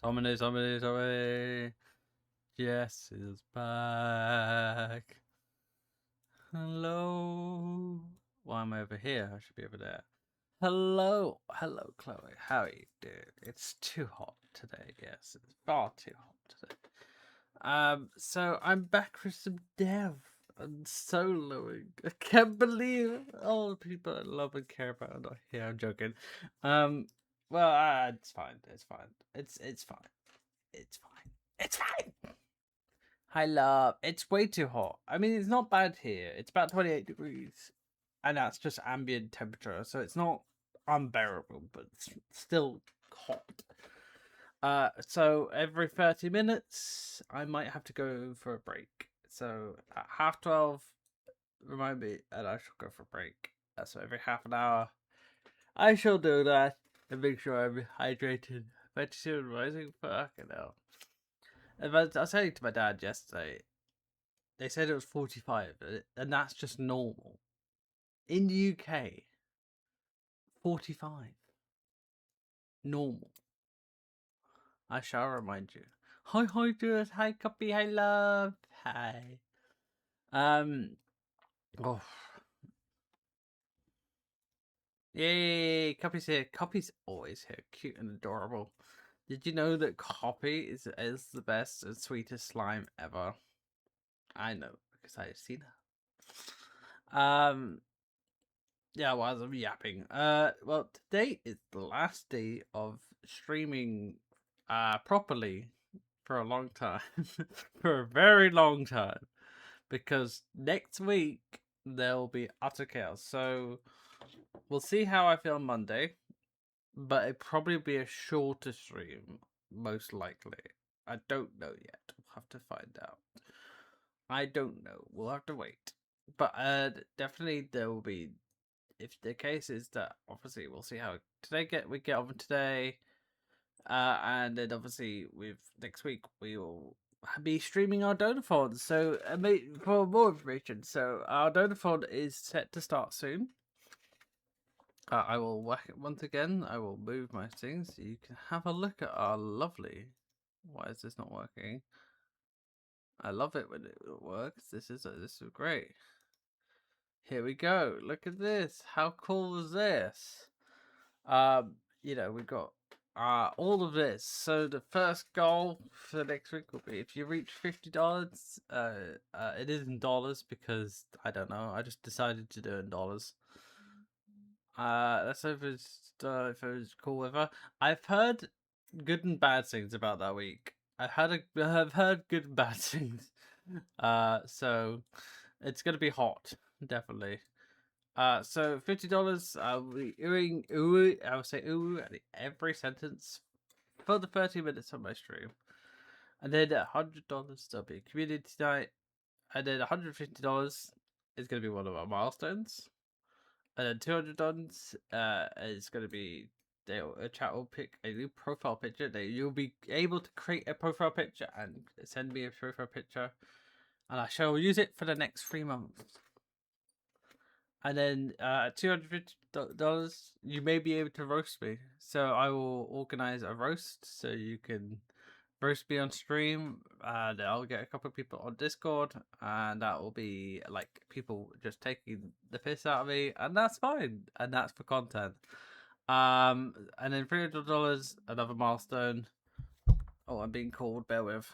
Somebody. Jess is back. Hello. Why am I over here? I should be over there. Hello, Chloe. How are you doing? It's too hot today. Yes, it's far too hot today. So I'm back for some dev and soloing. I can't believe all the people I love and care about are not here. I'm joking. Well, it's fine. It's fine. It's fine. It's fine. It's fine. I love. It's way too hot. I mean, it's not bad here. It's about 28 degrees, and that's just ambient temperature, so it's not unbearable, but it's still hot. So every 30 minutes, I might have to go for a break. So at 12:30, remind me, and I shall go for a break. So every half an hour, I shall do that and make sure I'm hydrated. But soon rising, fucking hell. And I was saying to my dad yesterday, they said it was 45, and that's just normal. In the UK, 45. Normal. I shall remind you. Hi, Jules. Hi, Copy. Hi, love. Hi. Oh. Yay, Copy's here. Copy's always here. Cute and adorable. Did you know that Copy is the best and sweetest slime ever? I know, because I've seen her. Yeah, well, I'm yapping. Well, today is the last day of streaming properly for a long time. For a very long time. Because next week there'll be utter chaos. So we'll see how I feel Monday. But it'll probably be a shorter stream, most likely. I don't know yet. We'll have to find out. I don't know. We'll have to wait. But definitely there will be. If the case is that obviously we'll see how we get on today, and then obviously with next week we will be streaming our donathon. So for more information, so our donathon is set to start soon. I will whack it once again. I will move my things so you can have a look at our lovely. Why is this not working? I love it when it works. This is great. Here we go. Look at this. How cool is this? We've got all of this. So the first goal for next week will be if you reach $50. It is in dollars because I don't know. I just decided to do it in dollars. Let's hope if it was cool with her. I've heard good and bad things about that week. I've heard good and bad things. So it's gonna be hot, definitely. So $50. I'll be ooh. I will say ooh at every sentence for the 30 minutes of my stream, and then $100 there'll be a community night, and then $150 is gonna be one of our milestones, and then $200 is gonna be a chat will pick a new profile picture. You'll be able to create a profile picture and send me a profile picture, and I shall use it for the next 3 months. And then $250, you may be able to roast me. So I will organize a roast so you can roast me on stream. And I'll get a couple of people on Discord, and that will be like people just taking the piss out of me, and that's fine. And that's for content. And then $300, another milestone. Oh, I'm being called. Bear with.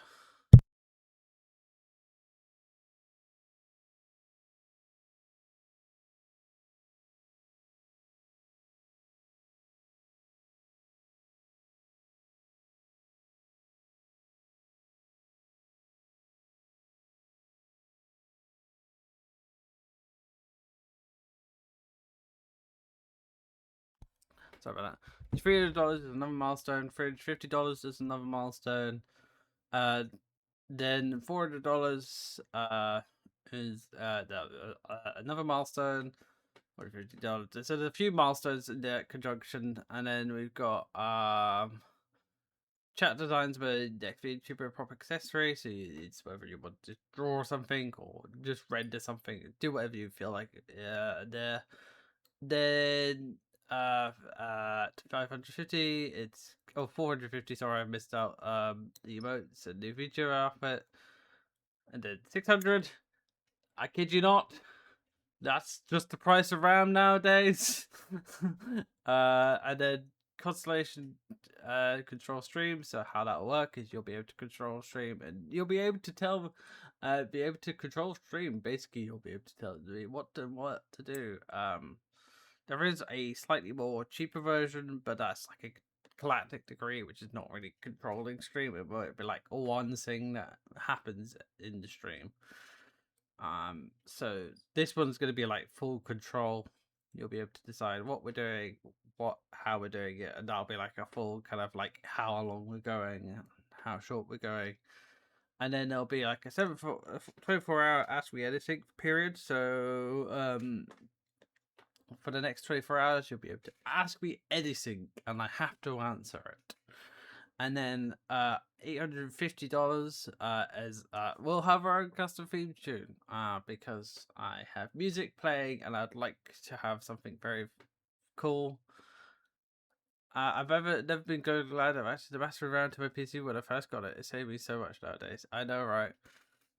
Sorry about that. $300 is another milestone. $350 is another milestone. Then $400 is another milestone. $50. So there's a few milestones in that conjunction, and then we've got chat designs with next VTuber proper accessory. So it's whether you want to draw something or just render something, do whatever you feel like. There. Then 550. It's 450. Sorry, I missed out. The emotes and new feature outfit, and then 600. I kid you not. That's just the price of RAM nowadays. And then Constellation control stream. So how that'll work is you'll be able to control stream, and you'll be able to tell, be able to control stream. Basically, you'll be able to tell what to do. There is a slightly more cheaper version, but that's like a galactic degree, which is not really controlling stream. It might be like one thing that happens in the stream. So this one's going to be like full control. You'll be able to decide what we're doing, how we're doing it, and that'll be like a full kind of like how long we're going, how short we're going. And then there'll be like a 24-hour Ask Me Anything period. So for the next 24 hours, you'll be able to ask me anything, and I have to answer it. And then $850 as we'll have our own custom theme tune because I have music playing and I'd like to have something very cool. I've never been glad I've actually mastered around to my PC when I first got it. It saved me so much nowadays. I know, right?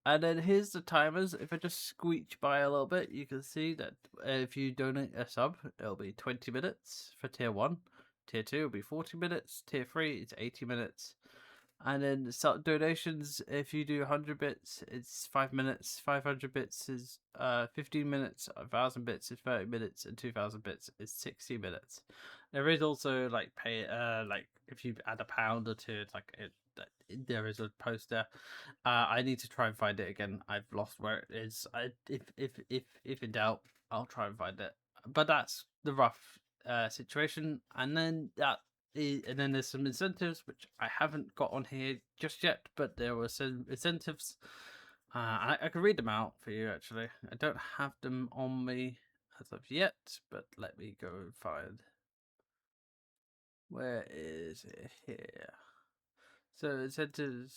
And then here's the timers. If I just squeech by a little bit, you can see that if you donate a sub, it'll be 20 minutes for tier 1. Tier 2 will be 40 minutes. Tier 3, it's 80 minutes. And then donations, if you do 100 bits, it's 5 minutes. 500 bits is 15 minutes. 1,000 bits is 30 minutes, and 2,000 bits is 60 minutes. There is also like like if you add a pound or two, it's like there is a poster. I need to try and find it again. I've lost where it is. If in doubt, I'll try and find it. But that's the rough situation, and then there's some incentives which I haven't got on here just yet, but there were some incentives. I can read them out for you actually. I don't have them on me as of yet, but let me go find. Where is it here? So incentives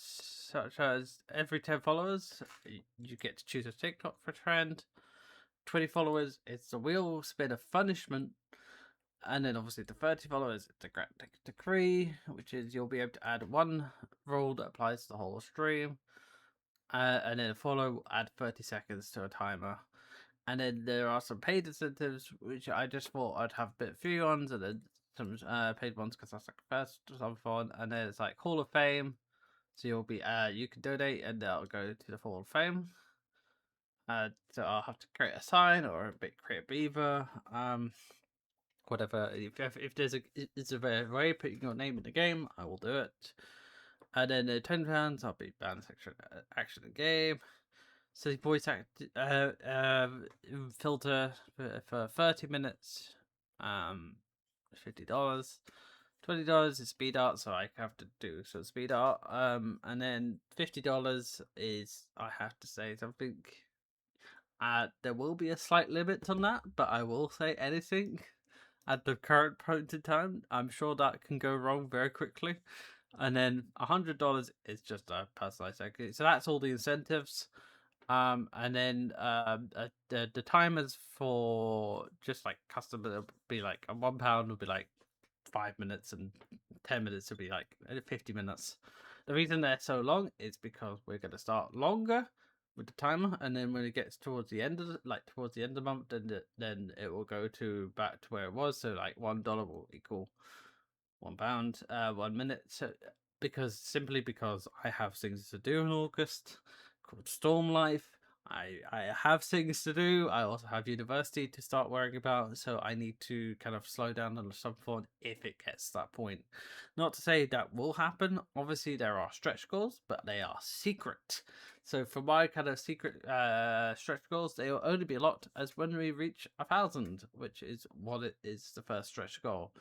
such as every 10 followers, you get to choose a TikTok for trend. 20 followers, it's the wheel spin of punishment. And then obviously the 30 followers, it's a galactic decree, which is you'll be able to add one rule that applies to the whole stream. And then a follow will add 30 seconds to a timer. And then there are some paid incentives, which I just thought I'd have a bit few ones, and then some paid ones because that's like first some fun. And then it's like Hall of Fame, so you'll be you can donate and that'll go to the Hall of Fame. So I'll have to create a sign or create a beaver, whatever. If there's a way putting your name in the game, I will do it. And then £10, I'll be banned action in game. So voice act filter for 30 minutes, $50. $20 is speed art, so I have to do some speed art. And then $50 is I have to say something. There will be a slight limit on that, but I will say anything at the current point in time. I'm sure that can go wrong very quickly. And then $100 is just a personalized second. So that's all the incentives. And then the timers for just like custom will be like a £1 will be like 5 minutes, and 10 minutes will be like 50 minutes. The reason they're so long is because we're going to start longer with the timer, and then when it gets towards the end of the month, then it will go back to where it was. So like $1 will equal £1, 1 minute. So simply because I have things to do in August called Storm Life. I have things to do. I also have university to start worrying about, so I need to kind of slow down on some point if it gets to that point. Not to say that will happen. Obviously, there are stretch goals, but they are secret. So for my kind of secret stretch goals, they will only be locked as when we reach 1,000, which is what it is the first stretch goal.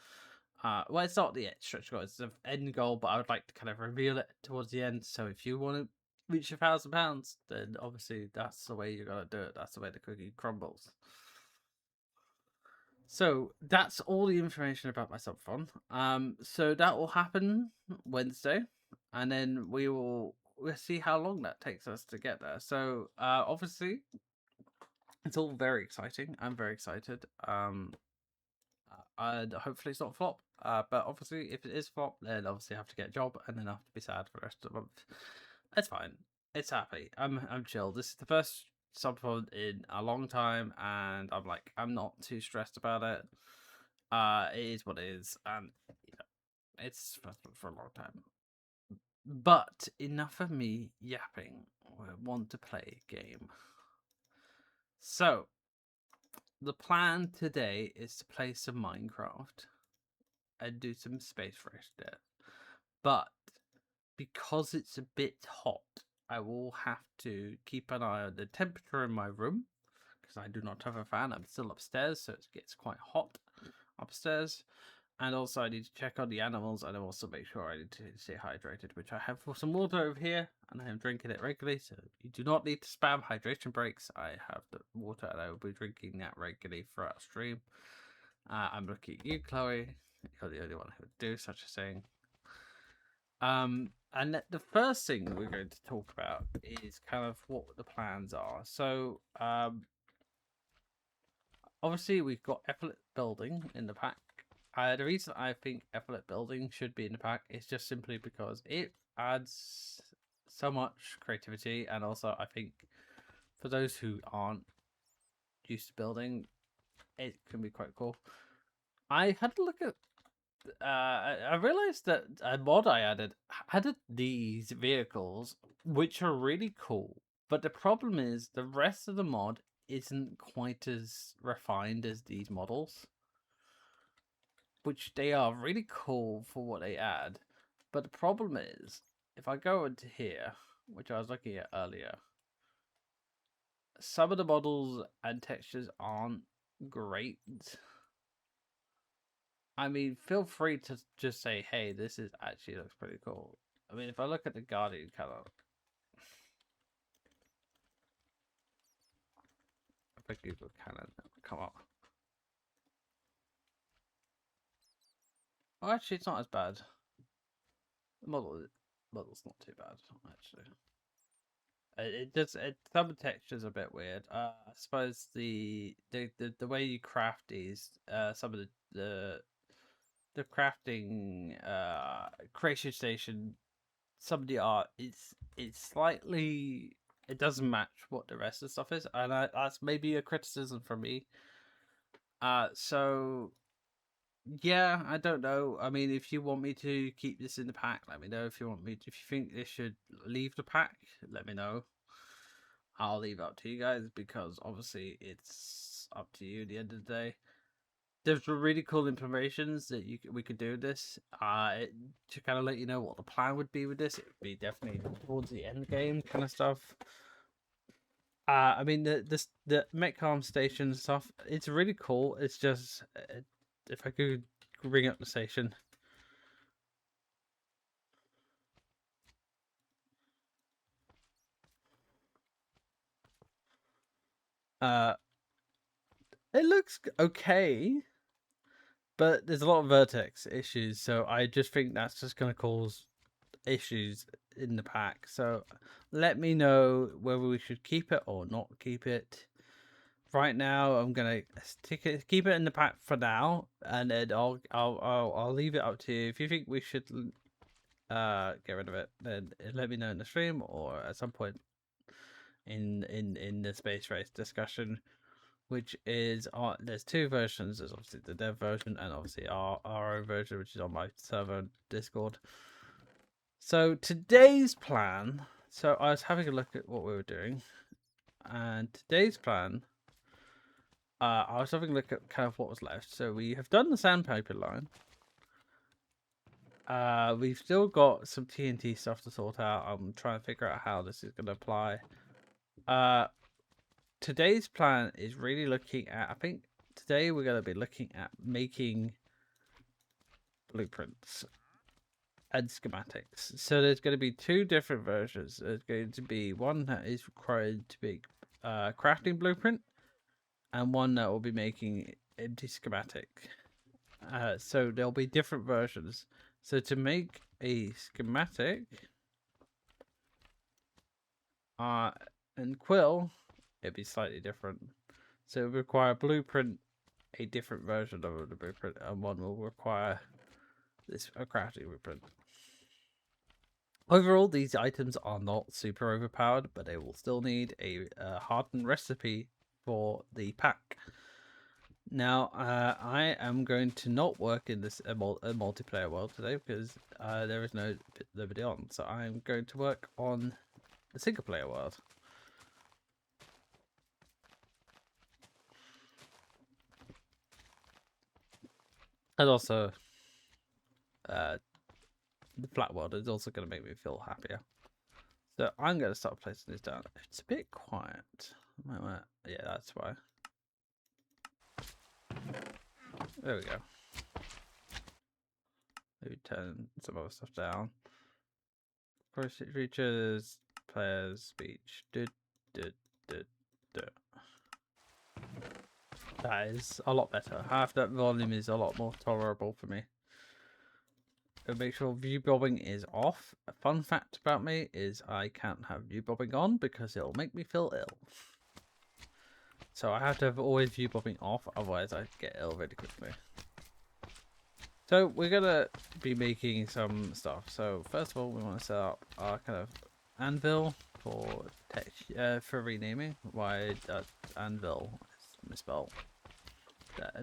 Well, it's not the stretch goal; it's the end goal. But I would like to kind of reveal it towards the end. So if you want to reach £1,000, then obviously that's the way you gotta do it. That's the way the cookie crumbles. So that's all the information about my subathon. So that will happen Wednesday, and then we'll see how long that takes us to get there. So obviously, it's all very exciting. I'm very excited. and hopefully it's not flop. But obviously, if it is flop, then obviously I have to get a job, and then I have to be sad for the rest of the month. It's fine. It's happy. I'm chill. This is the first sub pod in a long time, and I'm not too stressed about it. It is what it is, and you know, it's for a long time. But enough of me yapping. I want to play a game. So the plan today is to play some Minecraft and do some space race there. But because it's a bit hot, I will have to keep an eye on the temperature in my room because I do not have a fan. I'm still upstairs, so it gets quite hot upstairs. And also, I need to check on the animals and also make sure I need to stay hydrated, which I have for some water over here, and I am drinking it regularly. So you do not need to spam hydration breaks. I have the water, and I will be drinking that regularly throughout stream. I'm looking at you, Chloe. You're the only one who would do such a thing. And the first thing we're going to talk about is kind of what the plans are. So, obviously we've got Effort Building in the pack. The reason I think Effort Building should be in the pack is just simply because it adds so much creativity, and also I think for those who aren't used to building, it can be quite cool. I had to look at I realized that a mod I added these vehicles, which are really cool. But the problem is the rest of the mod isn't quite as refined as these models, which they are really cool for what they add. But the problem is, if I go into here, which I was looking at earlier, some of the models and textures aren't great. I mean, feel free to just say, hey, this is actually looks pretty cool. I mean, if I look at the Guardian color, if I Google Canon, it will come up. Oh, actually, it's not as bad. The model's not too bad, actually. It does. Some textures are a bit weird. I suppose the way you craft these, some of the crafting creation station, some of the art it's slightly, it doesn't match what the rest of the stuff is, and that's maybe a criticism from me. So yeah, I don't know. I mean, if you want me to keep this in the pack, let me know. If you want me to, if you think this should leave the pack, let me know. I'll leave it up to you guys because obviously it's up to you at the end of the day. There's really cool implementations that we could do this. To kind of let you know what the plan would be with this, it would be definitely towards the end game kind of stuff. I mean the Metcalm station stuff, it's really cool. It's just if I could ring up the station. Uh, it looks okay, but there's a lot of vertex issues, so I just think that's just going to cause issues in the pack. So let me know whether we should keep it or not keep it. Right now, I'm gonna keep it in the pack for now, and then I'll leave it up to you. If you think we should get rid of it, then let me know in the stream or at some point in the space race discussion, which is there's two versions. There's obviously the dev version and obviously our own version, which is on my server Discord. So today's plan. So I was having a look at what we were doing, and today's plan. I was having a look at kind of what was left. So we have done the sandpaper line. We've still got some TNT stuff to sort out. I'm trying to figure out how this is going to apply. Today's plan is really looking at, I think today we're going to be looking at making blueprints and schematics. So there's going to be two different versions. There's going to be one that is required to be crafting blueprint, and one that will be making empty schematic. So there'll be different versions. So to make a schematic, and Quill, it'd be slightly different. So it would require a blueprint a different version of the blueprint, and one will require a crafting blueprint. Overall, these items are not super overpowered, but they will still need a hardened recipe for the pack. Now, I am going to not work in this multiplayer world today because there is nobody on. So I'm going to work on the single player world. And also, the flat world is also going to make me feel happier. So I'm going to start placing this down. It's a bit quiet. Yeah, that's why. There we go. Maybe turn some other stuff down. Features, players, speech. That is a lot better. Half that volume is a lot more tolerable for me. Make sure view bobbing is off. A fun fact about me is I can't have view bobbing on because it'll make me feel ill. So I have to have always view bobbing off, otherwise I get ill really quickly. So we're gonna be making some stuff. So first of all, we want to set up our kind of anvil for renaming. Why anvil is misspelled?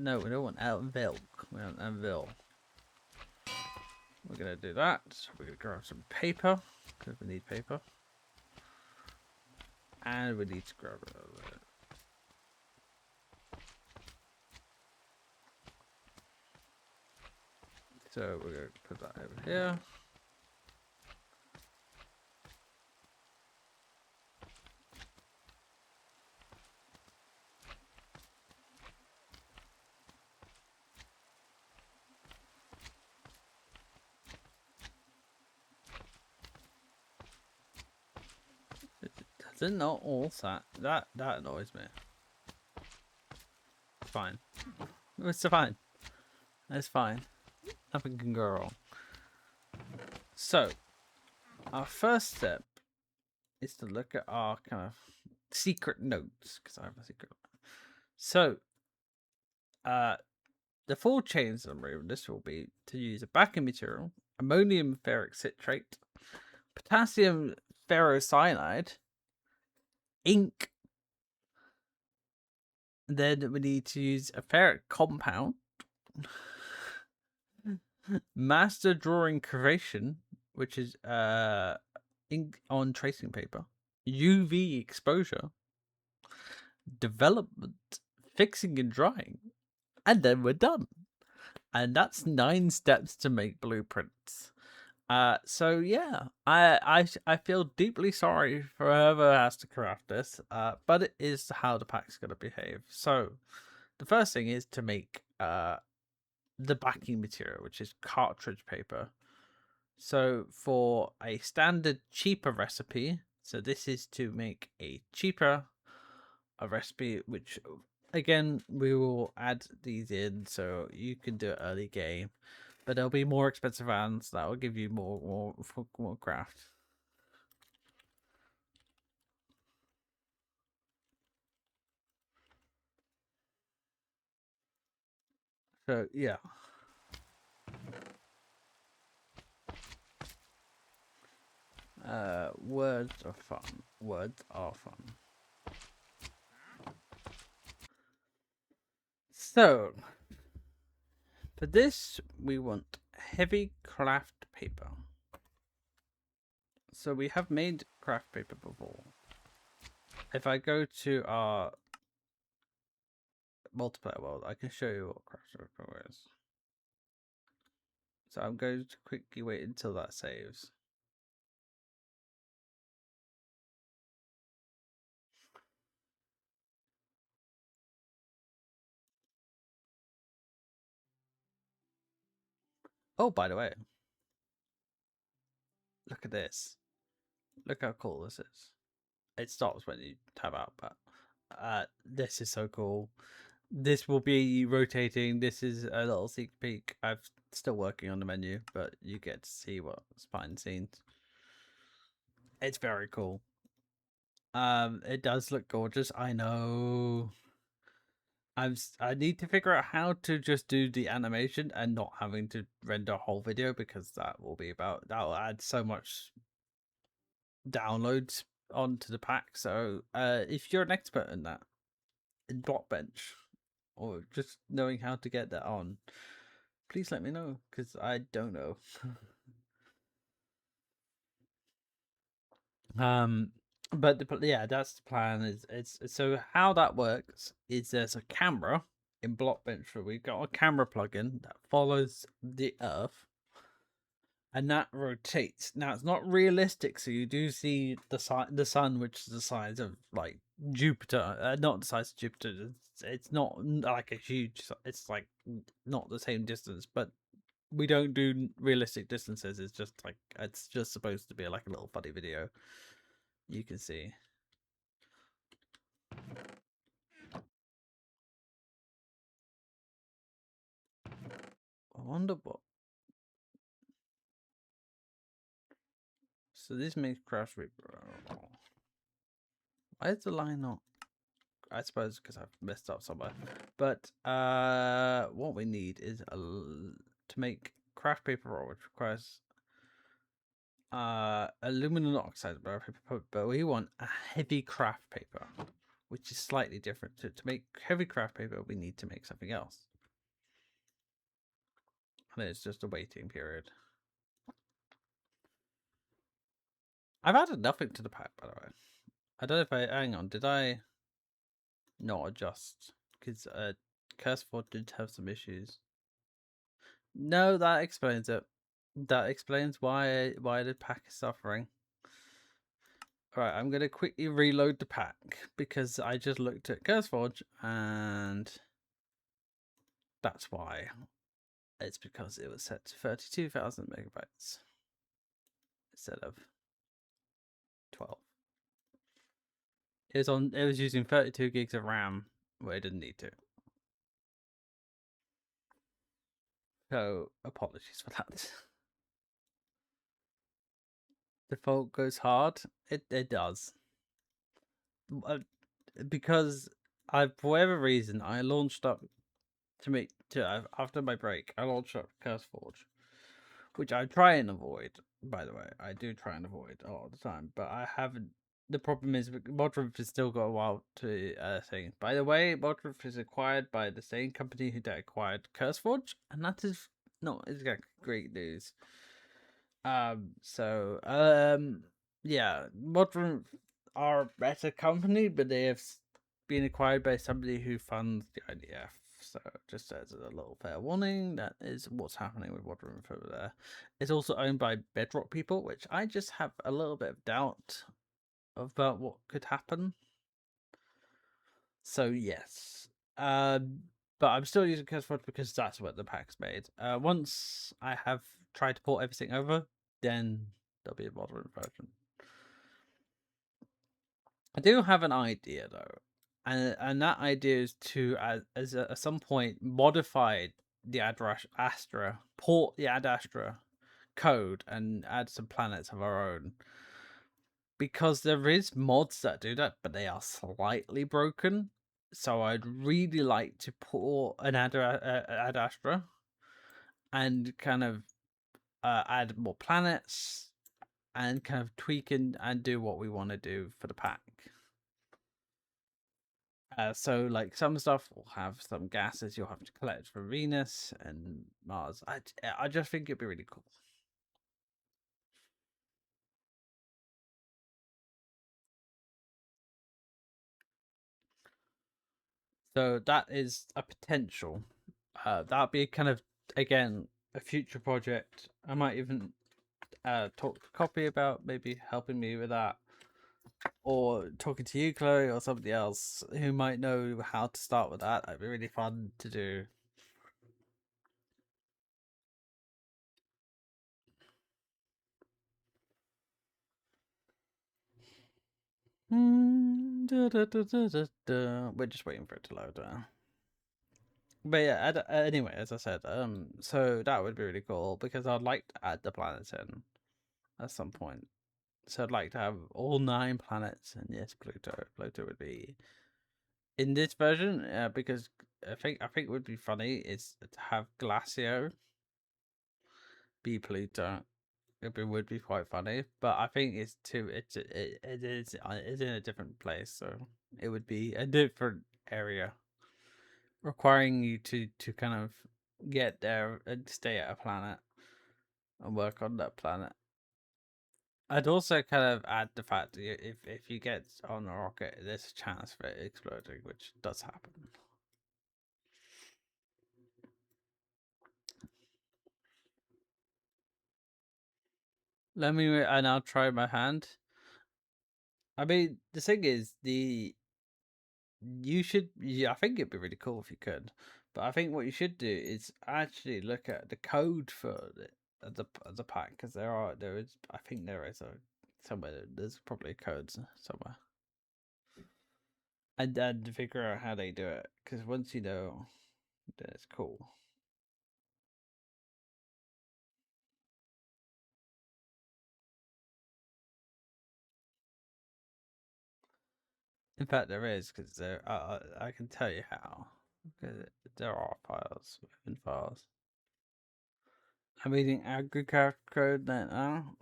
No, we don't want anvil. We want anvil. We're gonna do that. We're gonna grab some paper because we need paper, and we need to grab it. So we're going to put that over here. Does it not all that annoys me. It's fine. It's fine. It's fine. Nothing can go wrong. So, our first step is to look at our kind of secret notes, because I have a secret. So, the full chain summary of this will be to use a backing material, ammonium ferric citrate, potassium ferrocyanide, ink. Then we need to use a ferric compound, master drawing creation, which is ink on tracing paper, UV exposure, development, fixing and drying, and then we're done. And that's 9 steps to make blueprints. So yeah, I feel deeply sorry for whoever has to craft this, but it is how the pack's gonna behave. So the first thing is to make the backing material, which is cartridge paper. So for a standard cheaper recipe, so this is to make a recipe, which again we will add these in so you can do it early game. But there'll be more expensive rounds that will give you more craft. So yeah. Words are fun. Words are fun. So for this we want heavy craft paper. So we have made craft paper before. If I go to our multiplayer world, I can show you what craft paper is. So I'm going to quickly wait until that saves. Oh, by the way, look at this. Look how cool this is. It stops when you tab out, but this is so cool. This will be rotating. This is a little sneak peek. I'm still working on the menu, but you get to see what's behind the scenes. It's very cool. It does look gorgeous. I know. I need to figure out how to just do the animation and not having to render a whole video, because that will add so much downloads onto the pack. So if you're an expert in that, in Blockbench, or just knowing how to get that on, please let me know, because I don't know. Yeah, that's the plan. Is it's so how that works is there's a camera in Blockbench. We've got a camera plugin that follows the Earth, and that rotates. Now it's not realistic, so you do see the sun, which is the size of like Jupiter, not the size of Jupiter. It's not like a huge. It's like not the same distance, but we don't do realistic distances. It's just like it's just supposed to be like a little funny video. You can see. I wonder what. So this makes Crash Reaper. Why is the line not? I suppose because I've messed up somewhere. But what we need is to make craft paper roll, which requires aluminum oxide, but we want a heavy craft paper, which is slightly different. To make heavy craft paper, we need to make something else, and it's just a waiting period. I've added nothing to the pack, by the way. I don't know if I hang on. Did I not adjust? Because Curseforge did have some issues. No, that explains it. That explains why the pack is suffering. Alright, I'm gonna quickly reload the pack because I just looked at Curseforge and that's why. It's because it was set to 32,000 megabytes instead of 12. It was using 32 gigs of RAM where it didn't need to. So apologies for that. Default goes hard. It does. Because for whatever reason I launched up after my break. I launched up CurseForge, which I try and avoid. By the way, I do try and avoid all the time, but I haven't. The problem is Modric has still got a while to thing. By the way, Modric is acquired by the same company who acquired CurseForge, and that is not exactly great news. Yeah, Modern are a better company, but they have been acquired by somebody who funds the IDF. So just as a little fair warning, that is what's happening with Modern over there. It's also owned by Bedrock people, which I just have a little bit of doubt about what could happen. So yes. But I'm still using CurseForge because that's what the pack's made. Once I have tried to port everything over, then there'll be a modern version. I do have an idea though, and that idea is to at some point modify the Astra, port the Ad Astra code, and add some planets of our own. Because there is mods that do that, but they are slightly broken. So I'd really like to port an Ad Astra and kind of add more planets and kind of tweak and do what we want to do for the pack. So like some stuff will have some gases you'll have to collect from Venus and Mars. I just think it'd be really cool. So that is a potential. That'd be kind of again a future project. I might even talk to Copy about maybe helping me with that, or talking to you, Chloe, or somebody else who might know how to start with that. That'd be really fun to do. We're just waiting for it to load. But yeah, anyway, as I said, so that would be really cool because I'd like to add the planets in at some point. So I'd like to have all 9 planets, and yes, Pluto. Pluto would be in this version, because I think it would be funny is to have Glacio be Pluto. Would be quite funny, but I think it's too. It's in a different place, so it would be a different area, requiring you to kind of get there and stay at a planet and work on that planet. I'd also kind of add the fact that if you get on a rocket, there's a chance for it exploding, which does happen. And I'll try my hand. I mean, the thing is, I think it'd be really cool if you could, but I think what you should do is actually look at the code for the pack, because I think there is there's probably a code somewhere, and figure out how they do it, because once you know, then it's cool. In fact, there is, because I can tell you how. Because there are files within files. I'm reading AgriCraft code now.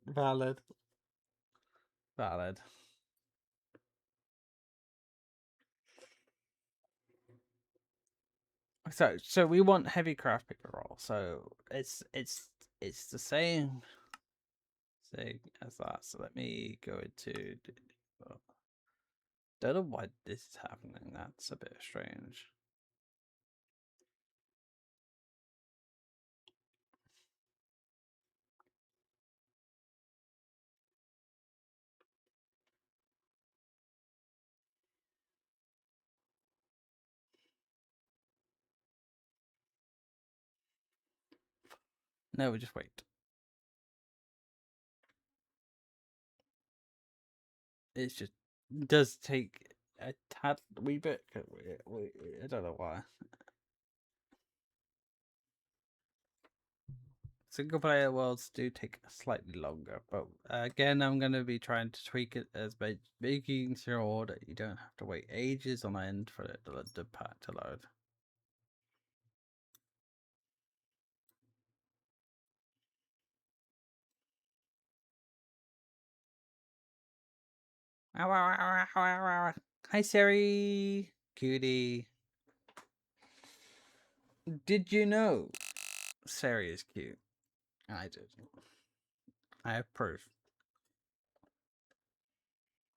Valid. Valid. So we want heavy craft paper roll. So it's the same thing as that. So let me go into. Don't know why this is happening. That's a bit strange. No, we just wait. It's just does take a tad wee bit. I don't know why. Single player worlds do take slightly longer, but again, I'm going to be trying to tweak it as by making sure that you don't have to wait ages on end for the pack to load. Hi, Siri. Cutie. Did you know Siri is cute? I did. I have proof.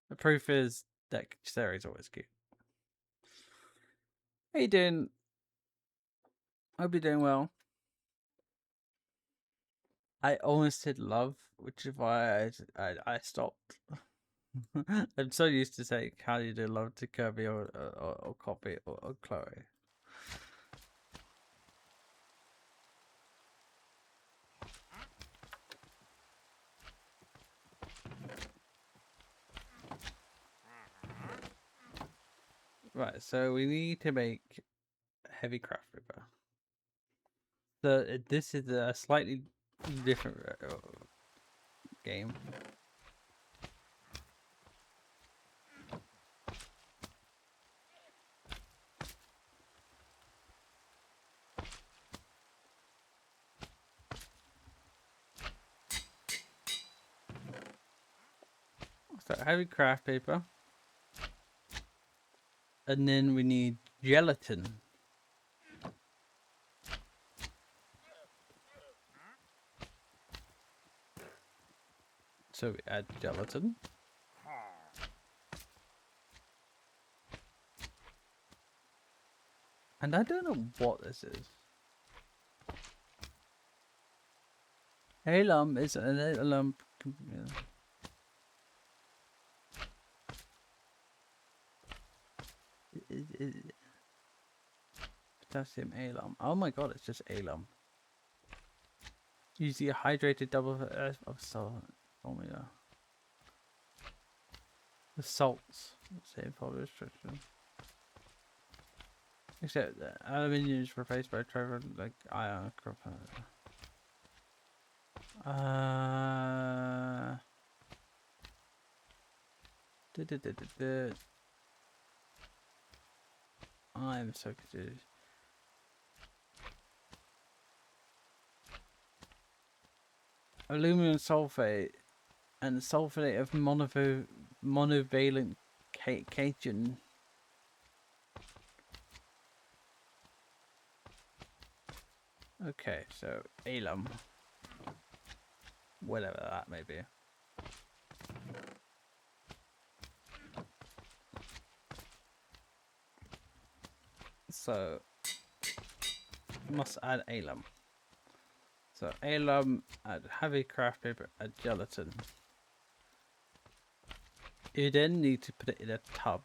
The proof is that Siri's always cute. How you doing? Hope you're doing well. I almost said love, which is why I stopped. I'm so used to saying how you do love to Kirby or Copy or Chloe. Right, so we need to make heavy craft paper. So this is a slightly different game. So heavy craft paper, and then we need gelatin. So we add gelatin. And I don't know what this is. Hey lump is a lump. Potassium alum. Oh my god, it's just alum. Use the hydrated double of salt formula. The salts. Same follow restriction. Except that aluminium is replaced by Trevor like iron. Uh. I'm so confused. Aluminum sulfate and sulfate of monovalent cation. Okay, so alum. Whatever that may be. So, must add alum. So, alum, add heavy craft paper, add gelatin. You then need to put it in a tub.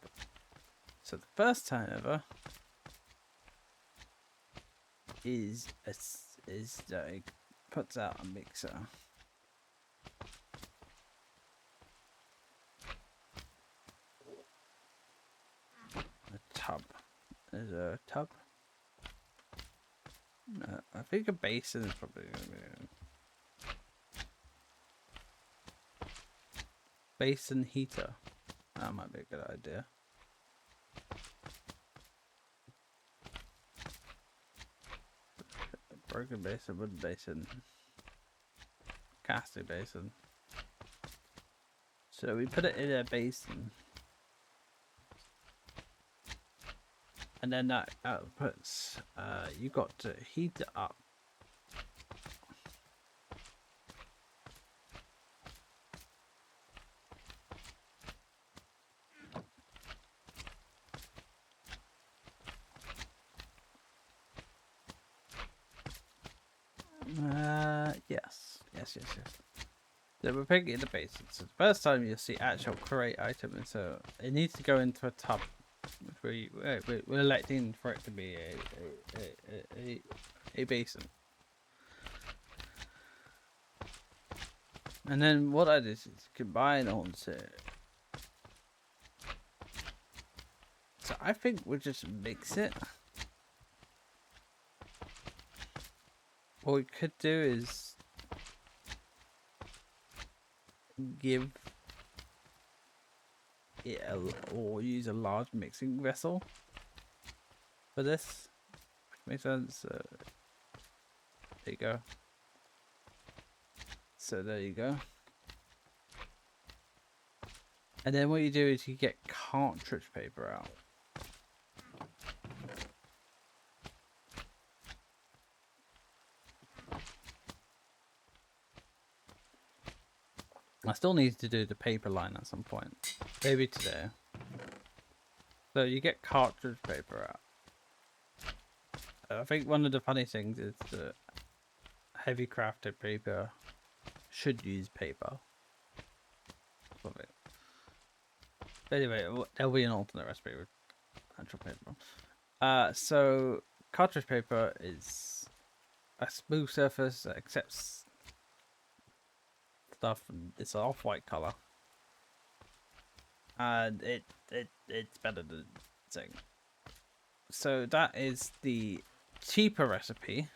So, the first time ever is like puts out a mixer. A tub. There's a tub. No, I think a basin is probably gonna be basin heater. That might be a good idea. Broken basin, wooden basin, casting basin. So we put it in a basin, and then that outputs. You got to heat it up. Yes. So we're putting it in the basin. So the first time you'll see actual create item, and so it needs to go into a tub. We're electing for it to be a basin. And then what I did is combine onto it. So I think we'll just mix it. What we could do is give it or use a large mixing vessel for this. Makes sense. There you go. So there you go. And then what you do is you get cartridge paper out. I still need to do the paper line at some point. Maybe today. So you get cartridge paper out. I think one of the funny things is that heavy crafted paper should use paper. Love it. But anyway, there'll be an alternate recipe with actual paper. So cartridge paper is a smooth surface that accepts stuff, and it's an off-white color, and it's better than zinc. So that is the cheaper recipe.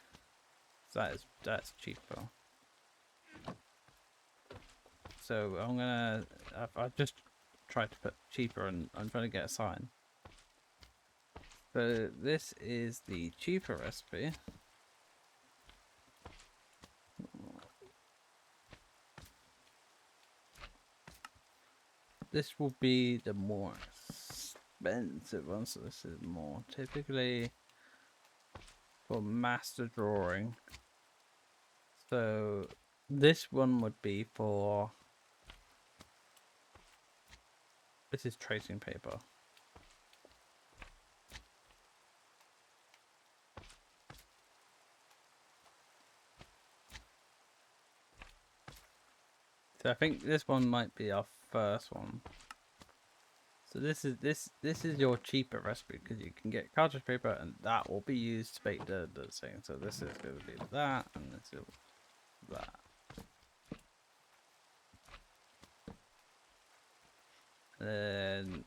That's cheaper. So I've just tried to put cheaper, and I'm trying to get a sign. So this is the cheaper recipe. This will be the more expensive one, so this is more typically for master drawing. So this one would be for, this is tracing paper. So I think this one might be our first one. So this is your cheaper recipe, because you can get cartridge paper and that will be used to make the thing. So this is going to be that, and this is that. And then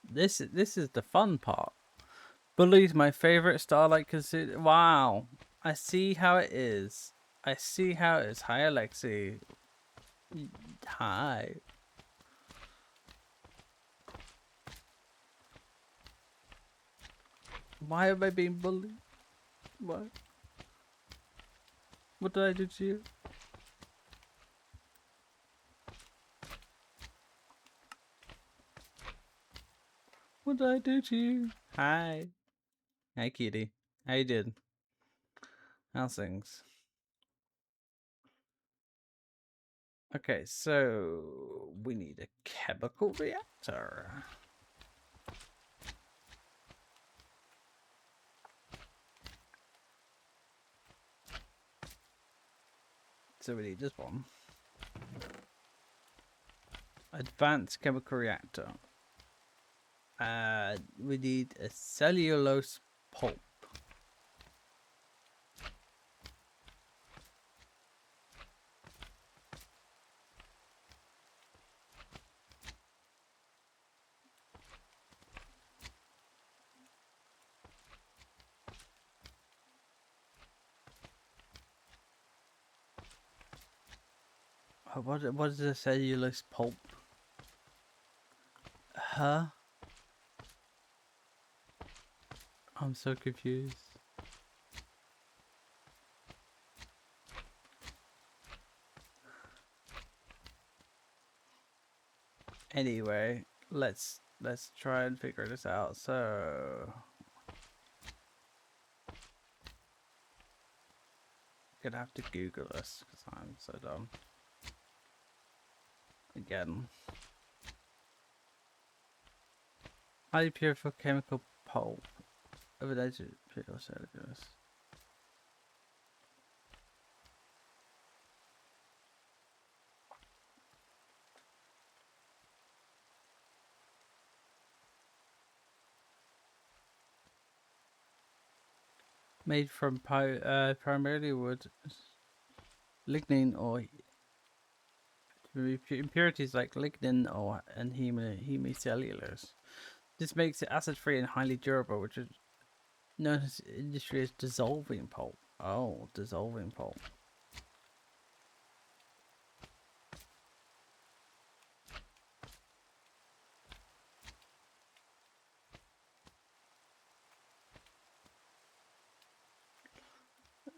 this is the fun part. Bully's my favorite Starlight consider. Wow, I see how it is. I see how it is. Hi, Alexi. Hi. Why am I being bullied? What? What did I do to you? What did I do to you? Hi. Hi, kitty. How you doing? How's things? Okay, so we need a chemical reactor. So we need this one. Advanced chemical reactor. We need a cellulose pulp. What is a cellulose pulp? Huh? I'm so confused. Anyway, let's try and figure this out. So gonna have to Google this because I'm so dumb. Again. Highly purified chemical pulp. Overdated pure cellulose. Made from primarily wood, lignin, or impurities like lignin or and hemicellulose. This makes it acid-free and highly durable, which is known as industry as dissolving pulp. Oh, dissolving pulp.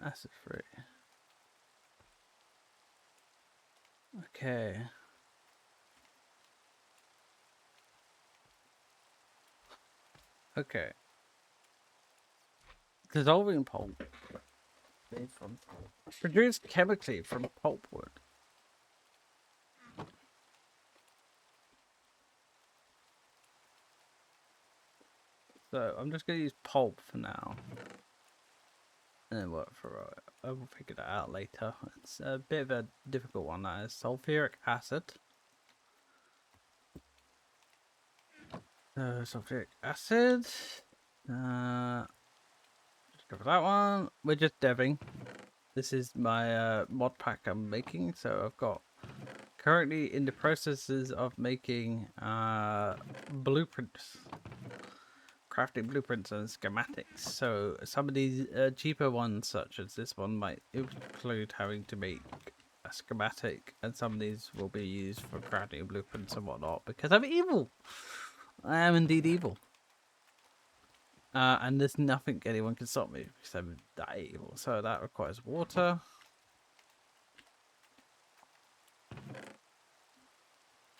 Acid-free. Okay. Okay. Dissolving pulp. Made from produced chemically from pulpwood. So I'm just gonna use pulp for now, and then work for it. I will figure that out later. It's a bit of a difficult one. That is sulfuric acid. Sulfuric acid. Just cover that one. We're just deving. This is my mod pack I'm making. So I've got currently in the processes of making blueprints. Crafting blueprints and schematics. So some of these cheaper ones, such as this one, might include having to make a schematic, and some of these will be used for crafting blueprints and whatnot. Because I'm evil. I am indeed evil. And there's nothing anyone can stop me because I'm that evil. So that requires water.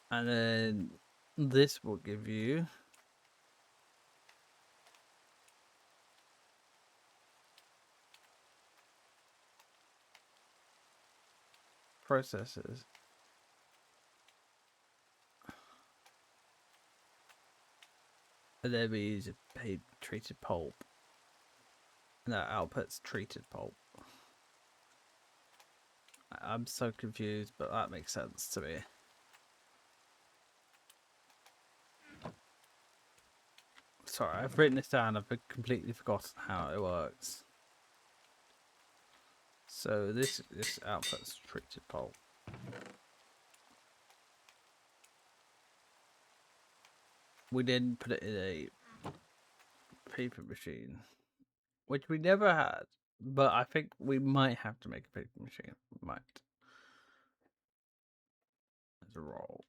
And then this will give you processes. And then we use a treated pulp. And that outputs treated pulp. I'm so confused, but that makes sense to me. Sorry, I've written this down. I've completely forgotten how it works. So this outputs treated pulp. We then put it in a paper machine, which we never had. But I think we might have to make a paper machine. We might. As a roll.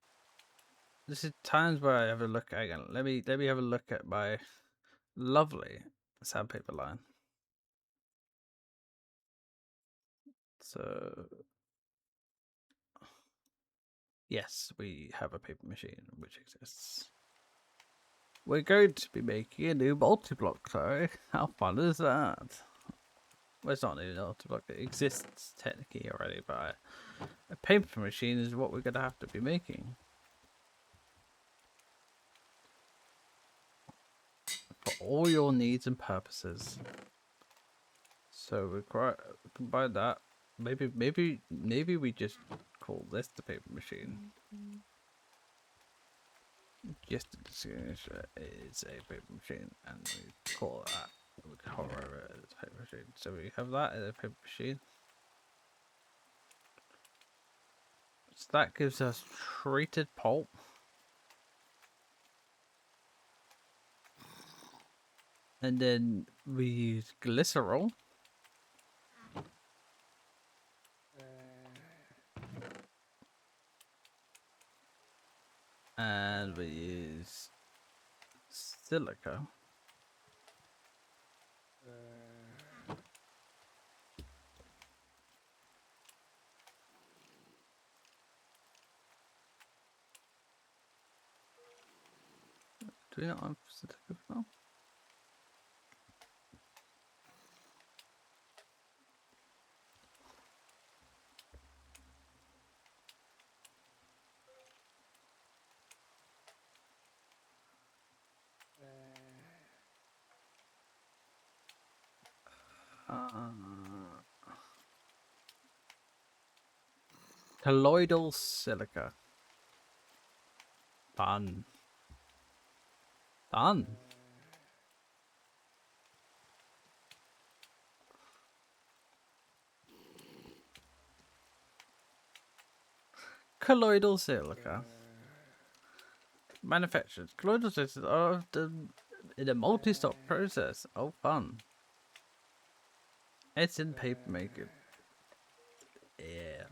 This is times where I have a look. Hang on, let me have a look at my lovely sandpaper line. So yes, we have a paper machine which exists. We're going to be making a new multi-block, Chloe. How fun is that? Well, it's not a new multi-block, it exists technically already, but a paper machine is what we're going to have to be making. For all your needs and purposes. So we combine that. Maybe we just call this the paper machine. Just is a paper machine, and we call that. We call it a paper machine. So we have that as a paper machine. So that gives us treated pulp. And then we use glycerol. And we use silica. Do we not have silica now? Colloidal silica. Fun. Fun. Colloidal silica. Manufactured. Colloidal silica are in a multi-stop process. Oh, fun. It's in paper making. Yeah.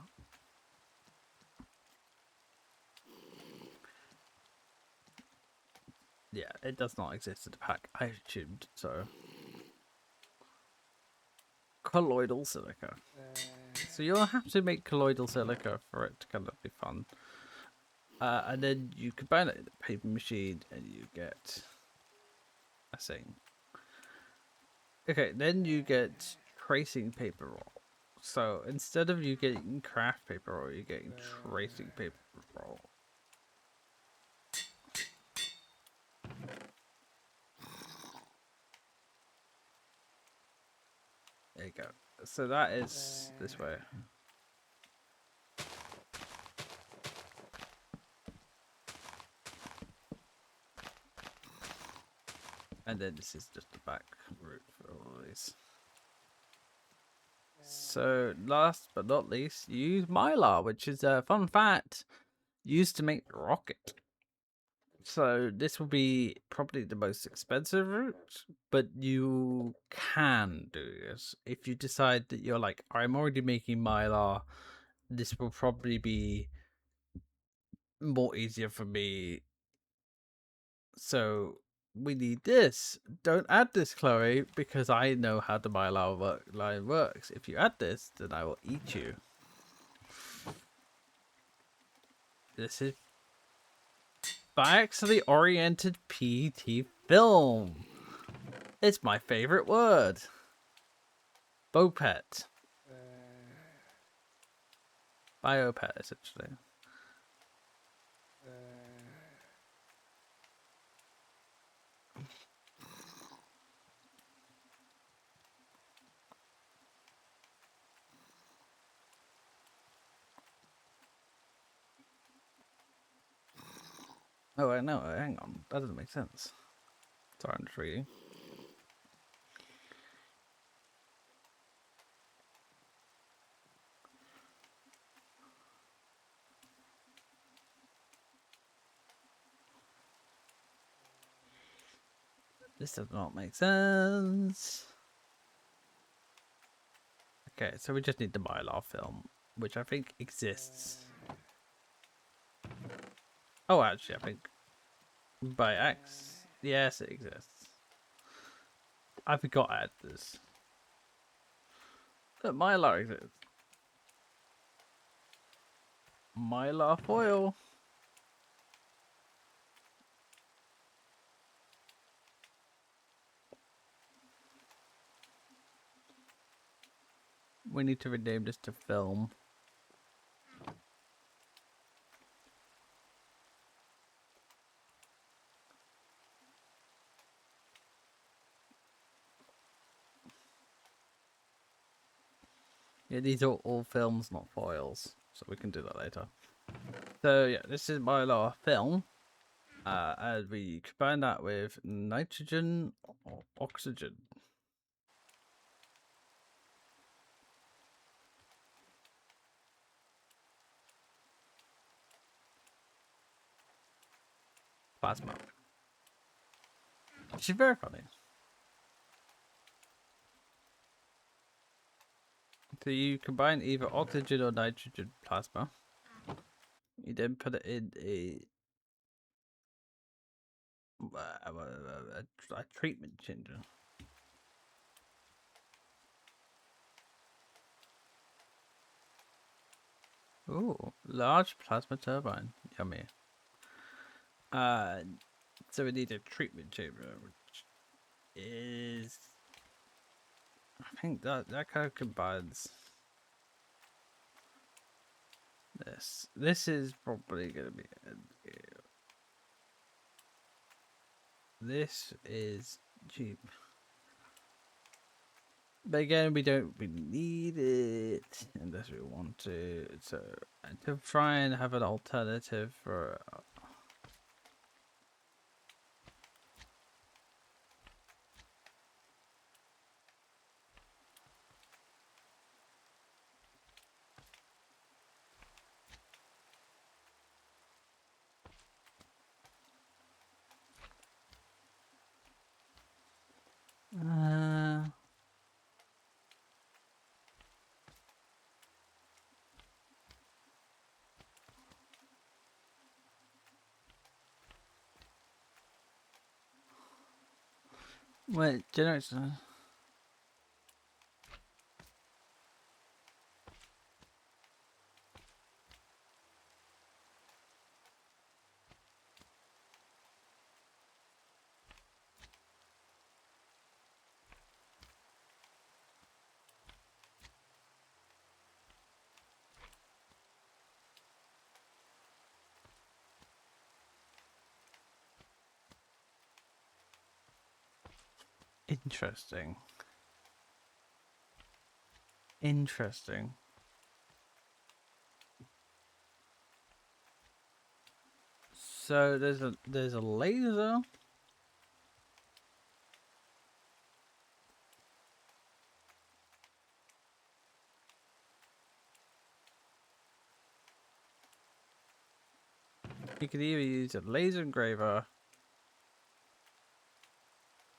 Yeah, it does not exist in the pack. I assumed so. Colloidal silica. So you'll have to make colloidal silica for it to kind of be fun. And then you combine it in a paper machine and you get a thing. Okay, then you get tracing paper roll. So instead of you getting craft paper roll, you're getting tracing paper roll. There you go. So that is this way. And then this is just the back route for all of these. So last but not least, use mylar, which is a fun fact used to make rocket. So this will be probably the most expensive route, but you can do this if you decide that you're like, I'm already making mylar. This will probably be more easier for me. So we need this. Don't add this, Chloe, because I know how the mylar line works. If you add this, then I will eat you. This is biaxially oriented PET film. It's my favorite word. Bopet. Biopet, essentially. Oh, I know. Hang on. That doesn't make sense. Sorry, I'm just reading. This does not make sense. Okay, so we just need the mylar film, which I think exists. Oh, actually, I think by X. Yes, it exists. I forgot I had this. Look, Mylar exists. Mylar foil. We need to rename this to film. Yeah, these are all films, not foils. So we can do that later. So yeah, this is Mylar film. And we combine that with nitrogen or oxygen. Plasma. Which is very funny. So you combine either oxygen or nitrogen plasma. You then put it in a treatment changer. Ooh, large plasma turbine. Yummy. So we need a treatment chamber, which is, I think that kind of combines this. This is probably gonna be. This is cheap. But again, we don't really need it unless we want to. So to try and have an alternative for. Wait, generator. Interesting. Interesting. So there's a laser. You could either use a laser engraver,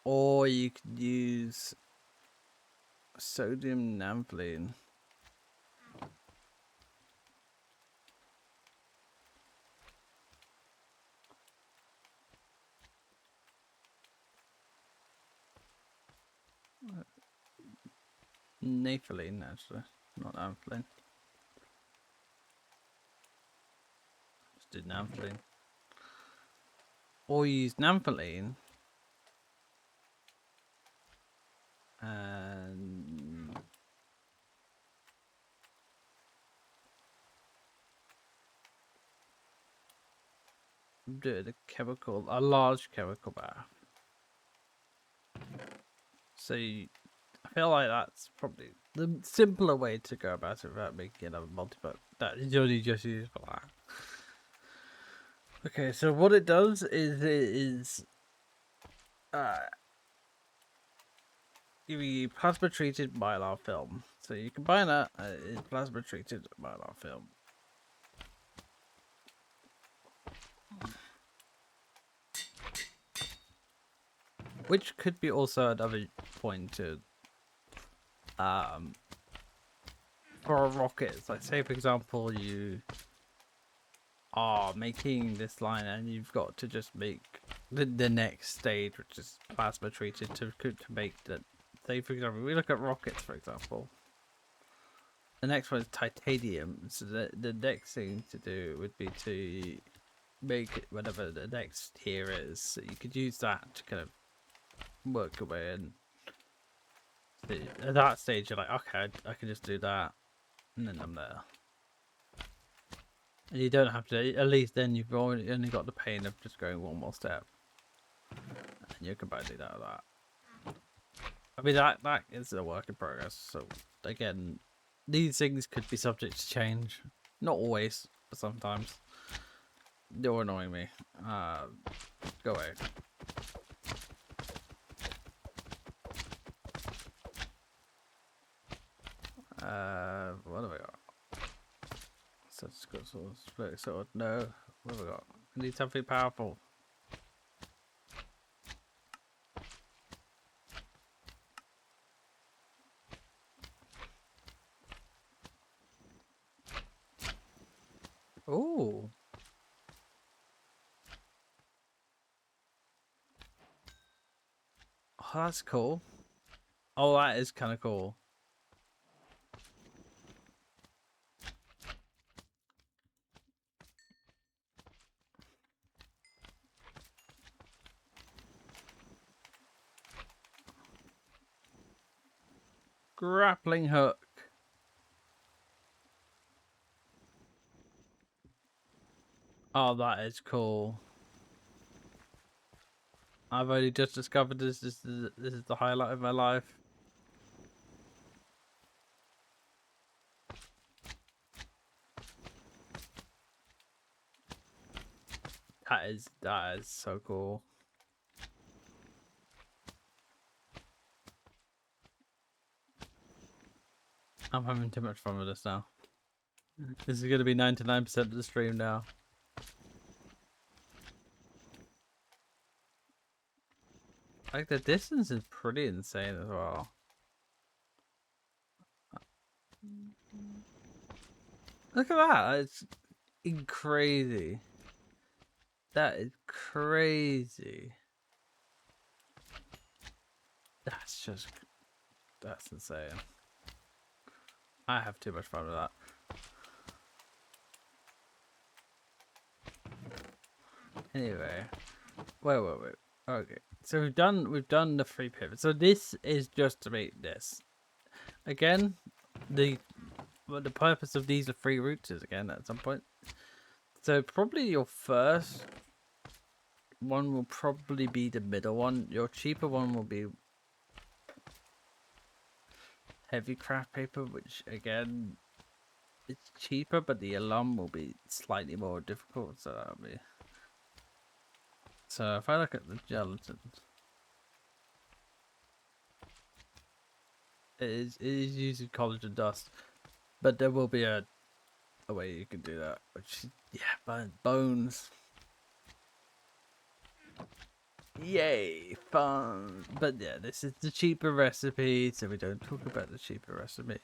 or you could use sodium naphthalene. Naphthalene, actually, not naphthalene. Just did naphthalene. Or use naphthalene and do a large chemical bath. So I feel like that's probably the simpler way to go about it without making it a multi-but that is only just used for that. Okay, so what it does is you plasma treated mylar film. So you combine that is plasma treated mylar film. Which could be also another point to for a rocket. It's like, say for example you are making this line and you've got to just make the next stage, which is plasma treated to make the. Say, for example, we look at rockets, for example. The next one is titanium. So the next thing to do would be to make whatever the next tier is. So you could use that to kind of work your way in. So at that stage, you're like, okay, I can just do that, and then I'm there. And you don't have to. At least then you've only got the pain of just going one more step, and you can do that with that. I mean, that is a work in progress. So again, these things could be subject to change. Not always, but sometimes. You're annoying me. Go away. What have we got? Such good sword. No. What have we got? I need something powerful. Ooh. Oh, that's cool. Oh, that is kind of cool. Grappling hook. Oh, that is cool. I've only just discovered this. This is the highlight of my life. That is so cool. I'm having too much fun with this now. This is going to be 99% of the stream now. Like, the distance is pretty insane as well. Look at that. It's crazy. That is crazy. That's insane. I have too much fun with that. Anyway. Wait. Okay. So we've done the free pivot. So this is just to make this. Again, the purpose of these are free routes is again at some point. So probably your first one will probably be the middle one. Your cheaper one will be heavy craft paper, which again it's cheaper, but the alum will be slightly more difficult. So that'll be. So if I look at the gelatin, it is using collagen dust, but there will be a way you can do that. Which yeah, bones. Yay, fun! But yeah, this is the cheaper recipe, so we don't talk about the cheaper recipe.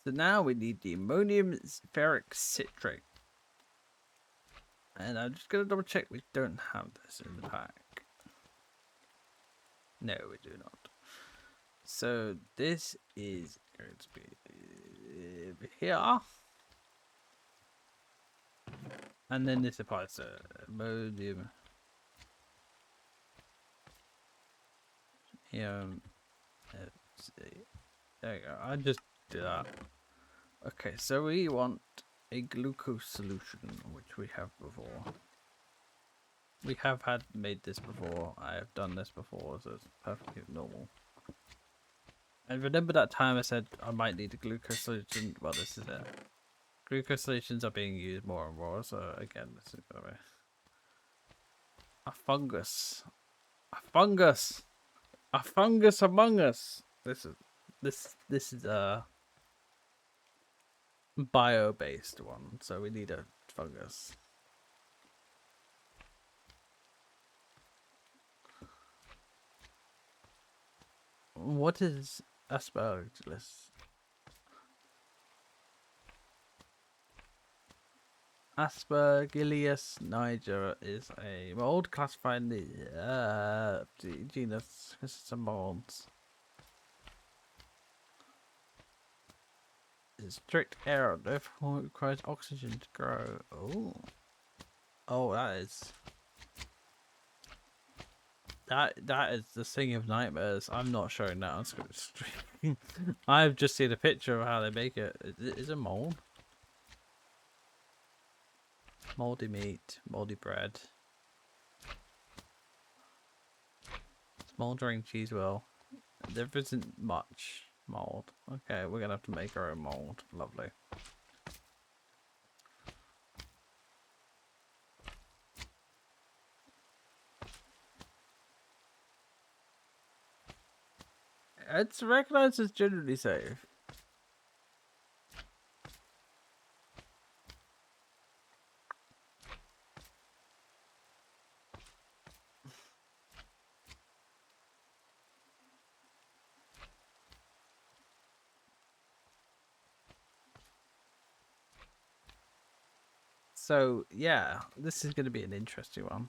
So now we need the ammonium ferric citrate. And I'm just going to double check we don't have this in the pack. No, we do not. So this is going to be here. And then this applies to ammonium. Let's see. There you go. I just did that. Okay, so we want a glucose solution, which we have before. We have made this before. I have done this before, so it's perfectly normal. And remember that time I said I might need a glucose solution? Well, this is it. Glucose solutions are being used more and more, so again, this is gonna be a fungus. A fungus! A fungus among us! This is a bio-based one, so we need a fungus. What is aspergillus? Aspergillus niger is a mold classified in the genus consists of molds. It's strict air, therefore requires oxygen to grow. Oh, oh, that is the thing of nightmares. I'm not showing that on stream. I've just seen a picture of how they make it. Is it mold? Moldy meat, moldy bread, smoldering cheese well. There isn't much mold. Okay, we're gonna have to make our own mold. Lovely. It's recognized as generally safe. So yeah, this is going to be an interesting one.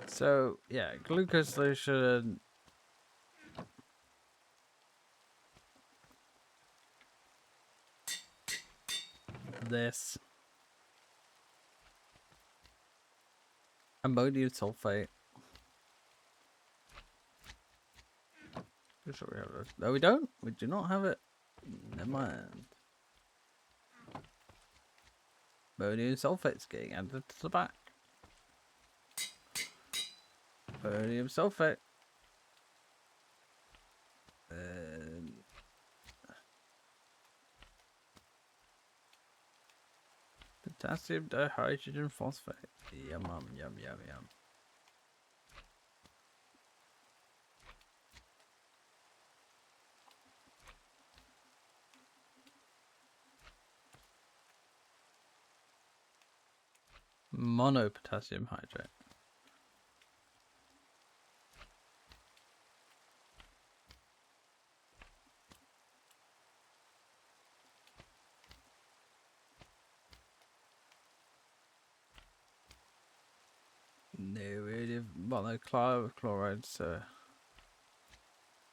So yeah, glucose solution. This ammonium sulfate. Sure we have this. No, we don't. We do not have it. Never mind. Ammonium sulfate's getting added to the back. Ammonium sulfate. Potassium dihydrogen phosphate. Yum, yum, yum, yum, yum. Monopotassium hydrate. No monochloride, so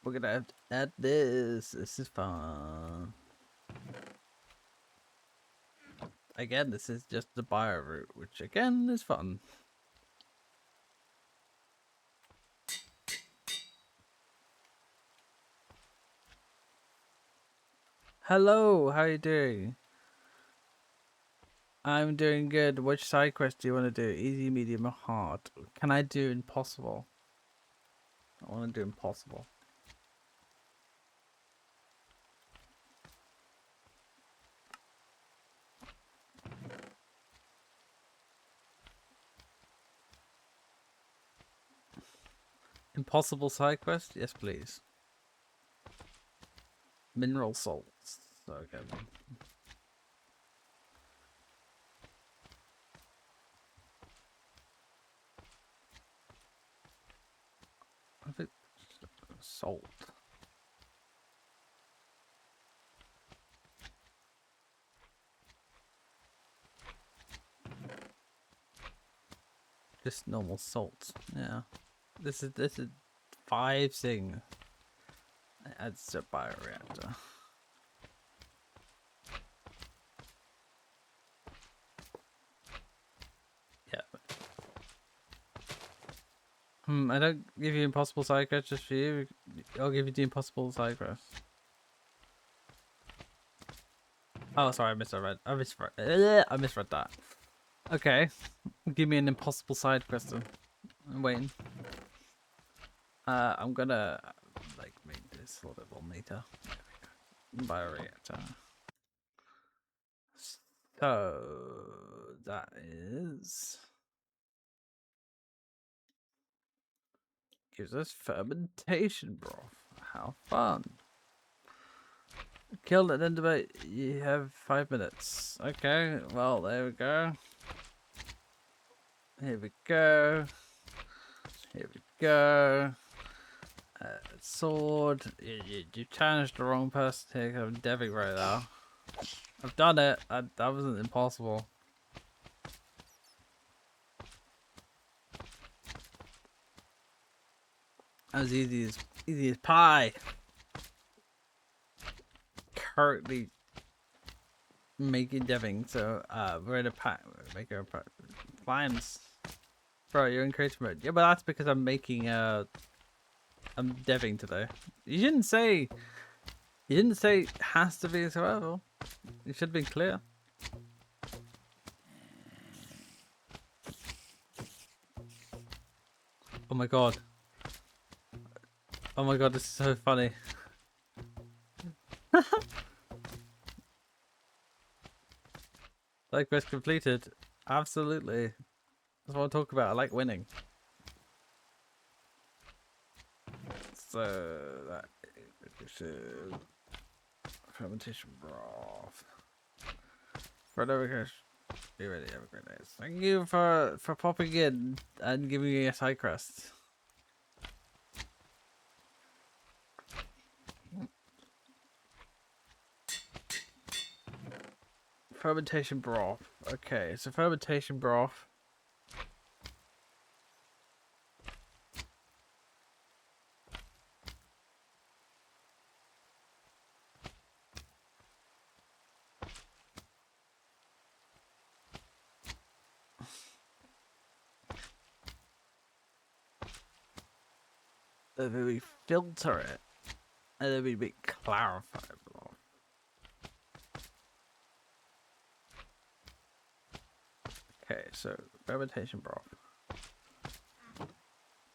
we're gonna have to add this. This is fun. Again, this is just the bio route, which again is fun. Hello, how are you doing? I'm doing good. Which side quest do you want to do? Easy, medium, or hard? Can I do impossible? I want to do impossible. Impossible side quest? Yes, please. Mineral salts. Okay. I think salt. Just normal salt. Yeah. This is 5 things. Adds a bioreactor. Yeah. I don't give you impossible side quests just for you. I'll give you the impossible side quest. Oh, sorry, I misread. I misread that. Okay, give me an impossible side quest. I'm waiting. I'm gonna like make this a little bit more neater. Bioreactor. So that is gives us fermentation broth. How fun! Kill it, then debate. You have 5 minutes. Okay, well there we go. Here we go. Here we go. Sword. You challenged the wrong person here. 'Cause I'm deving right now. I've done it. That wasn't impossible. That was easy as pie. Currently making deving, so we're in a pack. Make a climbs. Bro, you're in creative mode. Yeah, but that's because I'm making I'm deving today. You didn't say. You didn't say it has to be a survival. It should have been clear. Oh my god. Oh my god, this is so funny. Like quest completed. Absolutely. That's what I talk about. I like winning. So that is fermentation broth. For another be ready, have a great day. Thank you for popping in and giving me a side quest. Fermentation broth. Okay, so fermentation broth. And then we filter it. And then we make clarified broth. Okay, so fermentation broth.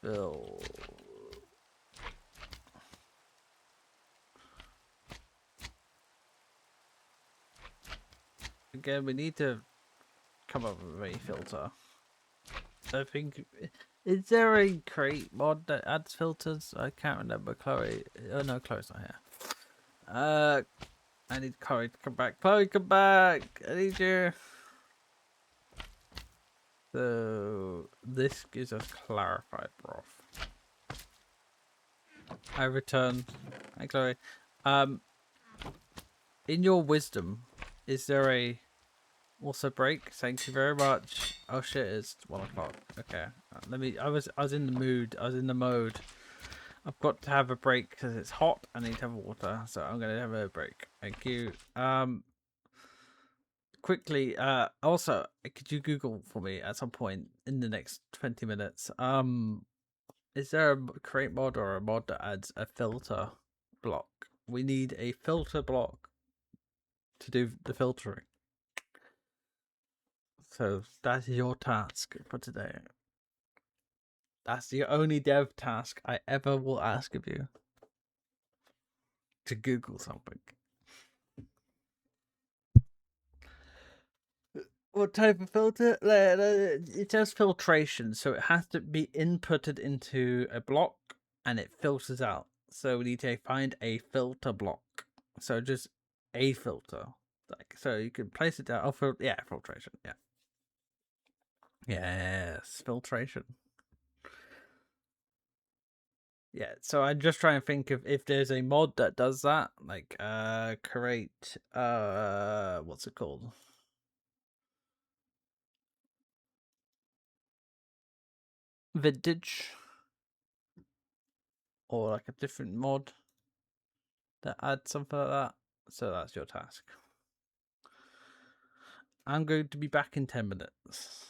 Fill. Again, we need to come up with a filter. I think, is there a crate mod that adds filters? I can't remember. Chloe, oh no, Chloe's not here. I need Chloe to come back. Chloe, come back! I need you. So this gives us clarified broth. I return. Hi, Chloe. In your wisdom, is there a also break? Thank you very much. Oh shit, it's 1 o'clock. Okay, let me. I was in the mood. I was in the mode. I've got to have a break because it's hot. I need to have water, so I'm gonna have a break. Thank you. Quickly. Also, could you Google for me at some point in the next 20 minutes? Is there a create mod or a mod that adds a filter block? We need a filter block to do the filtering. So that's your task for today. That's the only dev task I ever will ask of you. To Google something. What type of filter? It says filtration, so it has to be inputted into a block and it filters out. So we need to find a filter block. So just a filter. Like, so you can place it down. Oh, yeah, filtration. Yeah. Yes, filtration. Yeah, so I'm just trying to think of if there's a mod that does that. Like, create, what's it called? Vintage. Or like a different mod that adds something like that. So that's your task. I'm going to be back in 10 minutes.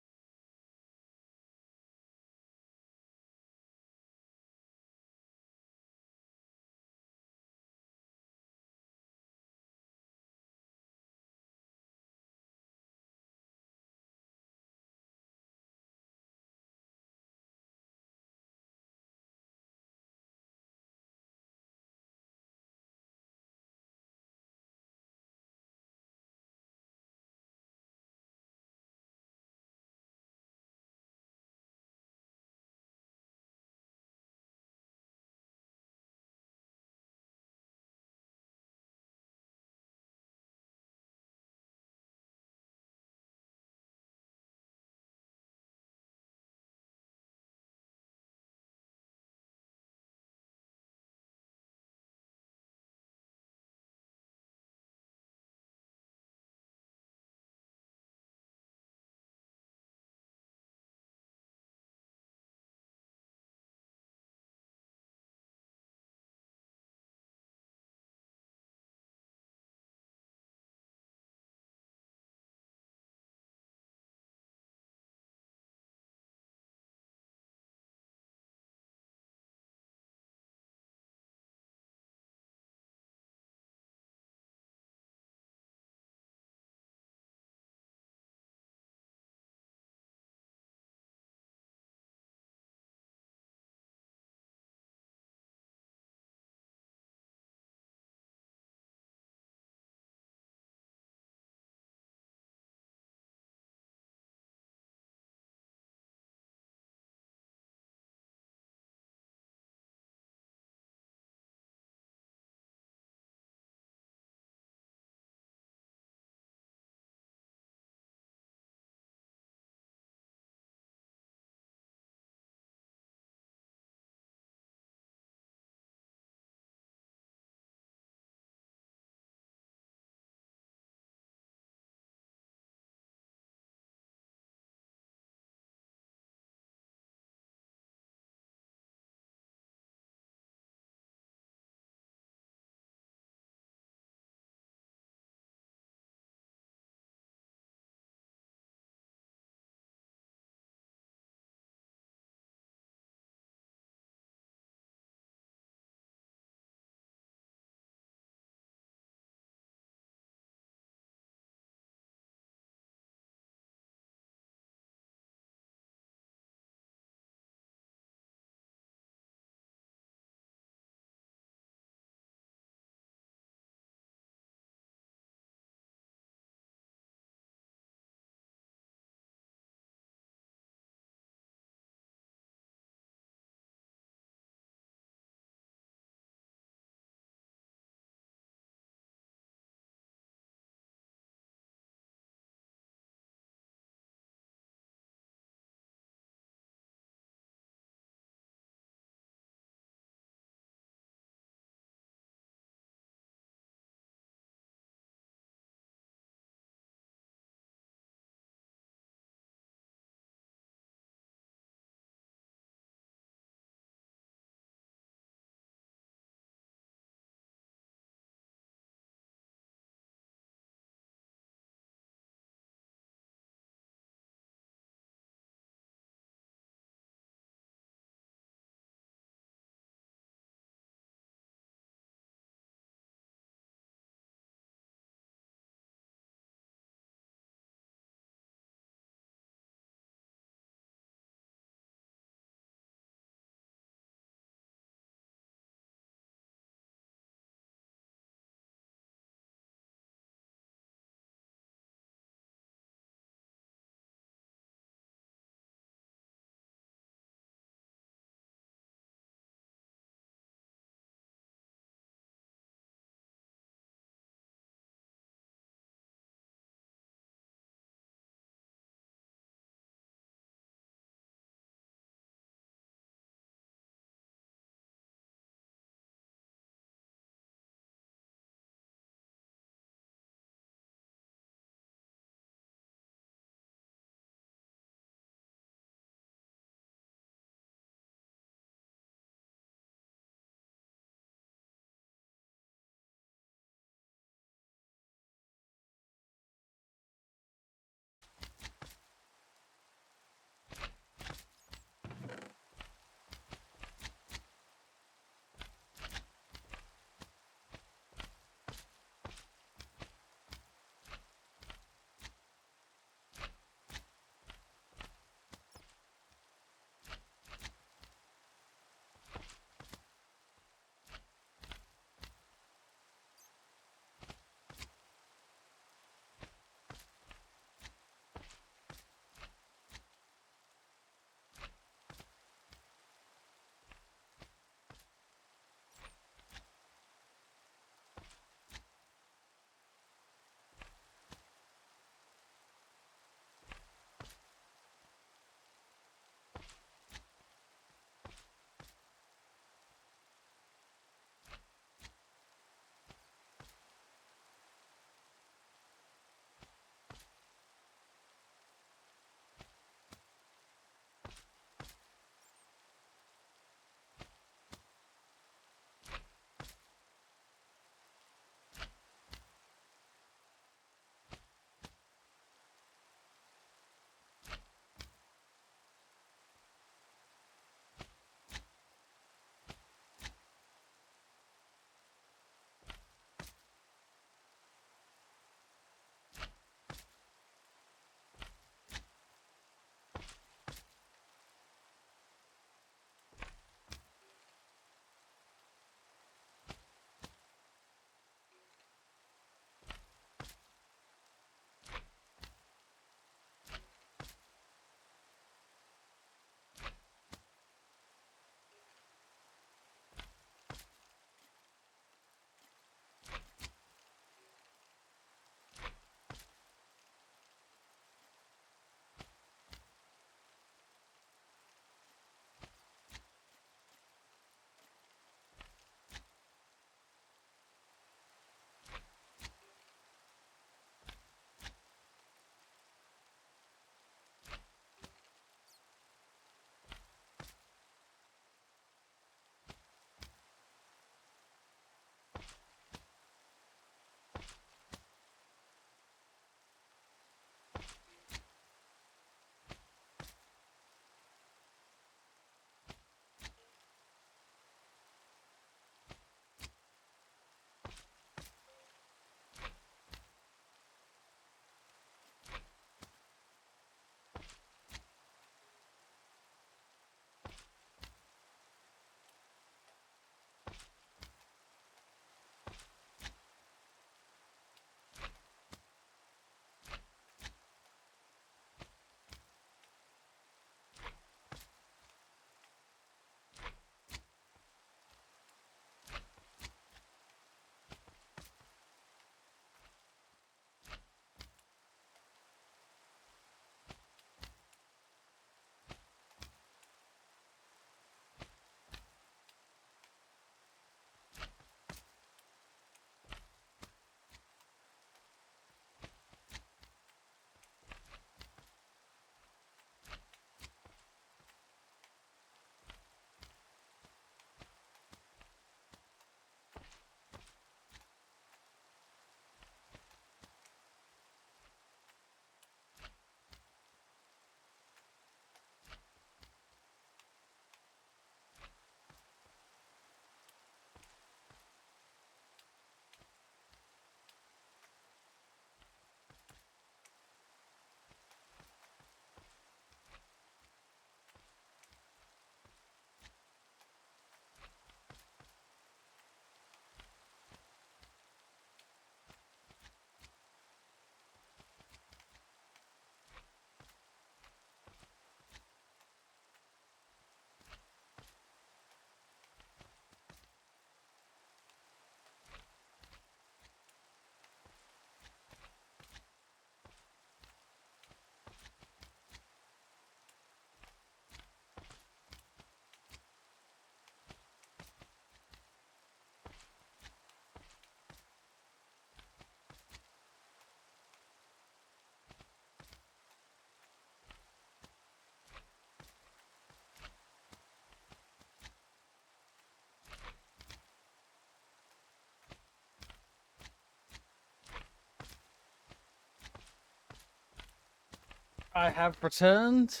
I have returned.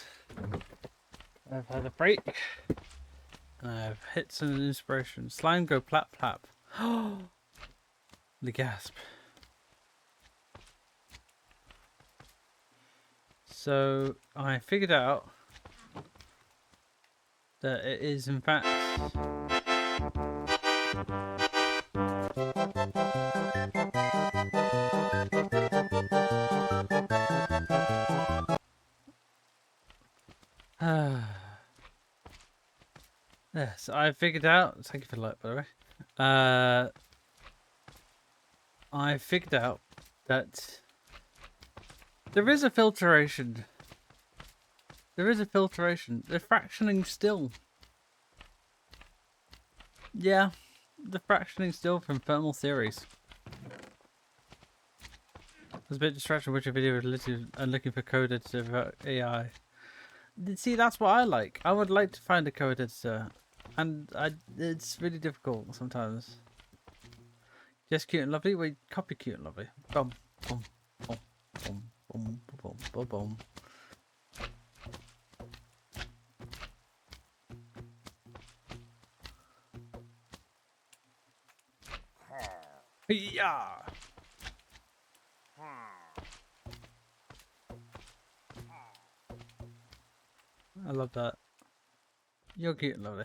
I've had a break. And I've hit some inspiration. Slime go plap plap. The gasp. So I figured out that it is in fact yes, I figured out. Thank you for the light, by the way. I figured out that there is a filtration. There is a filtration. They're fractioning still. Yeah, the fractioning still from thermal theories. I was a bit distracted watching a video related and looking for code editor AI. See, that's what I like. I would like to find a code editor, and it's really difficult sometimes. Just cute and lovely. We copy cute and lovely. Boom, boom, boom, boom, boom, boom, boom, boom. Yeah. I love that. You're cute and lovely.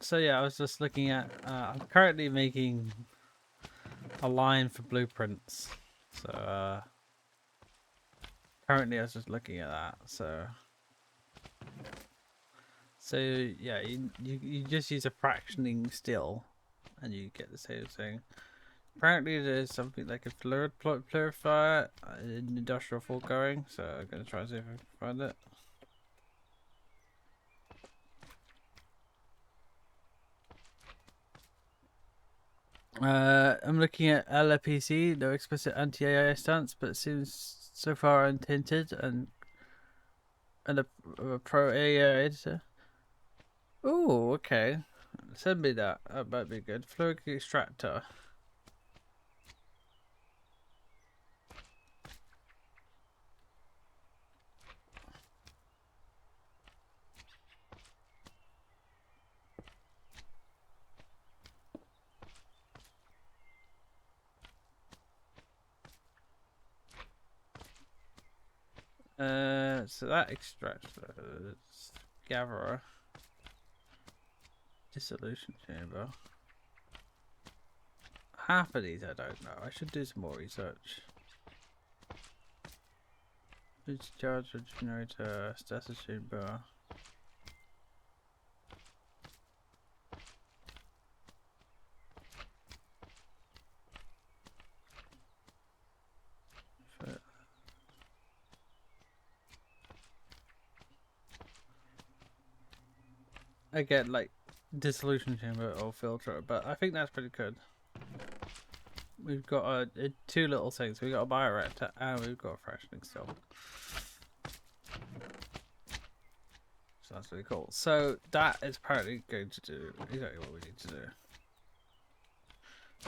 So yeah, I was just looking at. I'm currently making a line for blueprints. So currently, I was just looking at that. So yeah, you just use a fractioning still, and you get the same thing. Apparently, there's something like a fluid purifier in industrial fault going. So I'm gonna try and see if I can find it. I'm looking at LAPC, no explicit anti-AI stance, but it seems so far untinted and a pro AI editor. Oh, okay. Send me that. That might be good. Fluid extractor. So that extractor is gatherer. Dissolution chamber. Half of these I don't know. I should do some more research. Discharge generator, stasis chamber. Again, like dissolution chamber or filter, but I think that's pretty good. We've got two little things. We've got a bioreactor and we've got a fractioning still. So that's really cool. So that is apparently going to do exactly what we need to do.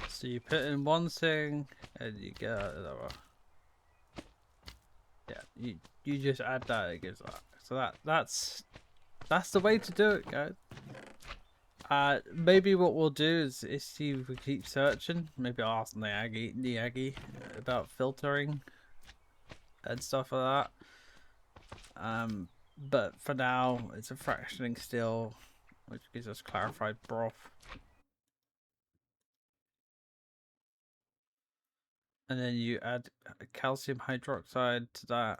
So you put in one thing and you get another. Yeah, you just add that, it gives that. So that's the way to do it, guys. Maybe what we'll do is see if we keep searching. Maybe I'll ask the Aggie about filtering and stuff like that. But for now, it's a fractioning still, which gives us clarified broth. And then you add calcium hydroxide to that,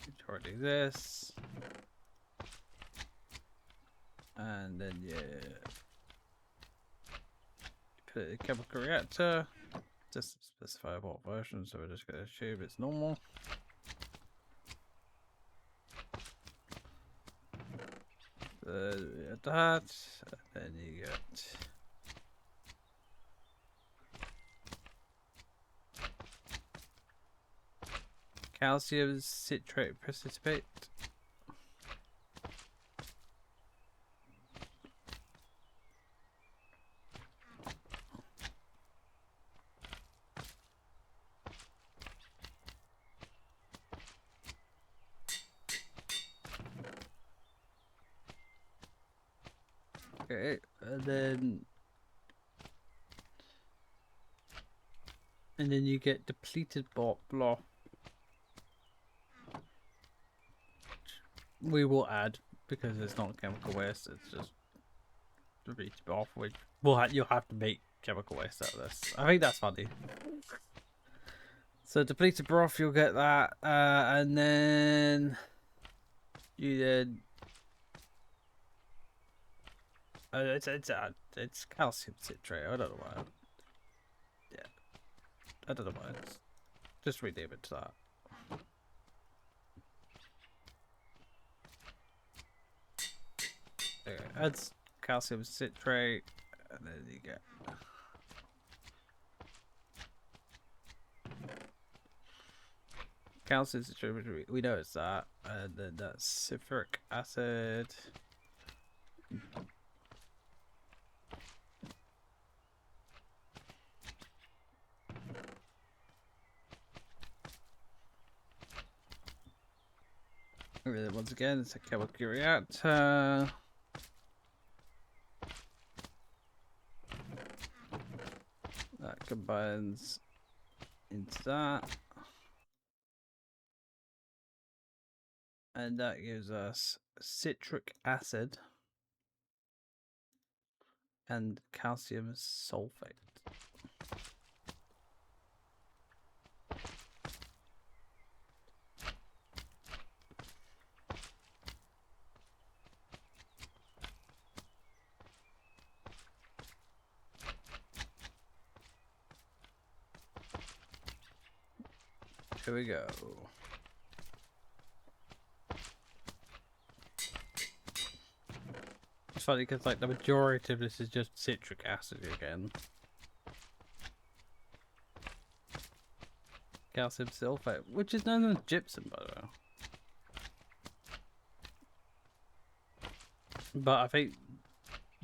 which already exists. And then you put it in a chemical reactor. Just specify what version, so we're just going to assume it's normal. That, and then you get calcium citrate precipitate. Okay, and then you get depleted block. We will add because it's not chemical waste. It's just depleted off, which you'll have to make chemical waste out of this. I think that's funny. So depleted broth, you'll get that, and then you then it's calcium citrate. I don't know why. Yeah, I don't know why. Just rename it to that. Okay, adds calcium citrate, and then you get. Calcium citrate, we know it's that, and then that's sulfuric acid. Once again, it's a chemical reactor. That combines into that. And that gives us citric acid and calcium sulfate. Here we go. It's funny because like the majority of this is just citric acid again. Calcium sulfate, which is known as gypsum, by the way. But I think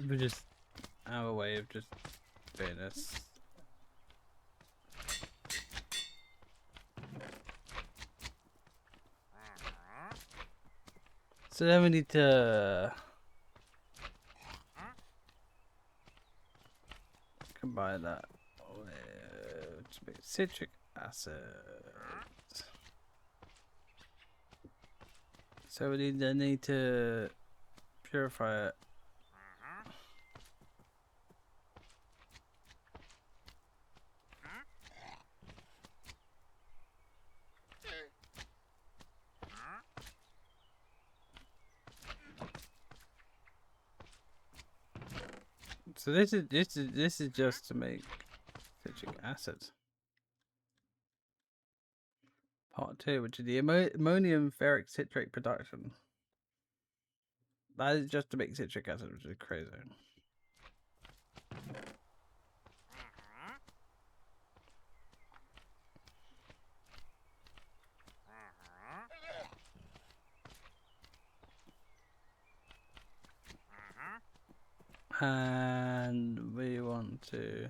we just have a way of just doing this. So then we need to combine that with citric acid. So we need to purify it. So this is just to make citric acid. Part 2, which is the ammonium ferric citrate production. That is just to make citric acid, which is crazy. And we want to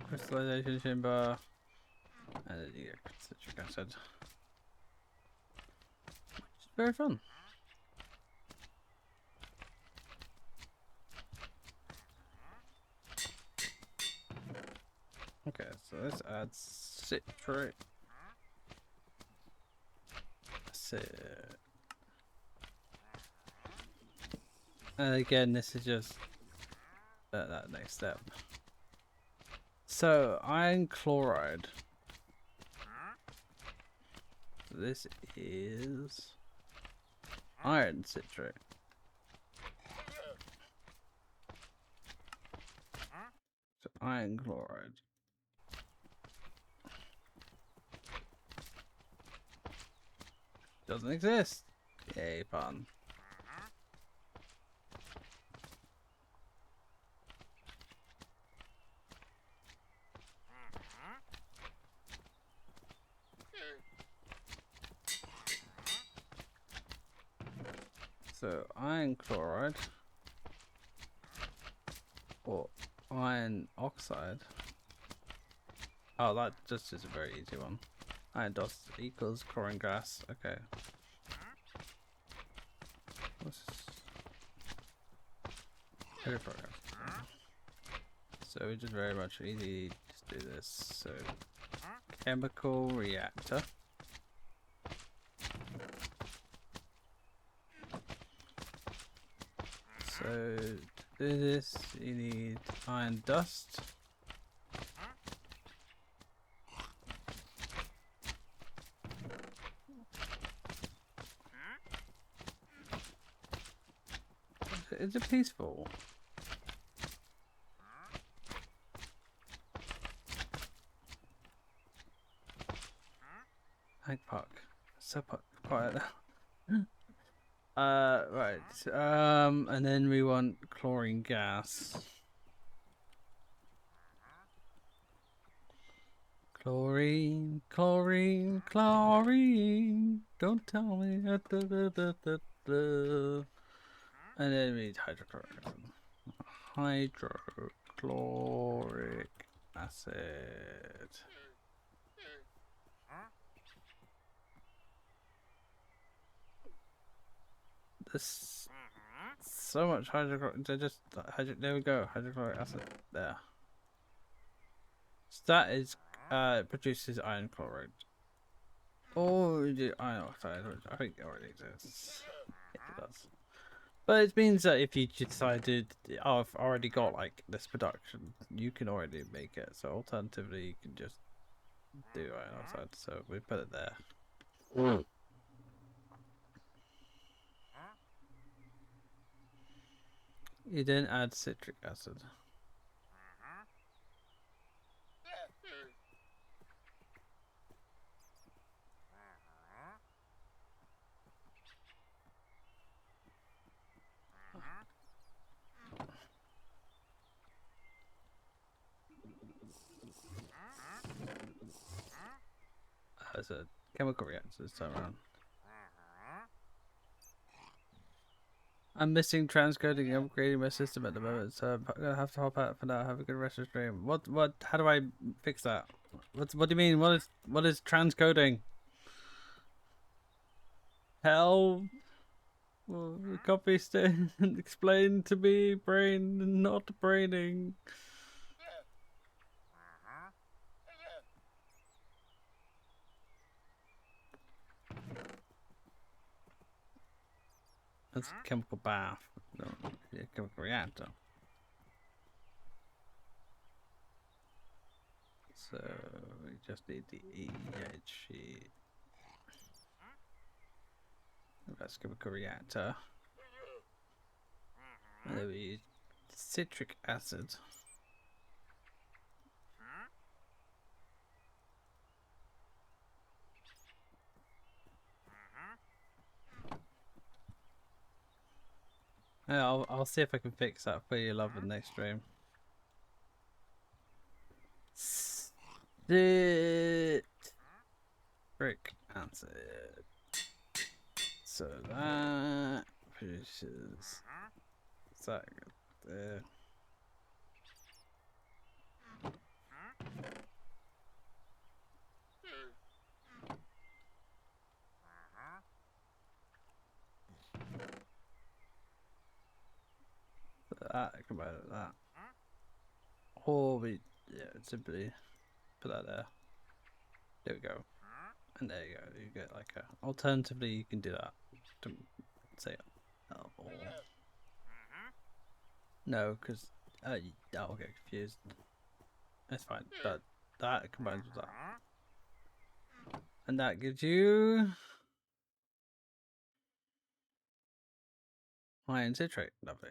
crystallization chamber, and then you get citric acid, which is very fun. Okay, so this adds citric acid. And again, this is just that next step. So, iron chloride. This is iron citrate. So, iron chloride. Doesn't exist. Yay, fun. So, iron chloride. Or iron oxide. Oh, that just is a very easy one. Iron dust equals chlorine gas. Okay. What's so we just very much easy to do this. So chemical reactor. So to do this you need iron dust. Is it peaceful? Hank Park. So quiet. Right. And then we want chlorine gas. Chlorine, chlorine, chlorine. Don't tell me. And then we need hydrochloric acid. This so much hydrochloric. There we go. Hydrochloric acid there. So that is produces iron chloride. Or iron oxide, which I think already exists. It does. But it means that if you decided, oh, I've already got like this production, you can already make it. So alternatively, you can just do iron oxide. So we put it there. Mm. You then add citric acid. As a chemical reactor this time around. I'm missing transcoding and upgrading my system at the moment, so I'm gonna have to hop out for now. Have a good rest of the stream. What? How do I fix that? What do you mean? What is transcoding? Help! Copy explain to me, brain, not braining. That's a chemical bath. No, yeah, chemical reactor. So we just need the EHE. That's chemical reactor. And then we use citric acid. Yeah, I'll see if I can fix that for you, love, in the next stream. Citric acid. So that produces that there. That combine with that. Or we simply put that there. There we go. And there you go. You get like a. Alternatively, you can do that. To say or no, because I'll get confused. That's fine. But that combines with that, and that gives you iron citrate. Lovely.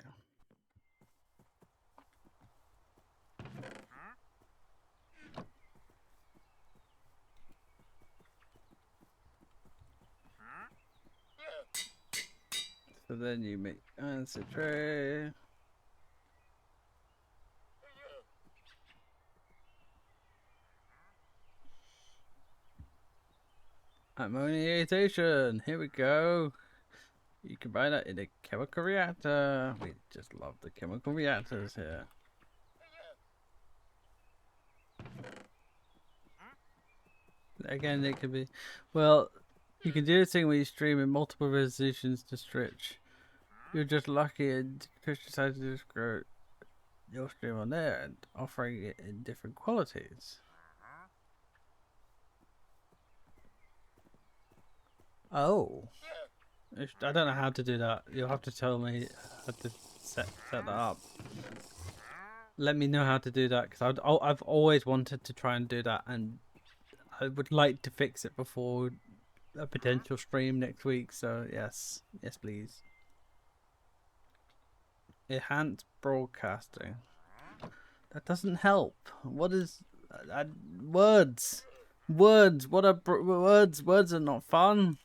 So then you make iron citrate. Ammoniation. Here we go. You combine that in a chemical reactor. We just love the chemical reactors here. Again, it could be. Well, you can do this thing where you stream in multiple resolutions to stretch. You're just lucky and Twitch decided to just grow your stream on there and offering it in different qualities. Oh. I don't know how to do that. You'll have to tell me how to set that up. Let me know how to do that, because I've always wanted to try and do that, and I would like to fix it before a potential stream next week. So yes, please. Enhanced broadcasting. That doesn't help. What is words? Words. What are words? Words are not fun.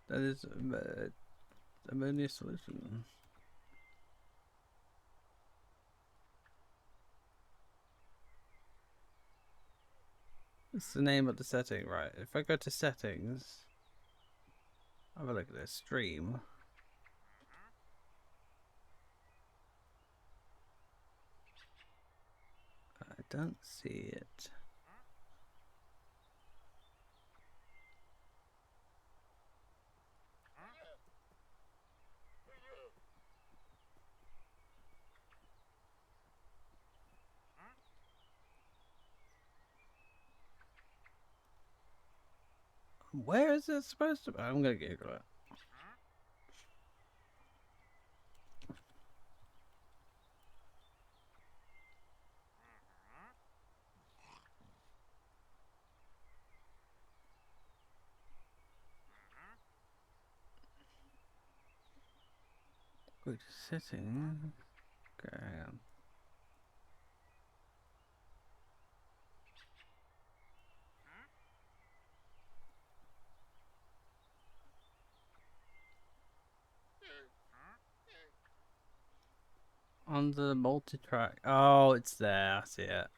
That is ammonia solution. It's the name of the setting, right? If I go to settings, have a look at this stream. I don't see it. Where is it supposed to be? I'm gonna Google it. Go to settings. Okay. On the multi-track. Oh, it's there. I see it.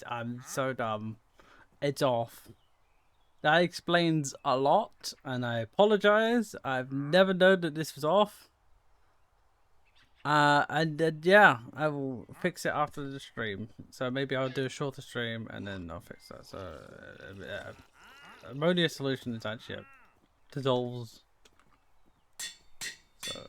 I'm so dumb. It's off. That explains a lot, and I apologize. I've never known that this was off. And yeah, I will fix it after the stream. So maybe I'll do a shorter stream and then I'll fix that. So yeah, ammonia solution is actually dissolves. So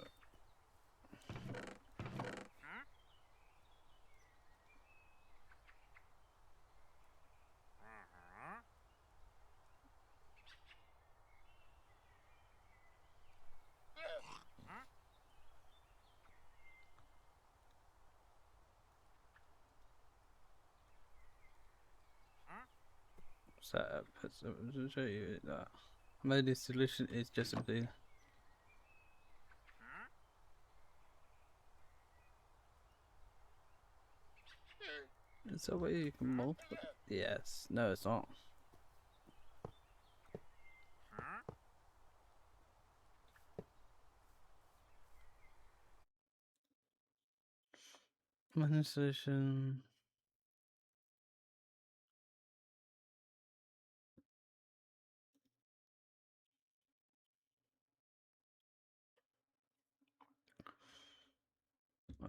setup. I'll show you that. Ammonia solution is just simply. Is that way you can multiple? Yes. No, it's not. Ammonia solution.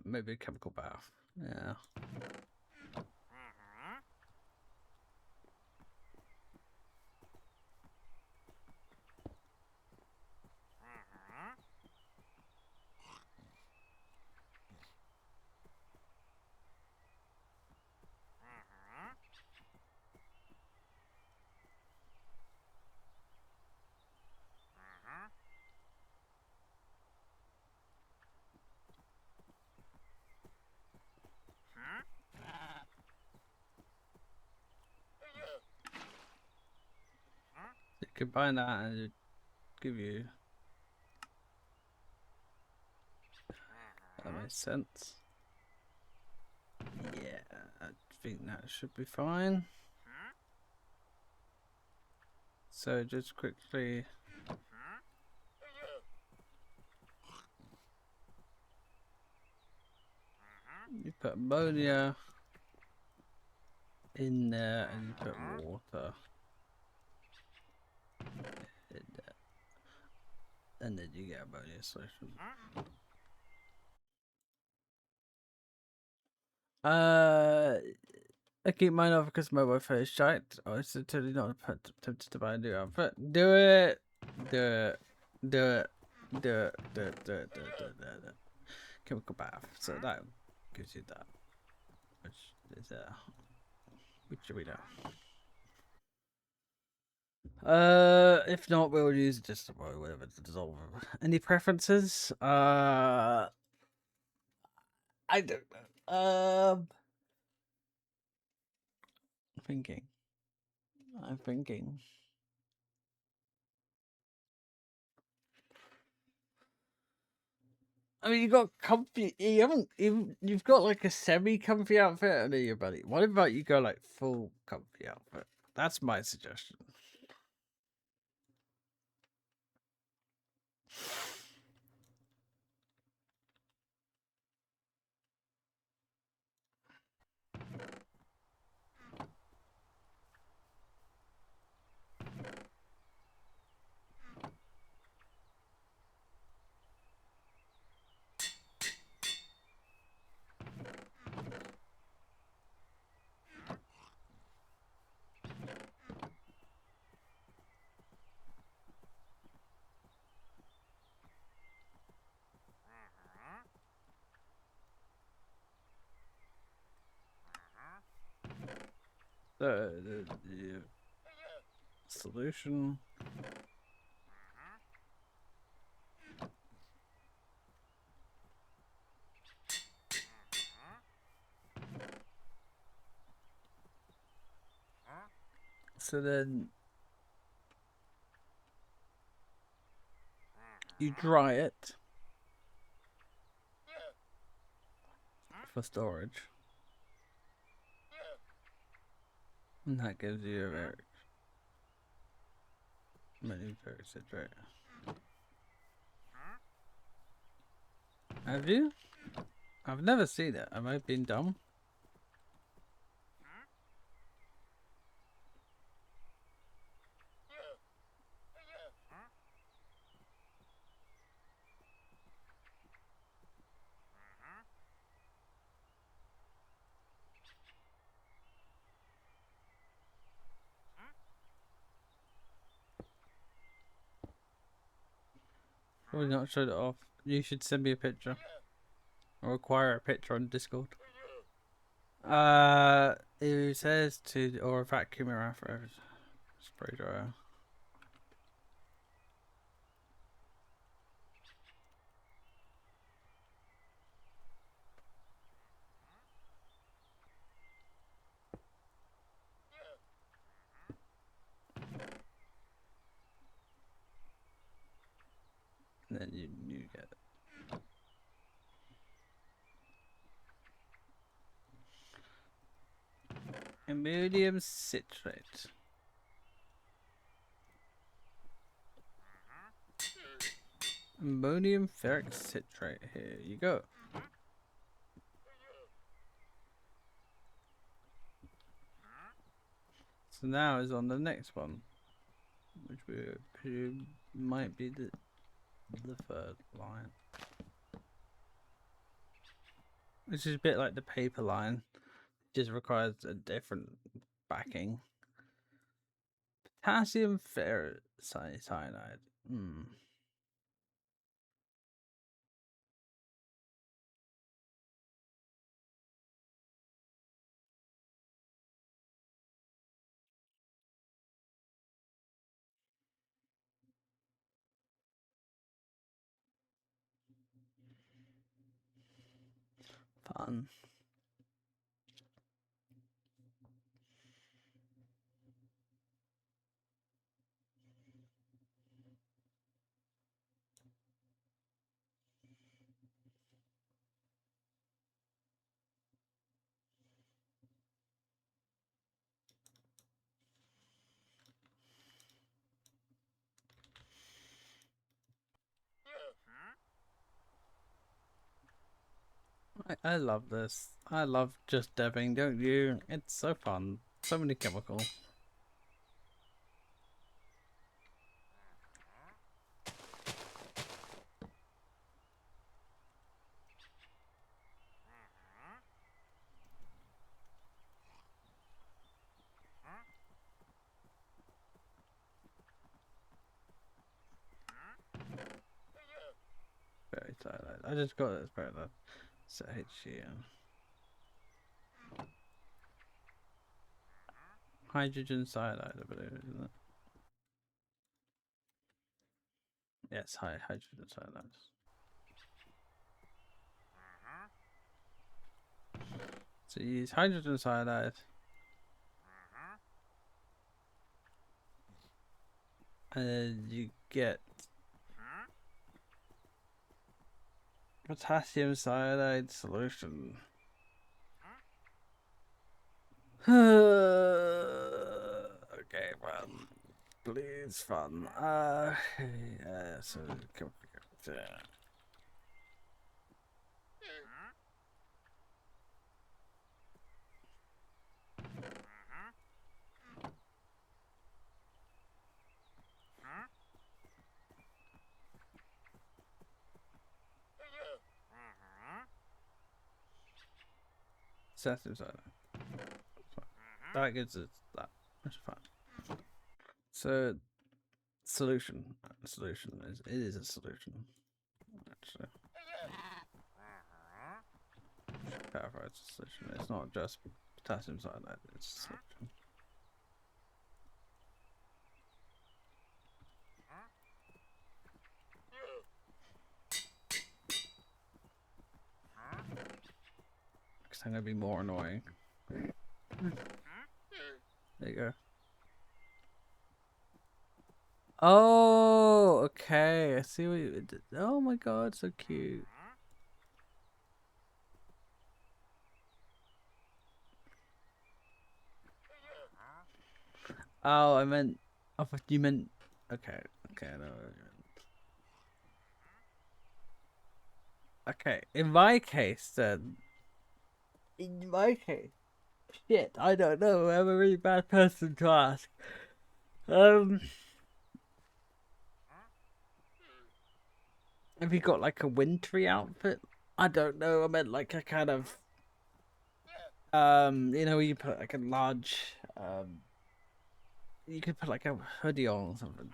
Maybe a chemical bath. Yeah. You combine that and it give you. That makes sense. Yeah, I think that should be fine. So just quickly. You put ammonia in there and you put water in there. and then you get a bonus solution. I keep mine off because my Wi-Fi is shite. I was totally not tempted to buy a new outfit. Do it! Do it. Do it. Do it. Do it. Do it. Do it. Do it. Do it. Chemical bath. So that gives you that. Which is which do we know? If not, we'll use just whatever to dissolve. Any preferences? I don't know. Thinking. I'm thinking. I mean, you got comfy. You haven't even. You've got like a semi-comfy outfit under your buddy. What about you go like full comfy outfit? That's my suggestion. The solution. So then you dry it for storage, and that gives you a very many very citrate. Have you? I've never seen it. Have I been dumb? Probably not showed it off. You should send me a picture. Or acquire a picture on Discord. It says to or vacuum or after spray dryer. And then you get it. Ammonium citrate. Ammonium ferric citrate. Here you go. So now is on the next one, which we presume might be the third line. Which is a bit like the paper line, just requires a different backing. Potassium ferricyanide. Fun. I love this. I love just dabbing, don't you? It's so fun. So many chemicals. cyanide. I just got it as part of that. So HCl. Hydrogen cyanide, I believe, isn't it? Yes, hydrogen cyanide. So you use hydrogen cyanide. And then you get potassium cyanide solution. Okay, fun. Please, fun. Yeah, so potassium cyanide. That gives us that. That's fine. So solution. Solution is it is a solution. Actually. Clarify it's a solution. It's not just potassium cyanide, it's a solution. Because I'm gonna be more annoying. There you go. Oh, okay. I see what you did. Oh my god, so cute. Oh, I meant. I thought you meant. Okay, okay, I know what you meant. Okay, in my case, then. In my case. Shit, I don't know. I'm a really bad person to ask. Have you got like a wintry outfit? I don't know. I meant like a kind of. You know, you put like a large. You could put like a hoodie on or something,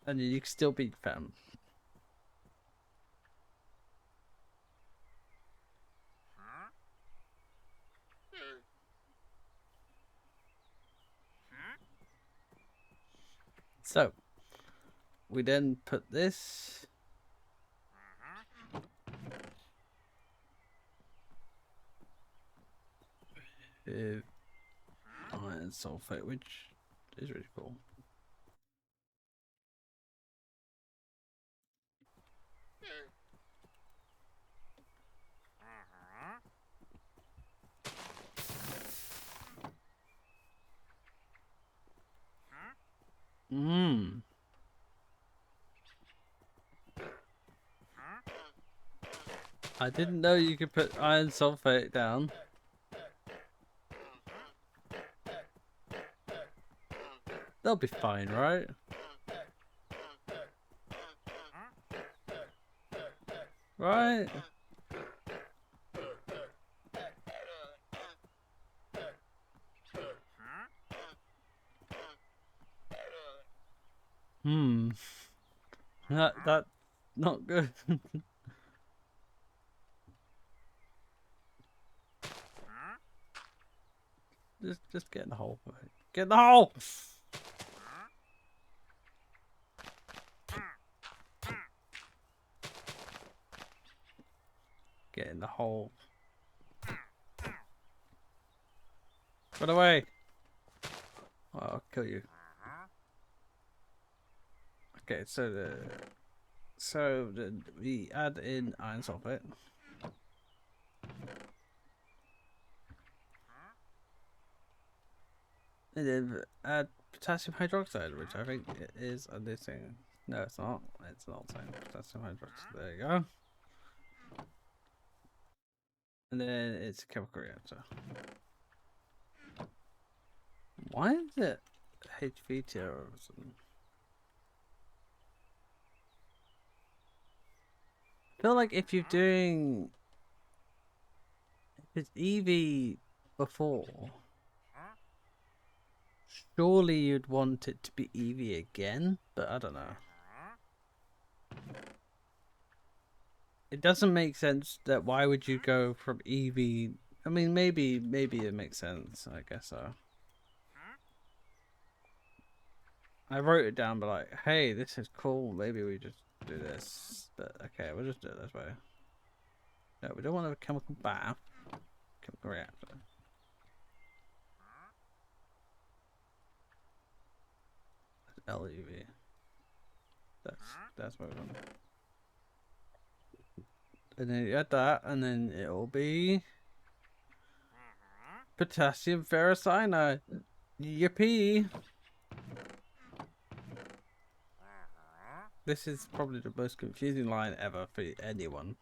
and you could still be femme. So, we then put this. Iron sulfate, which is really cool. Mmm. I didn't know you could put iron sulfate down. They'll be fine, right? Right? Hmm. That not good. just get in the hole. Get in the hole. Get in the hole. Run away. Oh, I'll kill you. Okay, so we add in iron sulfate. And then add potassium hydroxide, which I think it is a new thing. No, it's not. It's not saying potassium hydroxide. There you go. And then it's a chemical reactor. Why is it HV tier all of a sudden? I feel like if you're doing... If it's EV before... Surely you'd want it to be EV again, but I don't know. it doesn't make sense that why would you go from EV? I mean, maybe it makes sense. I guess so. I wrote it down, but like, hey, this is cool. Maybe we just do this. But okay, we'll just do it this way. No, we don't want a chemical bath. Chemical reactor. LUV. That's what we want. And then you add that, and then it'll be potassium ferrocyanide. Yippee! This is probably the most confusing line ever for anyone.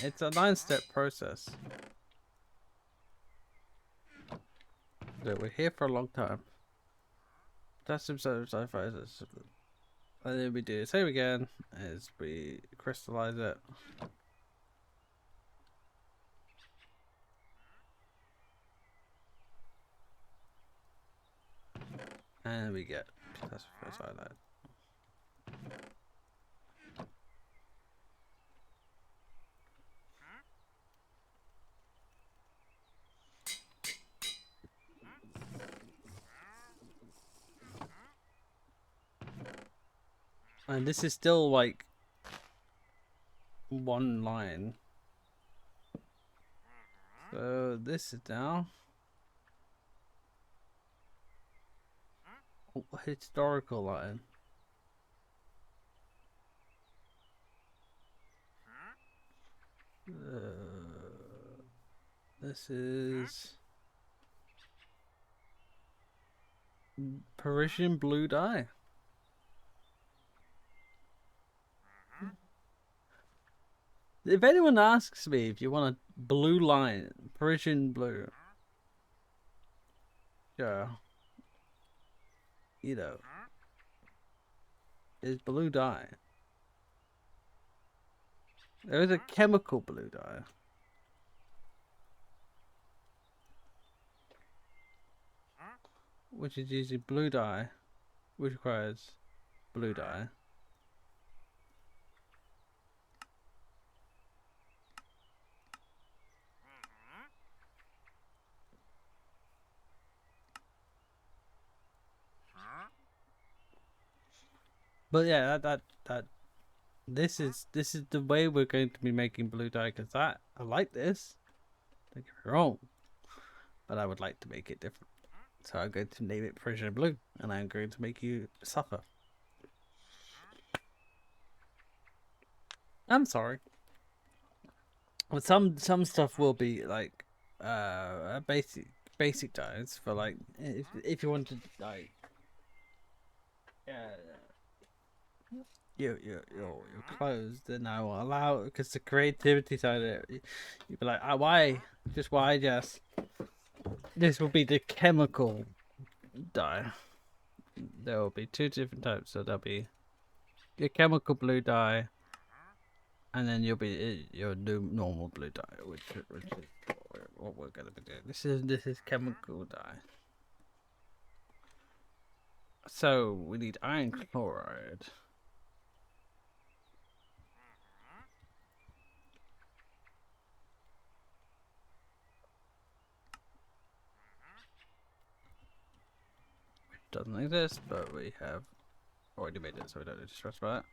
It's a 9-step process. So we're here for a long time. Potassium sulfide, and then we do the same again as we crystallize it. And we get potassium ferrocyanide. And this is still like one line. So this is now historical line. This is Parisian blue dye. If anyone asks me if you want a blue line, Parisian blue, yeah, you know, is blue dye. There is a chemical blue dye. Which is using blue dye, which requires blue dye. But yeah, this is the way we're going to be making blue dye, because I like this. Don't get me wrong, but I would like to make it different. So I'm going to name it Parisian blue, and I'm going to make you suffer. I'm sorry. But some stuff will be like basic dyes for like if you want to like your clothes, then I will allow, because the creativity side of it, you'd be like, why just this will be the chemical dye. There will be 2 different types, so there'll be your chemical blue dye, and then you'll be your new normal blue dye, which is what we're gonna be doing. This is chemical dye. So we need iron chloride. Which doesn't exist, but we have already made it, so we don't need to stress about it.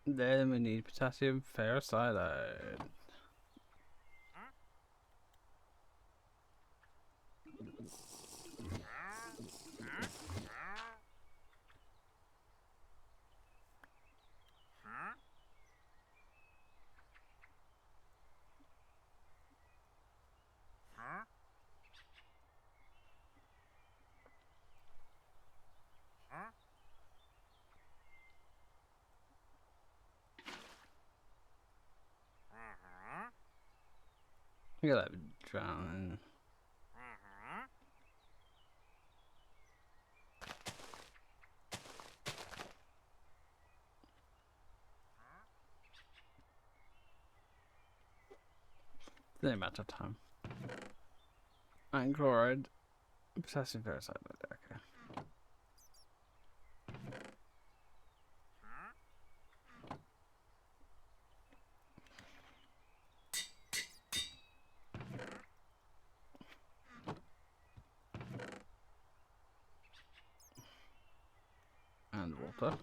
Then we need potassium ferrocyanide. Look at that drowning. It's only a matter of time. Iron chloride, potassium ferrocyanide. Okay. And water.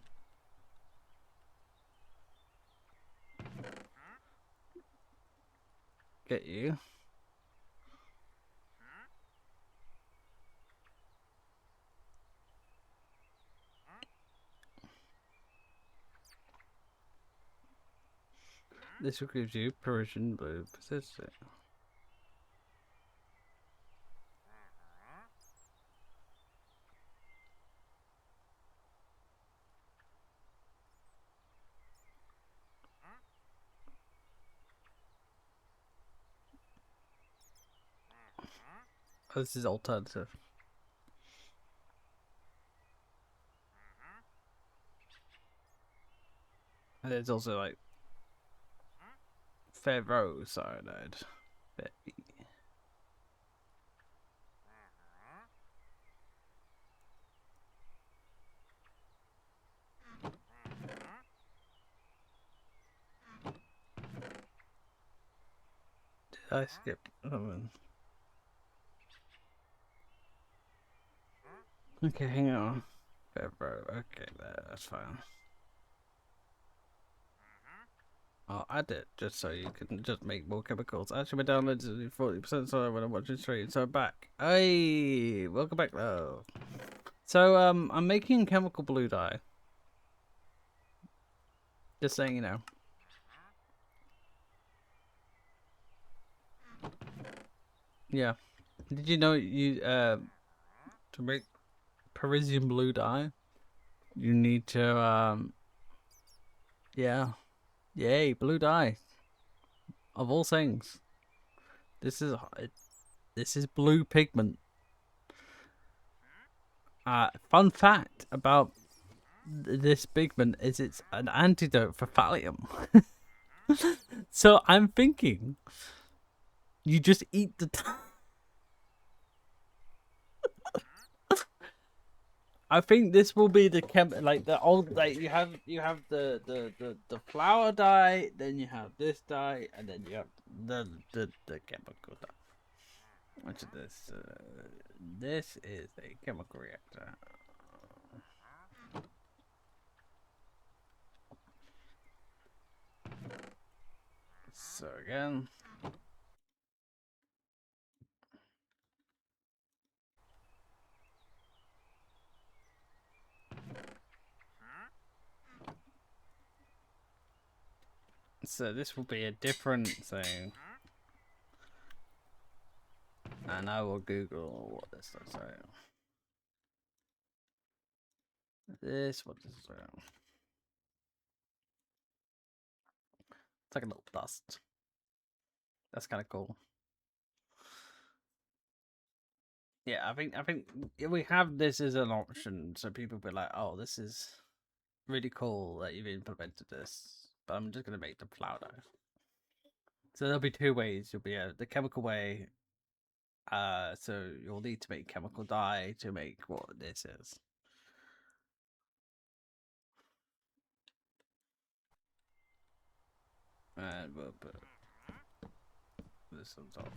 Get you. This will give you Parisian blue persistent. Oh, this is alternative. And there's also like ferrocyanide. Did I skip something? Okay, hang on. Ferro. Okay, that's fine. I'll add it just so you can just make more chemicals. Actually, my downloads is 40% so when I'm watching stream, so I'm back. Hey, welcome back though. So I'm making chemical blue dye. Just saying, you know. Yeah. Did you know you to make Parisian blue dye, you need to yeah. Yay, blue dye. Of all things. This is blue pigment. Fun fact about this pigment is it's an antidote for thallium. So I'm thinking, you just eat the. I think this will be the like the old like you have the flower dye, then you have this dye, and then you have the chemical dye. What's this? This is a chemical reactor. So again. So this will be a different thing. And I will Google what this looks like. What does this look like? It's like a little dust. That's kind of cool. Yeah, I think we have this as an option, so people be like, "Oh, this is really cool that you've implemented this." But I'm just gonna make the flower dye. So there'll be two ways. You'll be the chemical way. So you'll need to make chemical dye to make what this is. And we'll put this on top.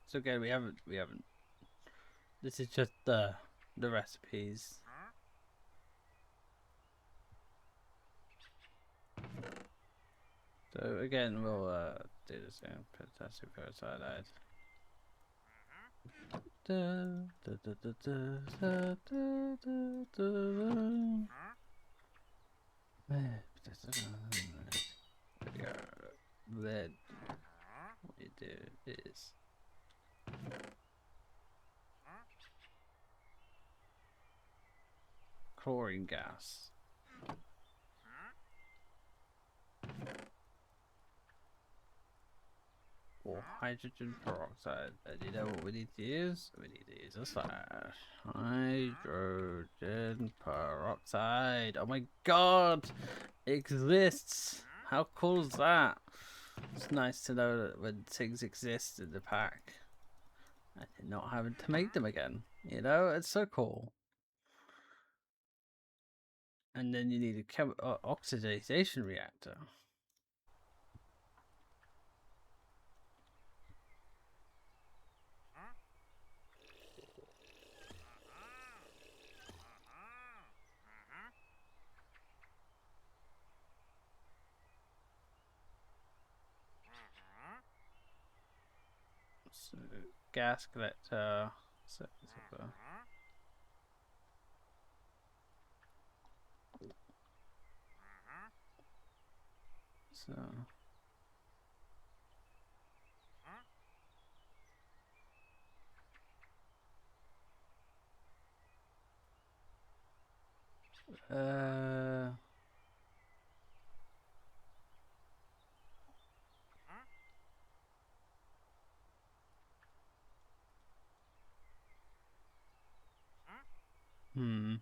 So again, we haven't. This is just the recipes. So again, we'll do the same. Potassium ferrocyanide. Then what you do is chlorine gas. Or hydrogen peroxide. And you know what we need to use? We need to use a slash. Hydrogen peroxide. Oh my god! It exists! How cool is that? It's nice to know that when things exist in the pack, and not having to make them again. You know, it's so cool. And then you need a oxidation reactor. So, gas collector. So, uh, hmm.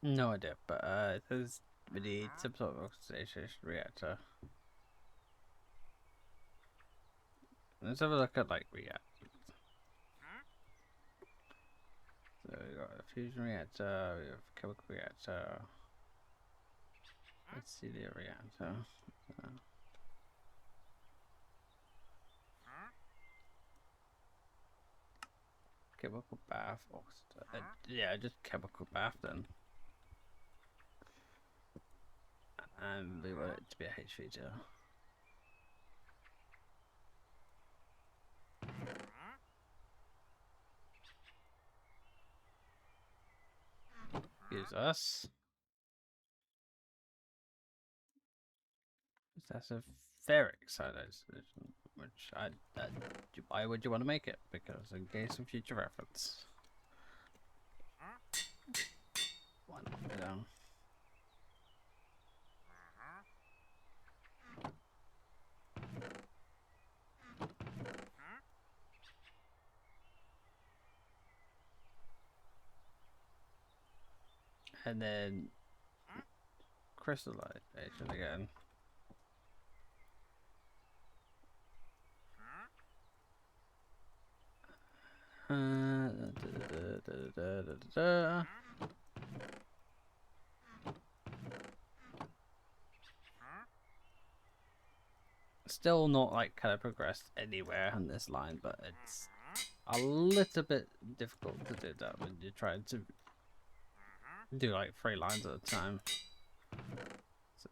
No idea, but there's we need some sort of oxidation reactor. Let's have a look at like reactors. So we got a fusion reactor, we have chemical reactor. Let's see the reactor. Chemical bath, yeah, just chemical bath then. And we want it to be a H feature. Gives us. That's a ferric cyanide solution, which why would you want to make it? Because in case of future reference. Why not? You know? And then crystallization again. Still not like kind of progressed anywhere on this line, but it's a little bit difficult to do that when you're trying to do like 3 lines at a time. So,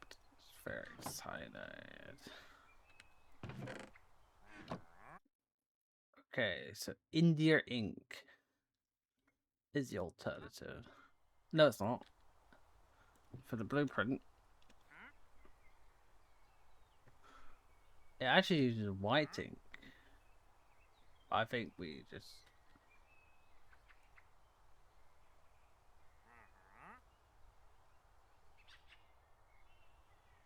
it's very excited. Okay, so India ink is the alternative. No, it's not. For the blueprint, it actually uses white ink. I think we just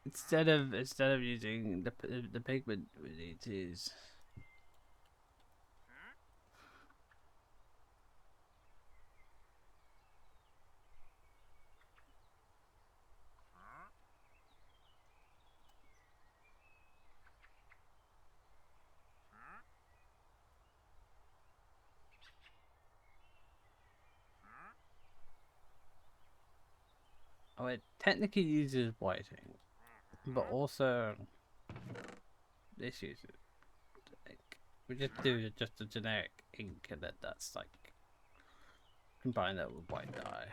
instead of using the pigment, we need to use. Oh, it technically uses white ink, but also this uses ink. We just do just a generic ink, and then that's like combine that with white dye.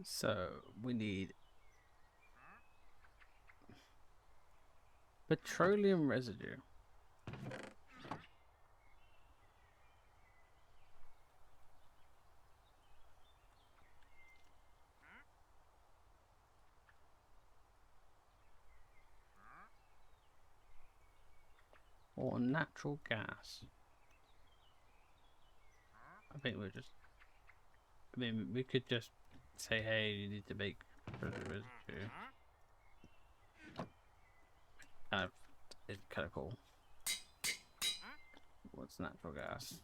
So we need petroleum residue. or natural gas? I think we're just. I mean, we could just say, hey, you need to make residue. It's kind of cool. What's natural gas?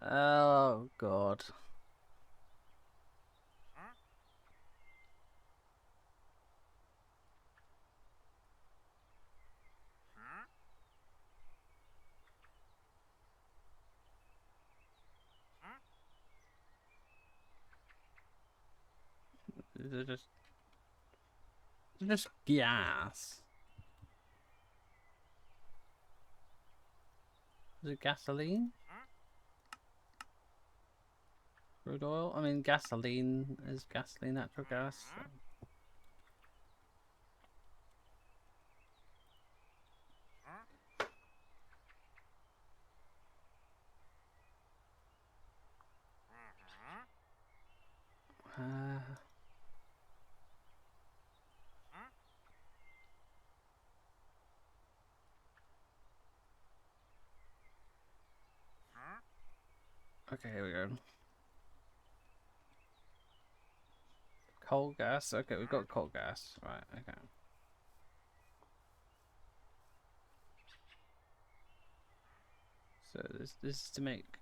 Oh god. Is it just gas? Is it gasoline? Crude oil? I mean, gasoline is gasoline natural gas. So. Okay, here we go. Coal gas. Okay, we've got coal gas. Right, okay. So this is to make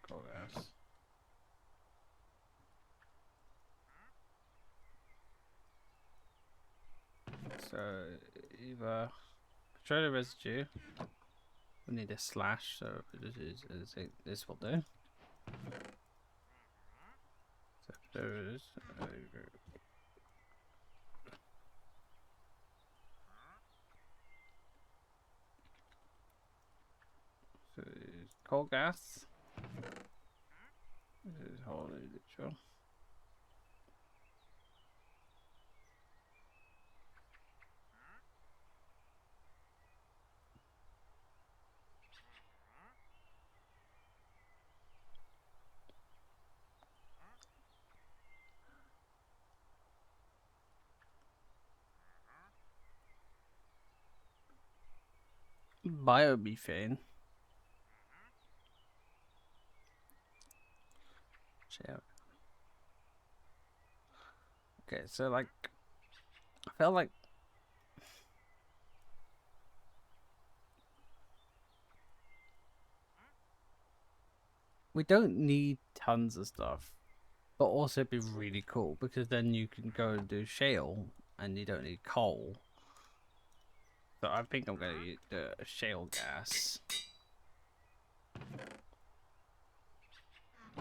coal gas. So either petroleum residue. We need a slash, so this will do. So there it is. So it's coal gas. This is wholly literal. Biomethane. Okay, so like, I felt like we don't need tons of stuff, but also it'd be really cool because then you can go and do shale and you don't need coal. So I think I'm going to use the shale gas.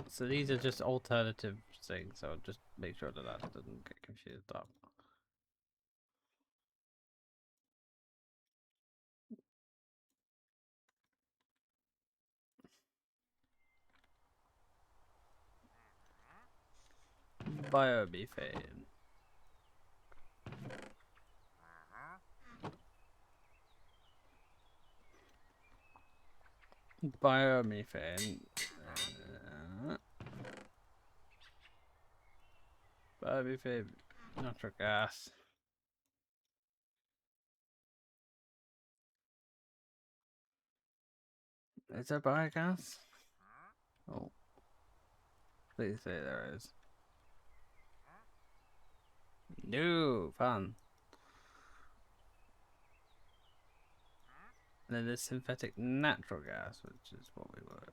So these are just alternative things, so I'll just make sure that doesn't get confused up. Biomethane. Biomethane. Biomethane. Natural gas. Is there biogas? Oh. Please say there is. No, fun. And then there's synthetic natural gas, which is what we were.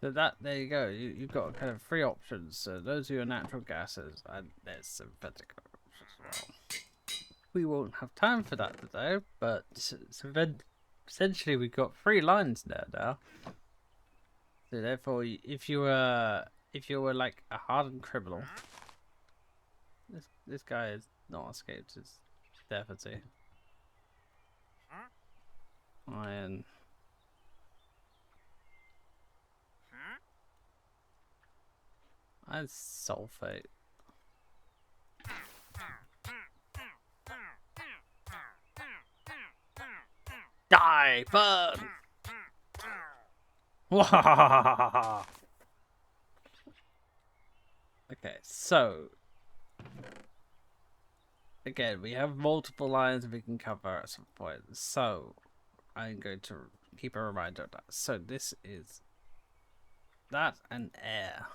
So there you go. You've got kind of three options. So those are your natural gases, and there's synthetic options as well. We won't have time for that today, but so then essentially we've got 3 lines there now. So therefore, if you were like a hardened criminal, this guy has not escaped his death. Iron. And sulfate. Die! Burn! Okay, so again, we have multiple lines we can cover at some point. So I'm going to keep a reminder of that. So this is that and air.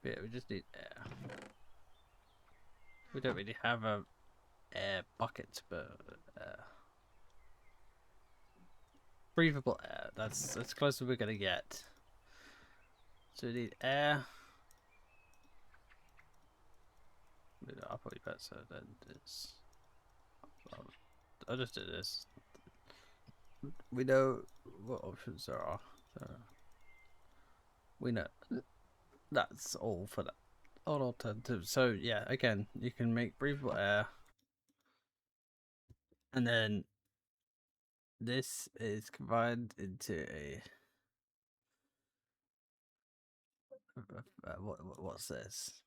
Yeah, we just need air. We don't really have a air bucket, but breathable air. That's as close as we're gonna get. So we need air. I'll probably better than this. I'll just do this. We know what options there are. So we know that's all for that. All alternatives. So yeah, again, you can make breathable air, and then this is combined into a what's this?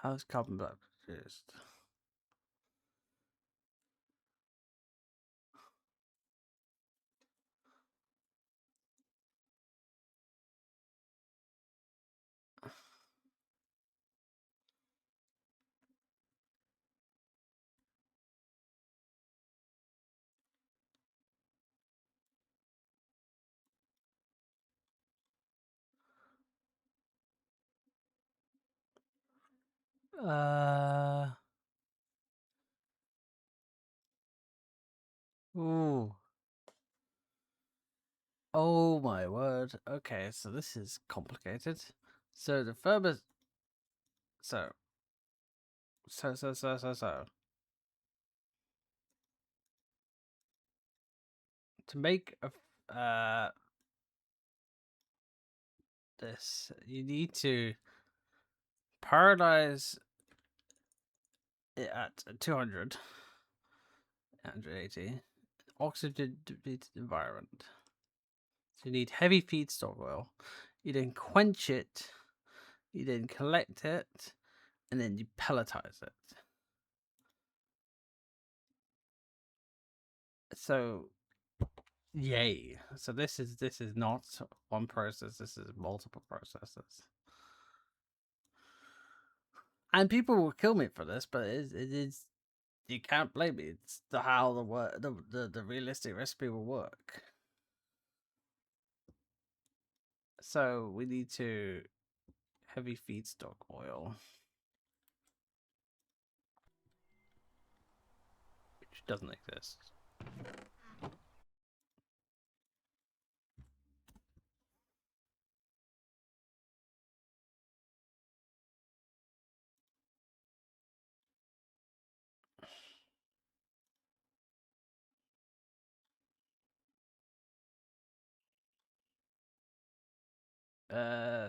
How's carbon black produced? Uh. Ooh. Oh my word. Okay, so this is complicated. So the furthest. So. So. To make a this, you need to paralyze it at 200, 180, oxygen depleted environment. So you need heavy feedstock oil. You then quench it. You then collect it, and then you pelletize it. So, yay! So this is not one process. This is multiple processes. And people will kill me for this, but it is you can't blame me. It's how the realistic recipe will work. So we need to heavy feedstock oil, which doesn't exist.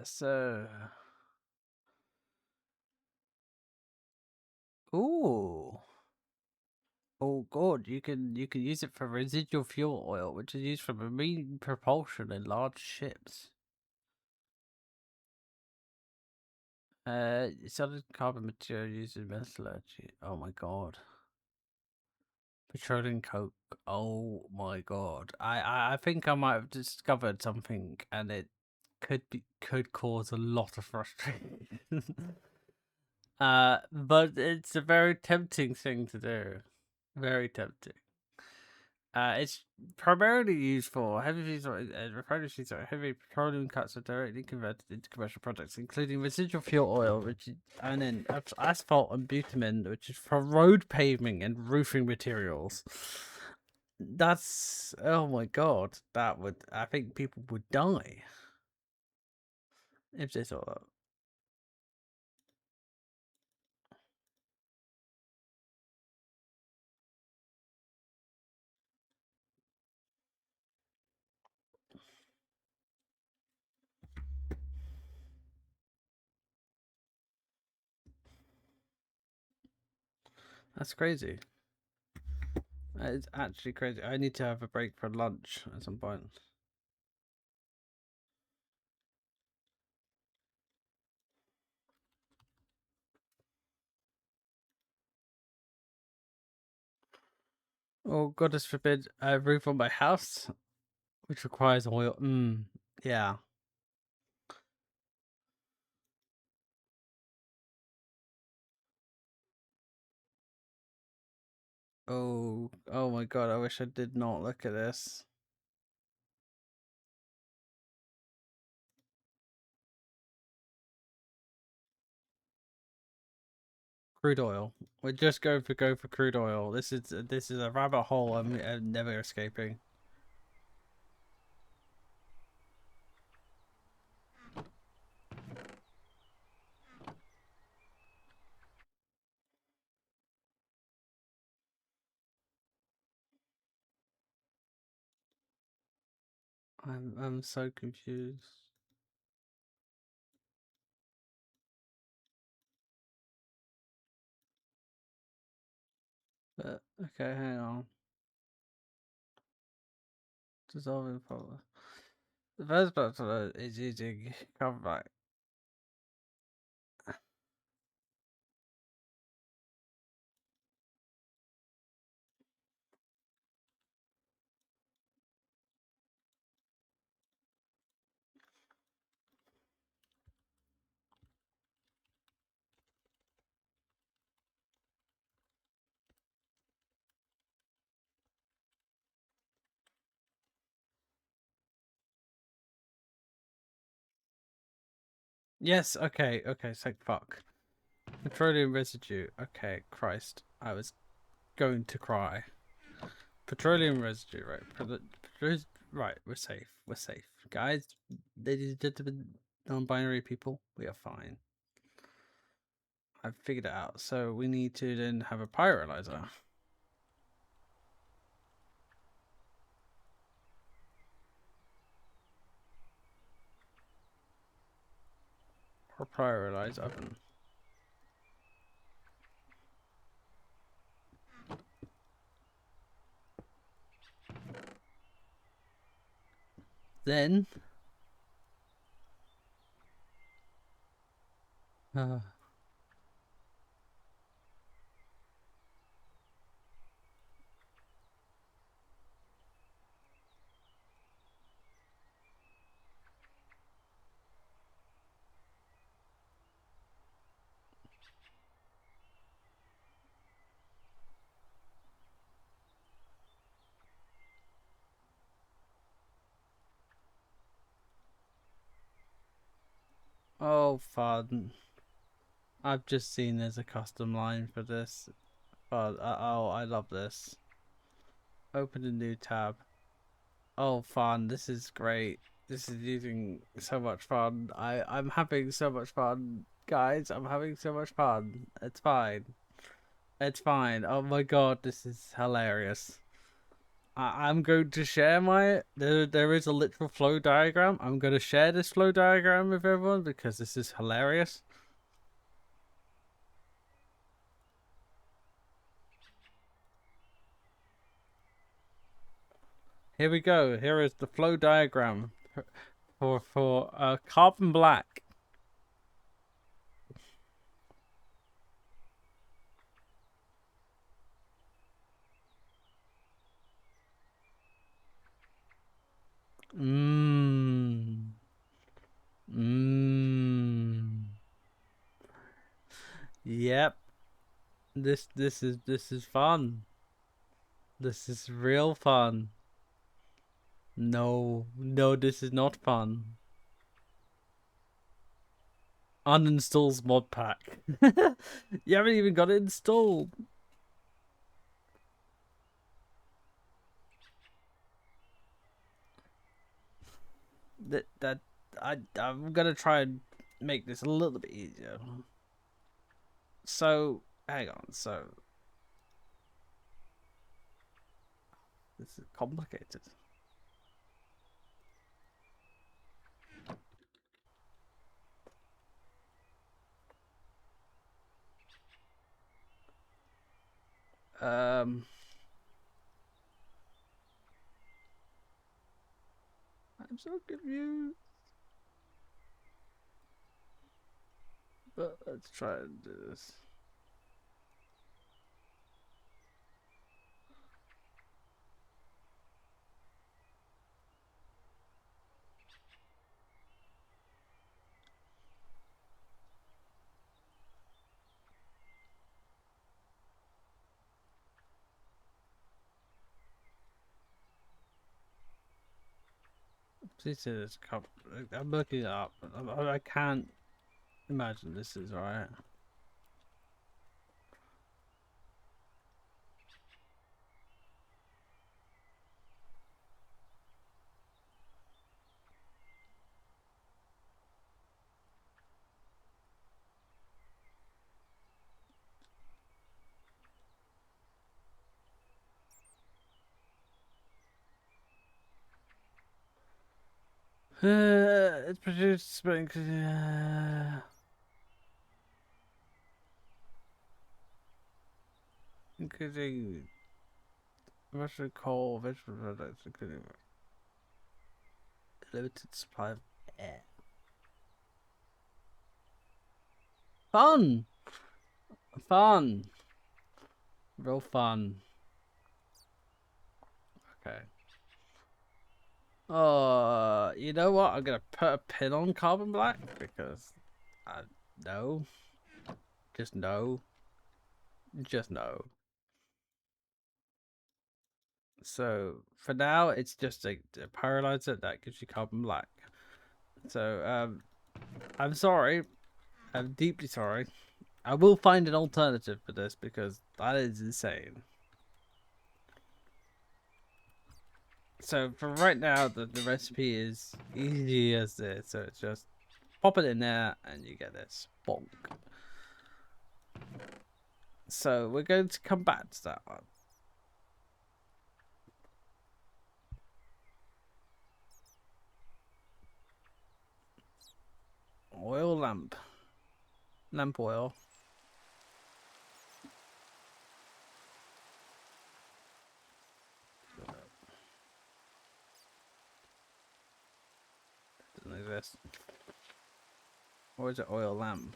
So ooh. Oh god, you can use it for residual fuel oil, which is used for marine propulsion in large ships. Solid carbon material used in metallurgy. Oh my god. Petroleum coke. Oh my god. I think I might have discovered something, and it could cause a lot of frustration. But it's a very tempting thing to do. Very tempting. It's primarily used for heavy petroleum cuts are directly converted into commercial products, including residual fuel oil, and then asphalt and bitumen, which is for road paving and roofing materials. That's oh my god, I think people would die if they saw that. That's crazy. It's actually crazy. I need to have a break for lunch at some point. Oh, goddess forbid, a roof on my house, which requires oil. Yeah. Oh my god, I wish I did not look at this. Crude oil. We're just going for crude oil. This is a rabbit hole I'm never escaping. I'm so confused. But okay, hang on. Dissolving polymer. The first part is using carbon black. Yes, okay, thank fuck. Petroleum residue. Okay, Christ. I was going to cry. Petroleum residue, right? Right, we're safe. We're safe. Guys, ladies and gentlemen, non binary people, we are fine. I've figured it out. So we need to then have a pyrolyzer. Or pyrolyze oven. Then uh, oh fun. I've just seen there's a custom line for this. Oh, I love this. Open a new tab. Oh, fun. This is great. This is using so much fun. I'm having so much fun. Guys, I'm having so much fun. It's fine. It's fine. Oh my god, this is hilarious. I'm going to share there is a literal flow diagram. I'm going to share this flow diagram with everyone because this is hilarious. Here we go. Here is the flow diagram for carbon black. Mmm. Mmm. Yep. This is fun. This is real fun. No, no, this is not fun. Uninstalls mod pack. You haven't even got it installed. That I'm gonna try and make this a little bit easier. So hang on. So this is complicated. Um, I'm so confused. But let's try and do this. This is I'm looking it up. I can't imagine this is right. It's produced spring. Including Russian coal, vegetable products, including limited supply of air. Fun! Fun! Real fun. Okay. You know what? I'm gonna put a pin on carbon black because I no. Just no. Just no. So for now, it's just a paralyzer that gives you carbon black. So I'm sorry. I'm deeply sorry. I will find an alternative for this because that is insane. So for right now, the recipe is easy as this. So it's just pop it in there and you get this. Bonk. So we're going to come back to that one. Oil lamp. Lamp oil. Doesn't exist. Or is it oil lamp?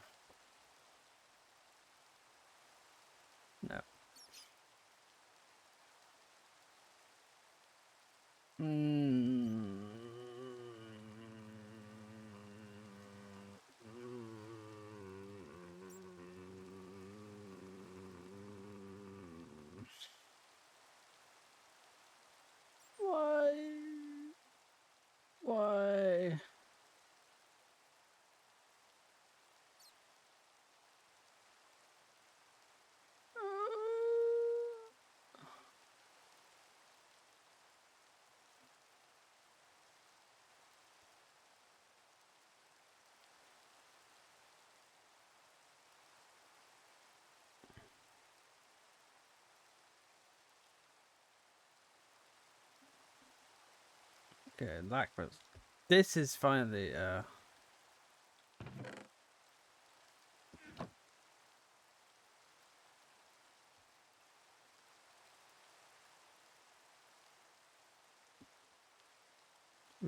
No. Mm. Why? Why? Okay, lacquers. This is finally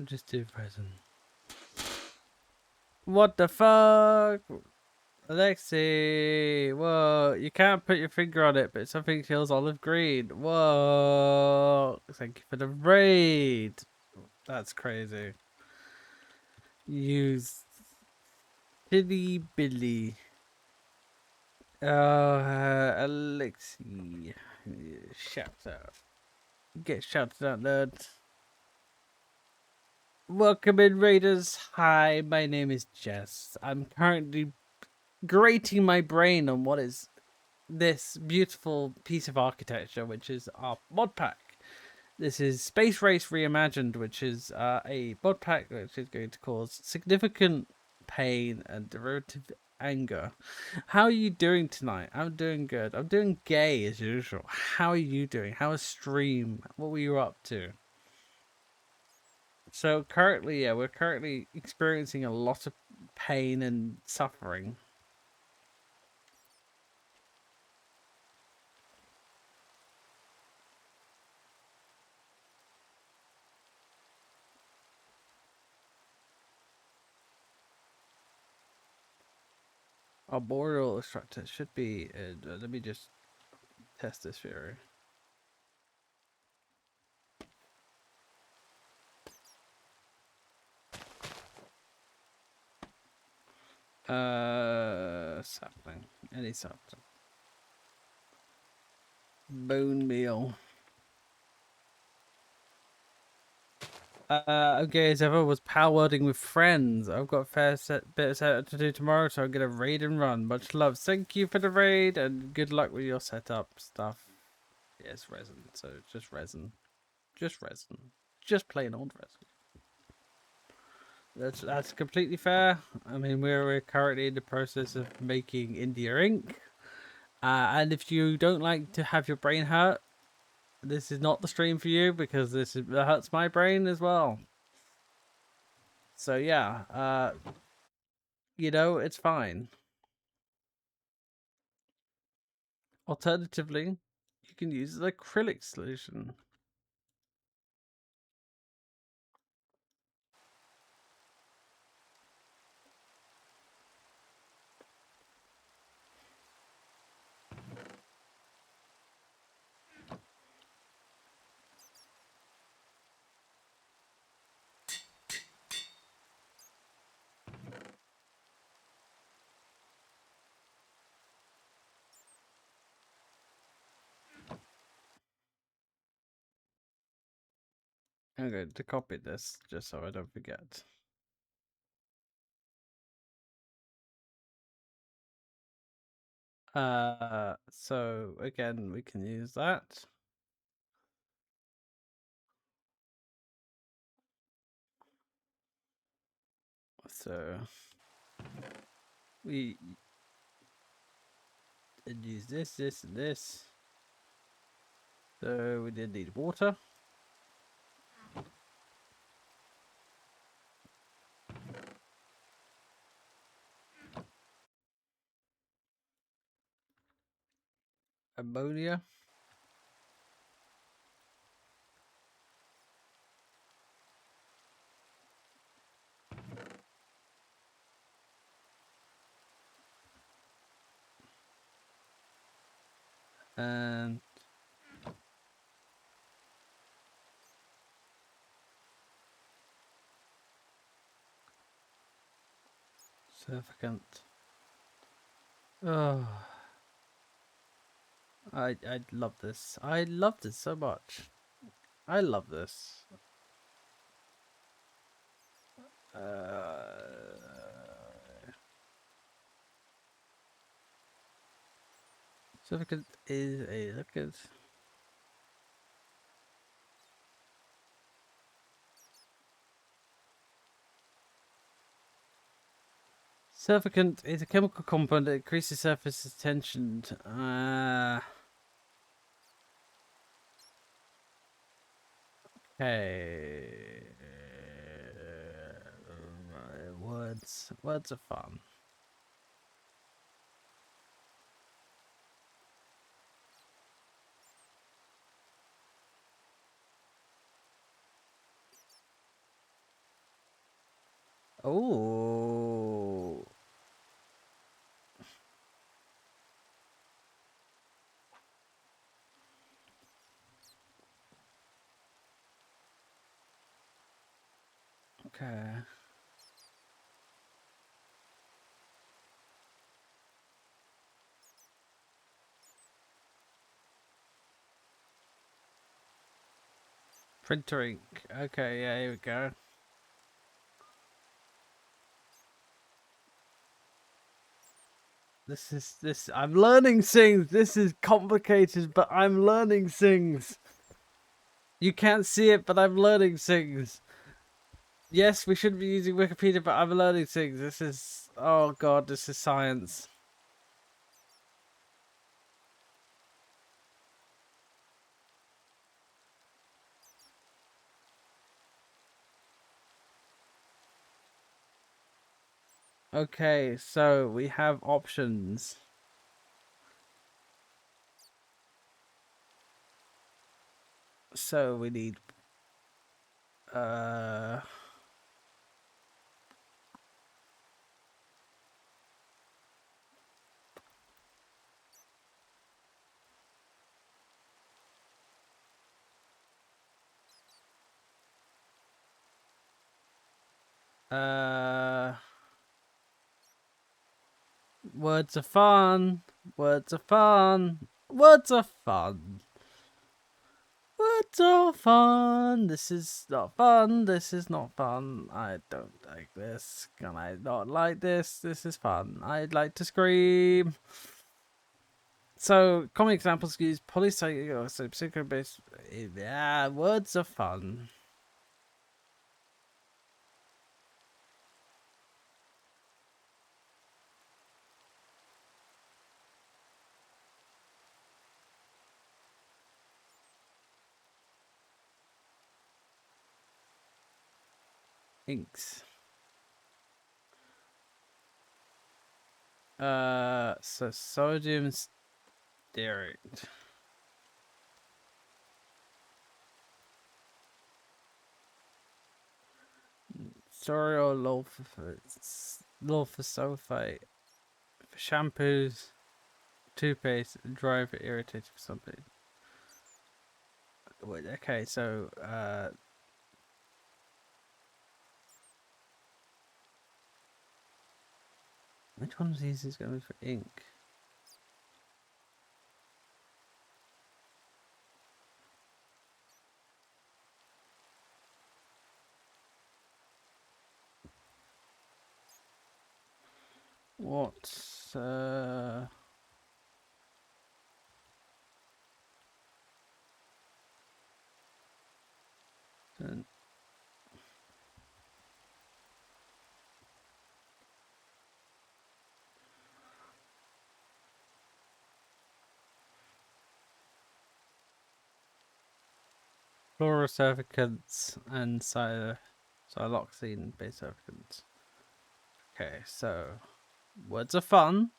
just too present. What the fuck? Alexi, whoa, you can't put your finger on it, but something feels olive green. Whoa, thank you for the raid. That's crazy. You silly Billy. Alexi, shout out. Get shouted out loud. Welcome in, Raiders. Hi, my name is Jess. I'm currently grating my brain on what is this beautiful piece of architecture, which is our mod pack. This is Space Race Reimagined, which is a mod pack which is going to cause significant pain and derivative anger. How are you doing tonight? I'm doing good. I'm doing gay as usual. How are you doing? How was stream? What were you up to? So currently, yeah, we're currently experiencing a lot of pain and suffering. Arboreal structure should be. Let me just test this theory. Sapling. Any sapling. Bone meal. Okay, as ever, was power wording with friends. I've got a fair bit of setup to do tomorrow, so I'm gonna raid and run. Much love. Thank you for the raid, and good luck with your setup stuff. Yes, resin. So just resin. Just resin. Just plain old resin. That's completely fair. I mean, we're currently in the process of making India ink. And if you don't like to have your brain hurt, this is not the stream for you because it hurts my brain as well. So yeah, it's fine. Alternatively, you can use the acrylic solution. I'm going to copy this just so I don't forget. So again, we can use that. So we did use this, and this. So we did need water. Ammonia. And significant. Oh, I love this. I love this so much. I love this. Significant is a liquid. Surfactant is a chemical compound that increases surface tension. Okay. Words are fun. Oh. Okay. Printer ink. Okay, yeah, here we go. This. I'm learning things. This is complicated, but I'm learning things. You can't see it, but I'm learning things. Yes, we should be using Wikipedia, but I'm learning things. This is. Oh god, this is science. Okay, so we have options. So we need uh uh words are fun. Words are fun. Words are fun. Words are fun. This is not fun. This is not fun. I don't like this. Can I not like this? This is fun. I'd like to scream. So, common examples use polycyclic or psycho based. Yeah, words are fun. Inks. So sodium stearate. Sulfate for shampoos, toothpaste, dry for irritating for something. Wait, okay, so which one of these is going to be for ink? What? Fluorosurfactants and siloxane based surfactants. Okay, so words are fun.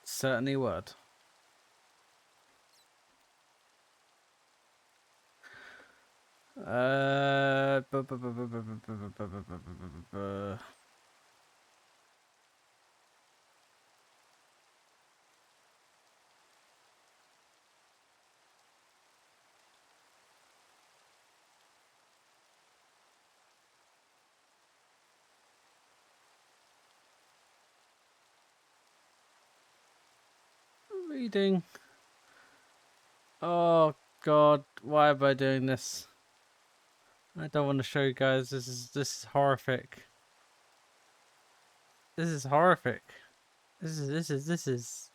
Certainly would. Reading. Oh god, why am I doing this? I don't want to show you guys. This is horrific. This is horrific. This is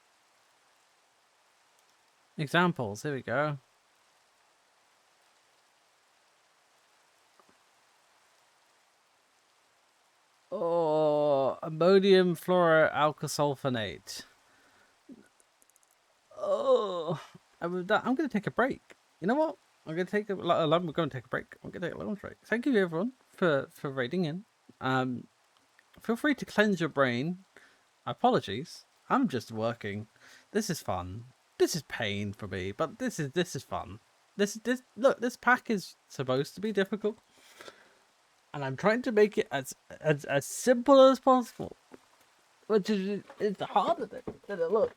examples. Here we go. Oh, ammonium fluoroalkysulfonate. Oh, and with that, I'm going to take a break. You know what? I'm going to take we're going to take a break. I'm going to take a lunch break. Thank you everyone for raiding in. Feel free to cleanse your brain. Apologies. I'm just working. This is fun. This is pain for me, but this is fun. This look. This pack is supposed to be difficult, and I'm trying to make it as simple as possible. Which is it's harder than it looks.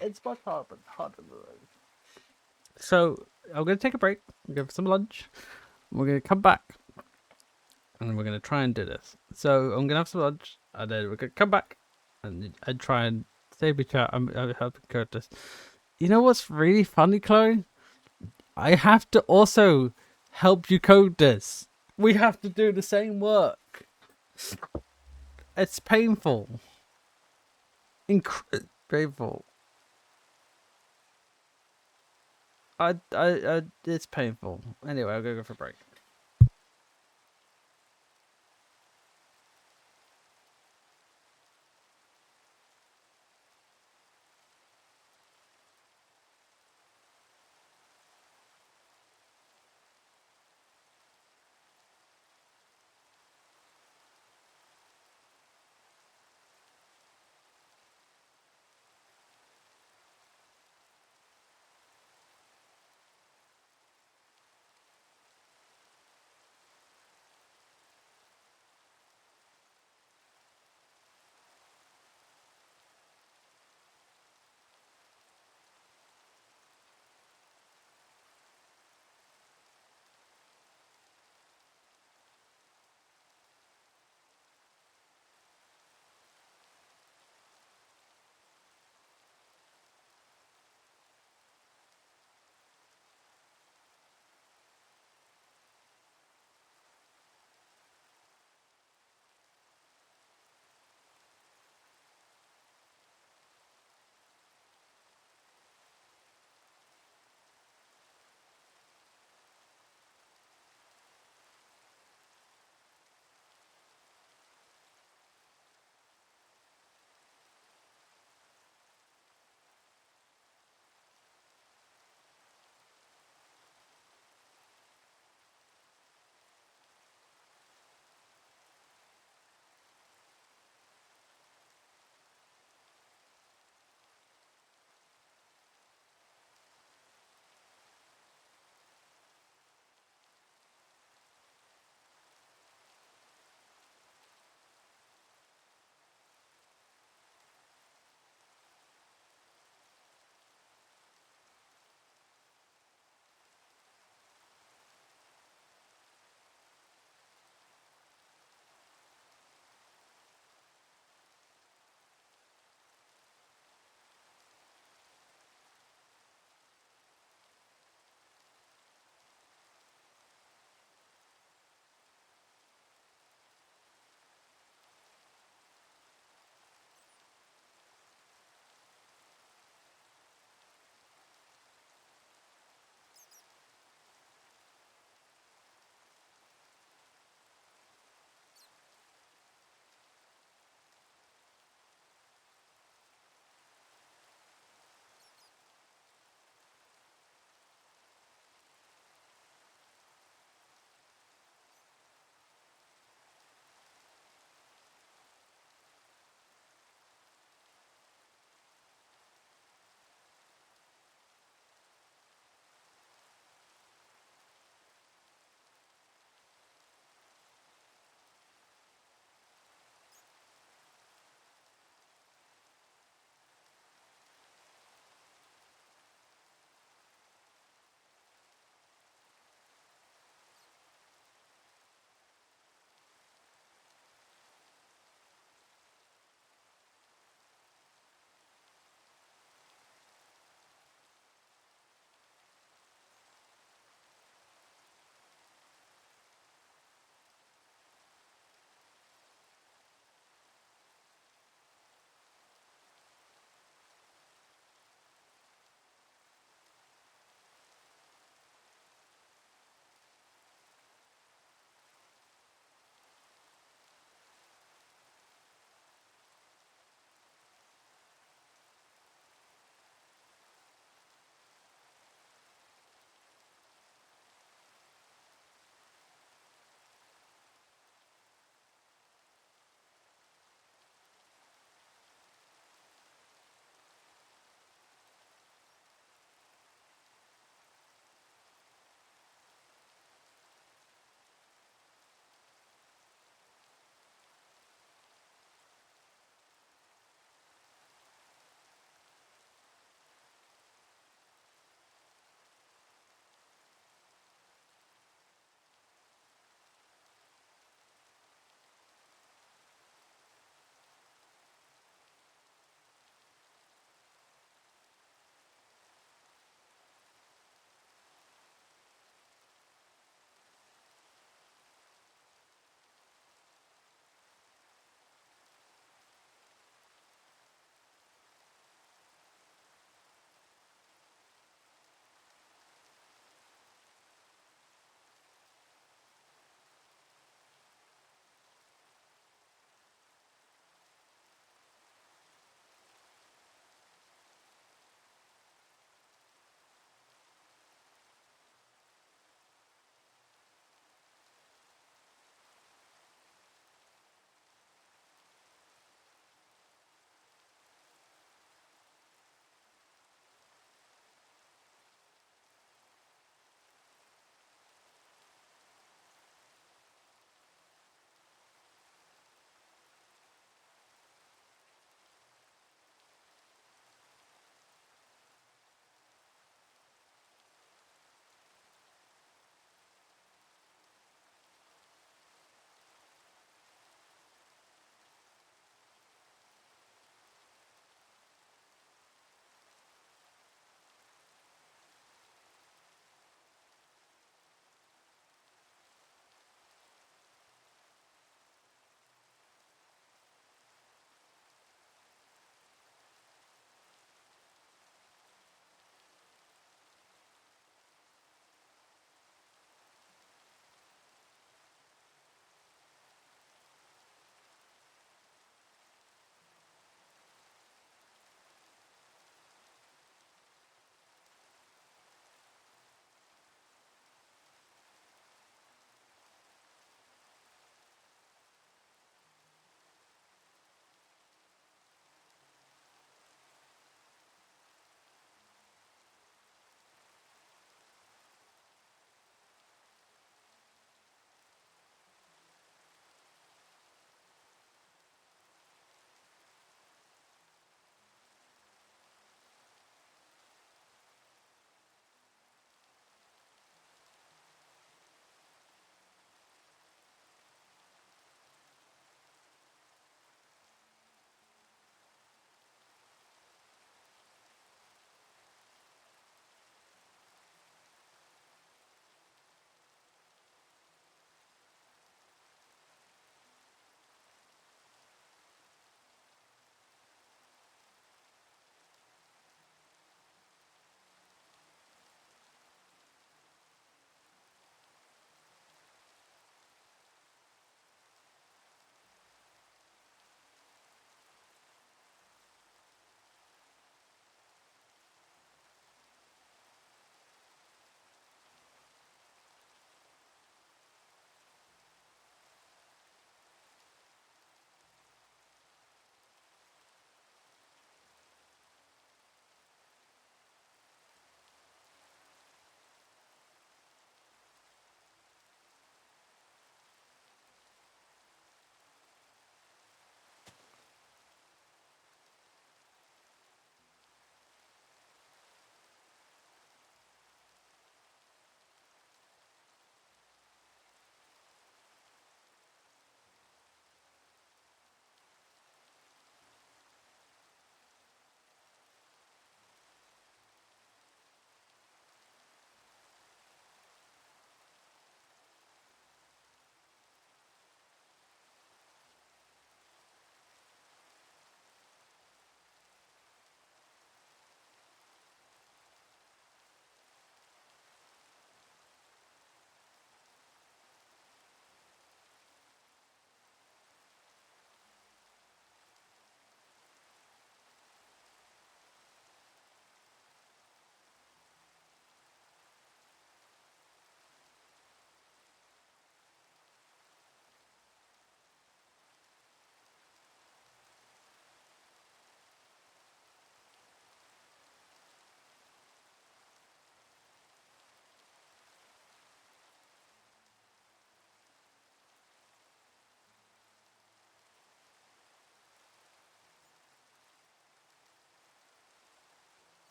It's much harder than it looks. So I'm gonna take a break. I'm gonna have some lunch. We're gonna come back, and we're gonna try and do this. So I'm gonna have some lunch, and then we're gonna come back and try and save each other. I'm helping Curtis. You know what's really funny, Chloe? I have to also help you code this. We have to do the same work. It's painful. Painful. It's painful. Anyway, I'll go for a break.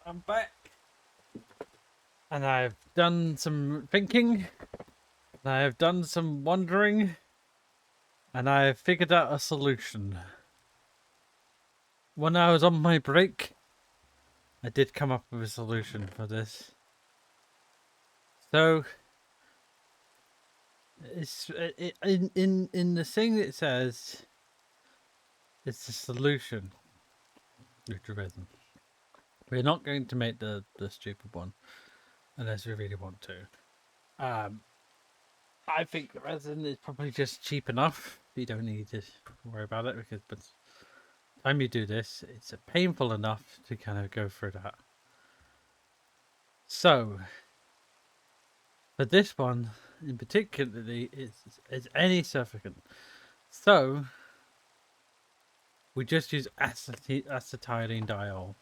I'm back, and I've done some thinking, and I've done some wondering, and I've figured out a solution. When I was on my break, I did come up with a solution for this. So, it's in the thing that says it's a solution. We're not going to make the stupid one unless we really want to. I think the resin is probably just cheap enough. You don't need to worry about it because by the time you do this, it's painful enough to kind of go through that. So, for this one in particularly, it's any surfactant. So, we just use acetylene diol.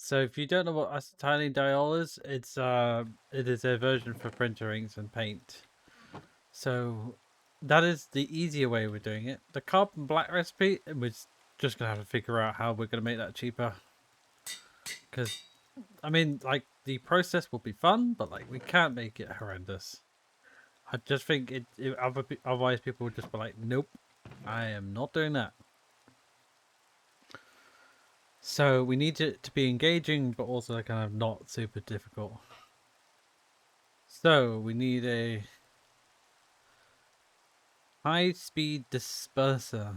So if you don't know what acetylene diol is, it is a version for printer inks and paint. So that is the easier way we're doing it. The carbon black recipe, we're just gonna have to figure out how we're gonna make that cheaper. Because I mean, like the process will be fun, but like we can't make it horrendous. I just think otherwise people would just be like, nope, I am not doing that. So we need it to be engaging, but also kind of not super difficult. So we need a high-speed disperser.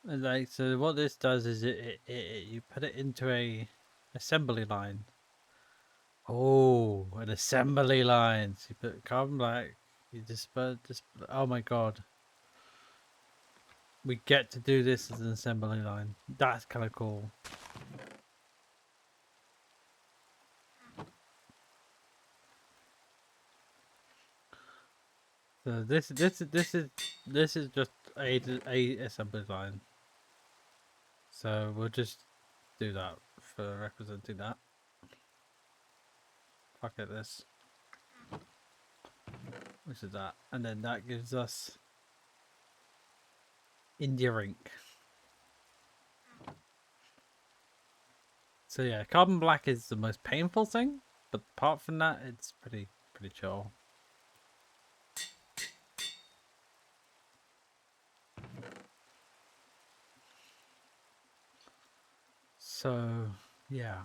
And like, so what this does is you put it into a assembly line. Oh, an assembly line. So you put carbon black, you disperse. Oh my god, we get to do this as an assembly line. That's kind of cool. So this is just a assembly line. So we'll just do that for representing that. Fuck it, this. Which is that. And then that gives us India ink. So yeah, carbon black is the most painful thing, but apart from that, it's pretty chill. So yeah.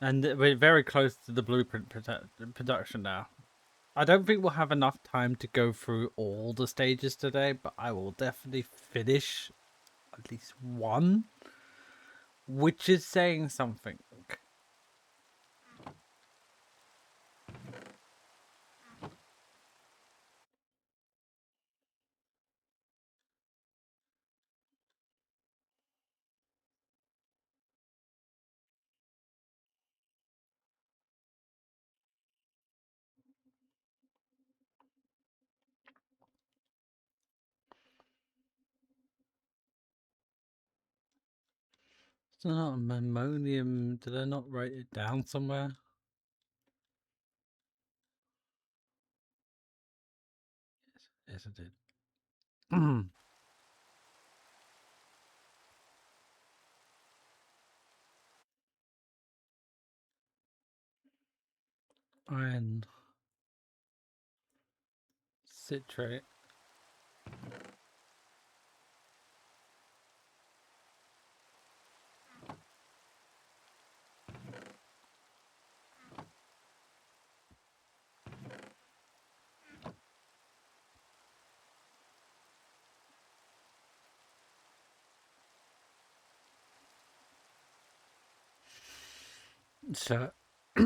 And we're very close to the blueprint production now. I don't think we'll have enough time to go through all the stages today, but I will definitely finish at least one, which is saying something. It's not ammonium. Did I not write it down somewhere? Yes, I did. Iron citrate. So I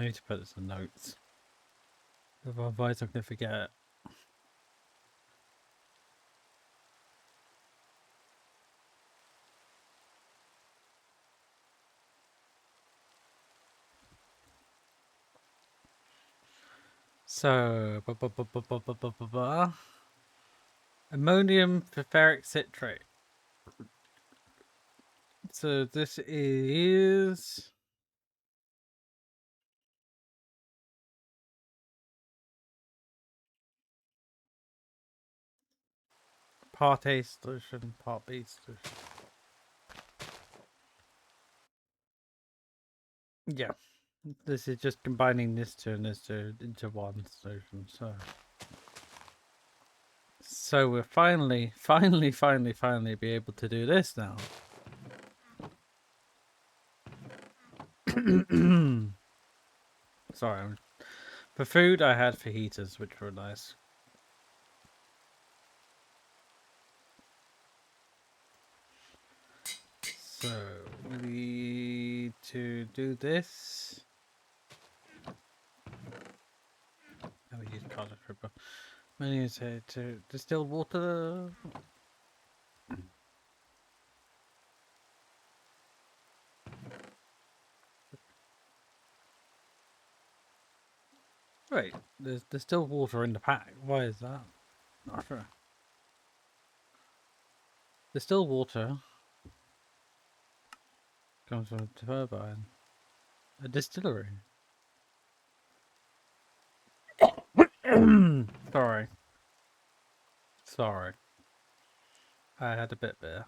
need to put this in notes. Otherwise I'm gonna forget. So Ammonium ferric citrate. So this is part A solution, part B solution. Yeah. This is just combining this two and this two into one solution. So we're finally be able to do this now. Sorry. For food, I had fajitas, which were nice. So we need to do this. And we use carbon fiber. We need to distill water. Wait, there's still water in the pack. Why is that? Not sure. There's still water. Comes from a turbine. A distillery. Sorry. Sorry. I had a bit there.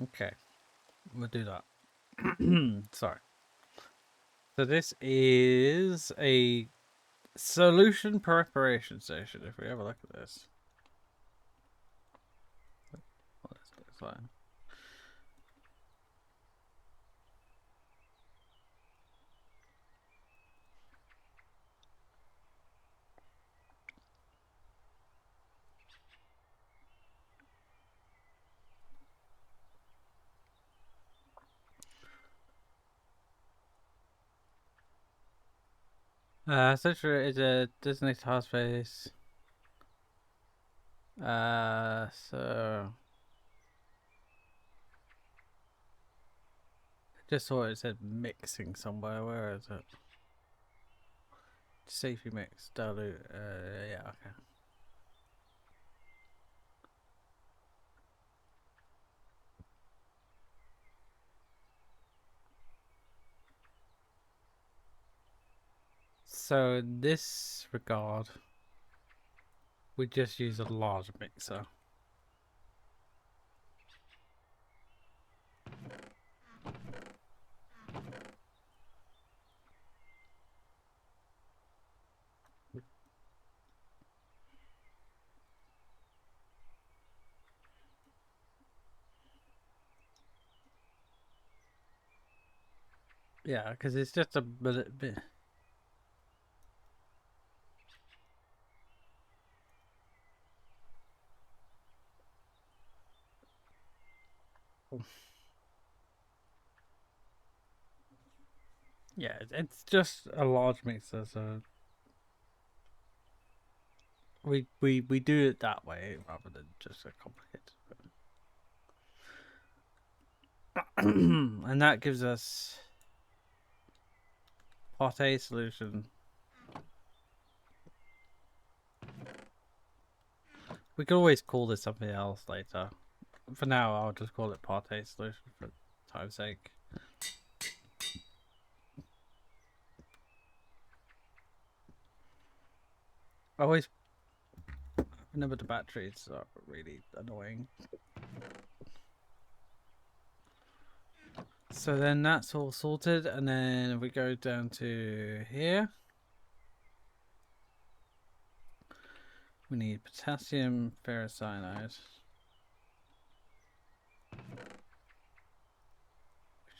Okay. We'll do that. Sorry. So this is a solution preparation station. If we have a look at this. What this looks like. Essentially, it's a Disney task base. So just saw it said mixing somewhere. Where is it? Safety mix, dilute. Yeah, okay. So in this regard, we just use a large mixer. Yeah, because it's just a bit. Yeah, it's just a large mixer, so we do it that way rather than just a complicated. And that gives us part A solution. We could always call this something else later. For now, I'll just call it part A solution for time's sake. I always remember the batteries are really annoying. So then that's all sorted, and then we go down to here. We need potassium ferrocyanide. Which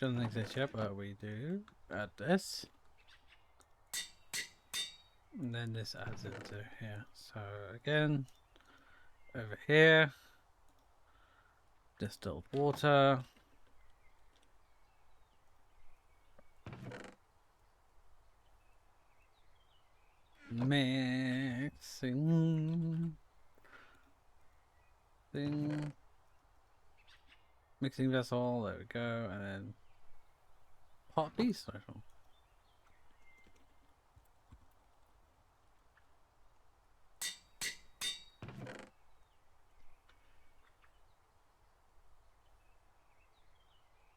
doesn't exist yet, but we do. Add this. And then this adds into here. So again, over here, distilled water. Mix. mixing thing. Mixing vessel, there we go, and then pot B solution.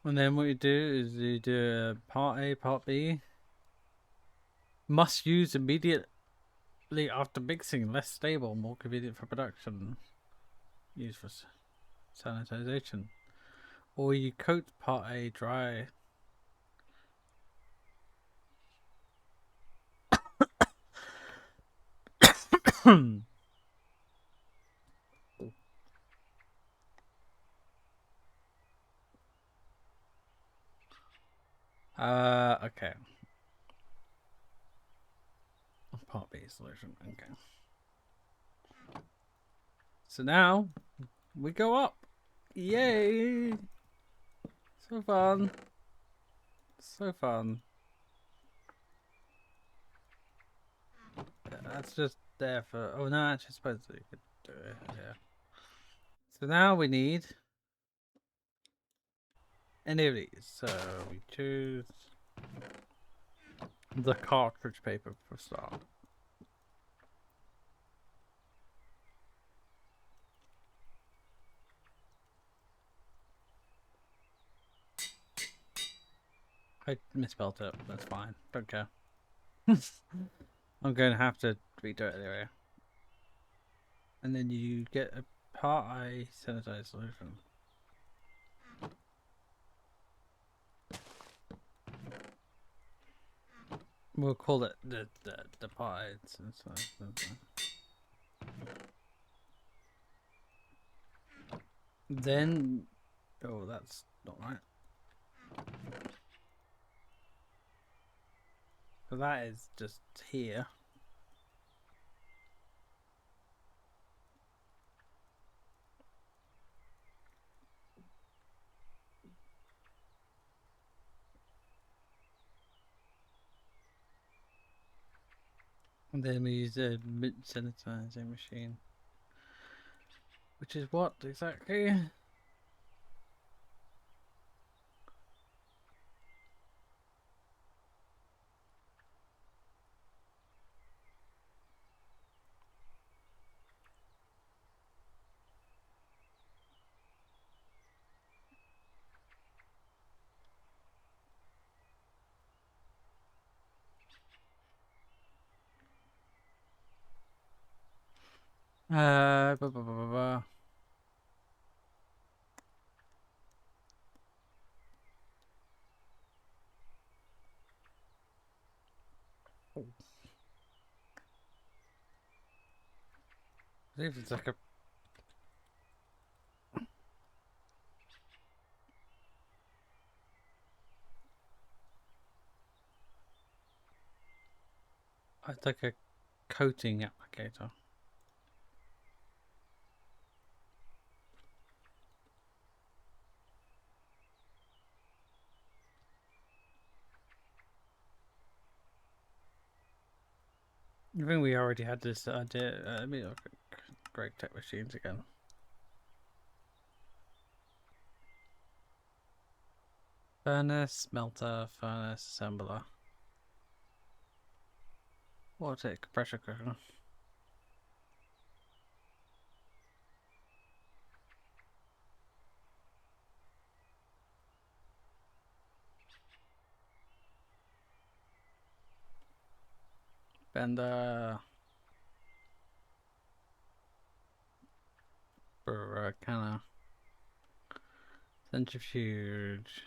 And then what you do is you do part A, part B. Must use immediately after mixing, less stable, more convenient for production. Used for sanitization. Or you coat part A dry. Okay. Part B solution, okay. So now, we go up. Yay! So fun. So fun. That's just there for... Oh no, actually, I suppose you could do it, yeah. So now we need... any of these. So we choose... the cartridge paper for start. I misspelled it. That's fine. Don't care. I'm going to have to redo it anyway. And then you get a part A sanitized solution. We'll call it the part A sanitized. Then, oh, that's not right. So that is just here. And then we use a sanitizing machine. Which is what exactly? Blah, blah, blah, blah, blah. Oh. I think it's like a... it's like a coating applicator. I think we already had this idea. Let me look at Greg Tech Machines again. Furnace, smelter, furnace, assembler. What's it? Pressure cooker. Bender. For kind of centrifuge.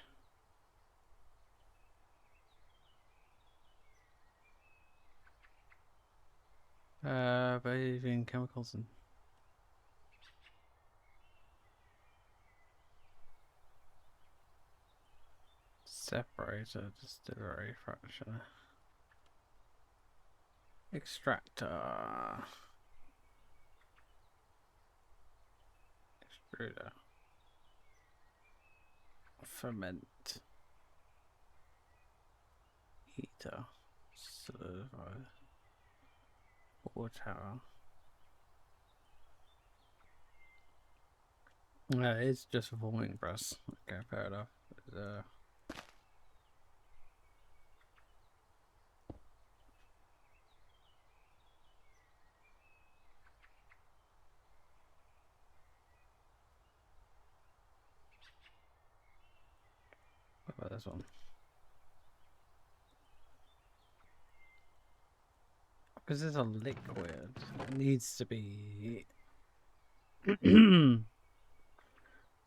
Bathing chemicals and separator, distillery, fractioner, extractor, extruder, ferment, heater, solidifier, water tower. Yeah, it's just a forming press. Okay, fair enough. What about this one? Because it's a liquid, it needs to be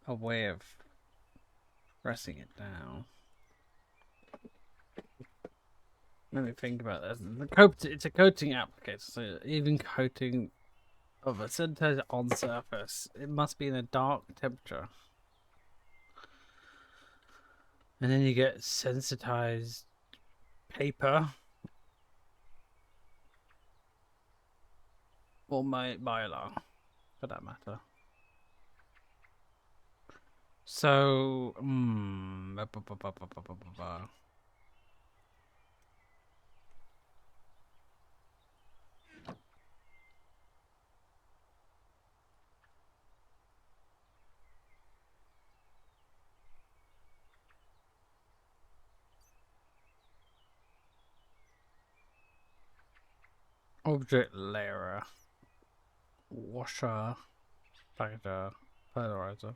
a way of pressing it down. Let me think about this. It's a coating applicator, so even coating of a synthesizer on surface, it must be in a dark temperature. And then you get sensitized paper. Or mylar, for that matter. So, object layer, washer, packager, polarizer,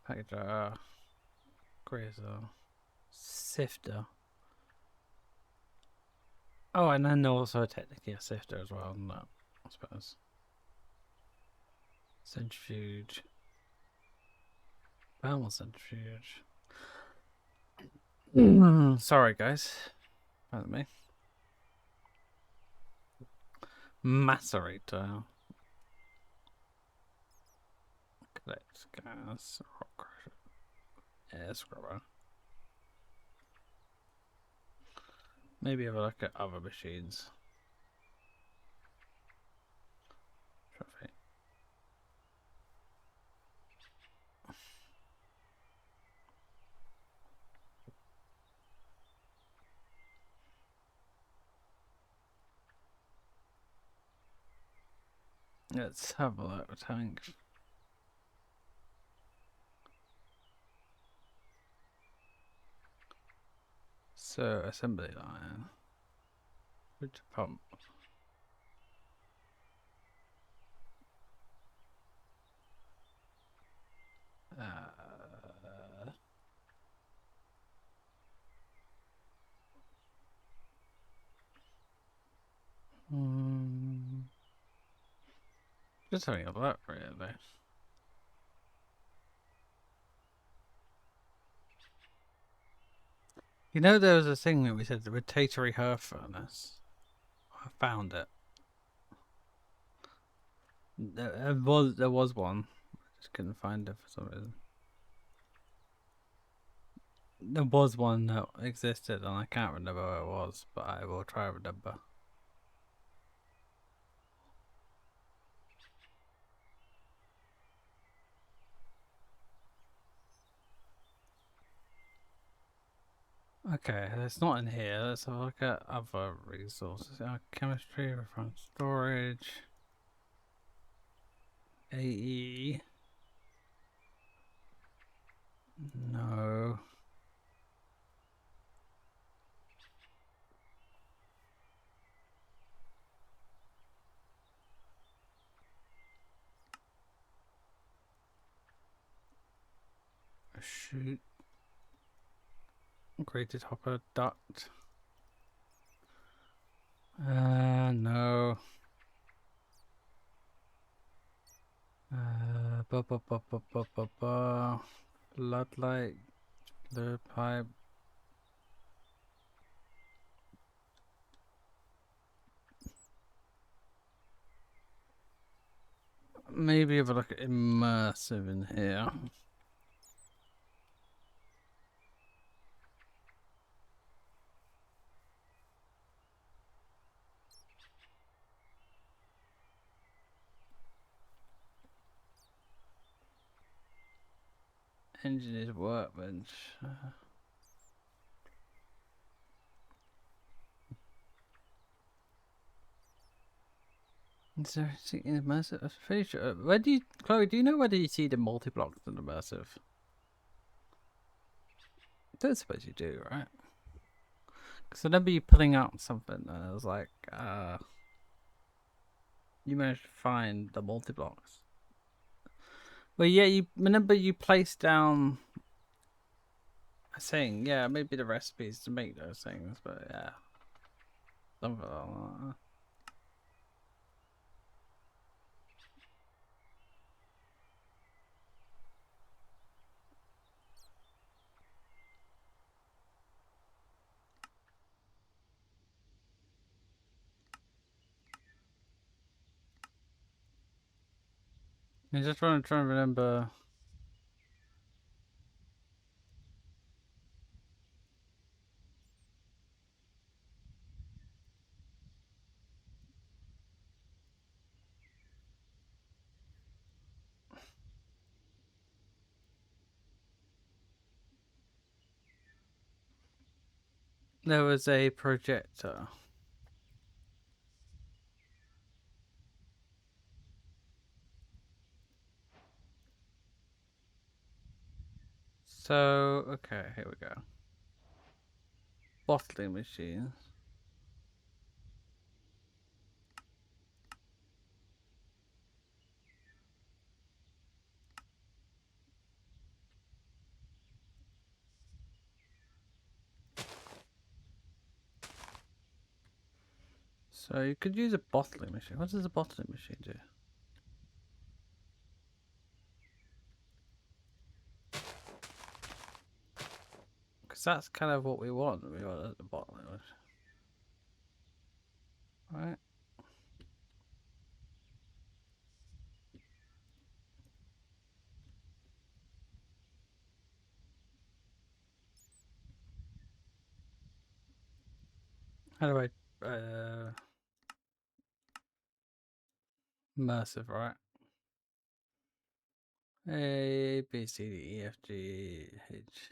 packager, grazer, sifter. Oh, and then also technically a sifter as well, no, I suppose. Centrifuge. Thermal centrifuge. Sorry, guys. Pardon me. Macerator. Collect gas. Rock crusher. Air scrubber. Maybe have a look at other machines. Traffic. Let's have a look. Tank. So, assembly line. Which pump? Just having a look, really. You know, there was a thing that we said, the rotatory hearth furnace. I found it. There was one. I just couldn't find it for some reason. There was one that existed, and I can't remember where it was, but I will try to remember. Okay, it's not in here. Let's have a look at other resources. Chemistry, refined storage, AE. No. Shoot. Grated hopper duct. No. Floodlight, fluid pipe. Maybe have a look at immersive in here. Engineer's workbench. Is there anything immersive? I'm pretty sure. Where do you, Chloe? Do you know whether you see the multi-blocks and immersive? I don't suppose you do, right? Because I remember you pulling out something, and I was like, you managed to find the multi-blocks. Well, yeah, you remember you placed down a thing. Yeah, maybe the recipes to make those things, but yeah, something like that. I'm just trying to remember. There was a projector. So, okay, here we go. Bottling machines. So you could use a bottling machine. What does a bottling machine do? Because that's kind of what we want. We want a bottling machine. Right? How do I... immersive, right? A, B, C, D, E, F, G, H.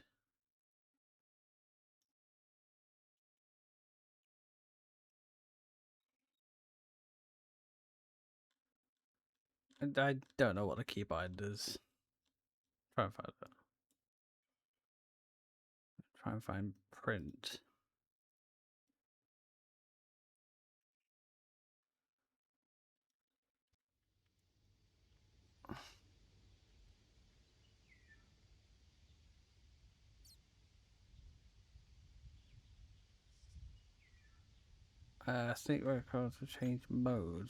I don't know what the keybind is. Try and find it. Try and find print. Sneak records to change mode.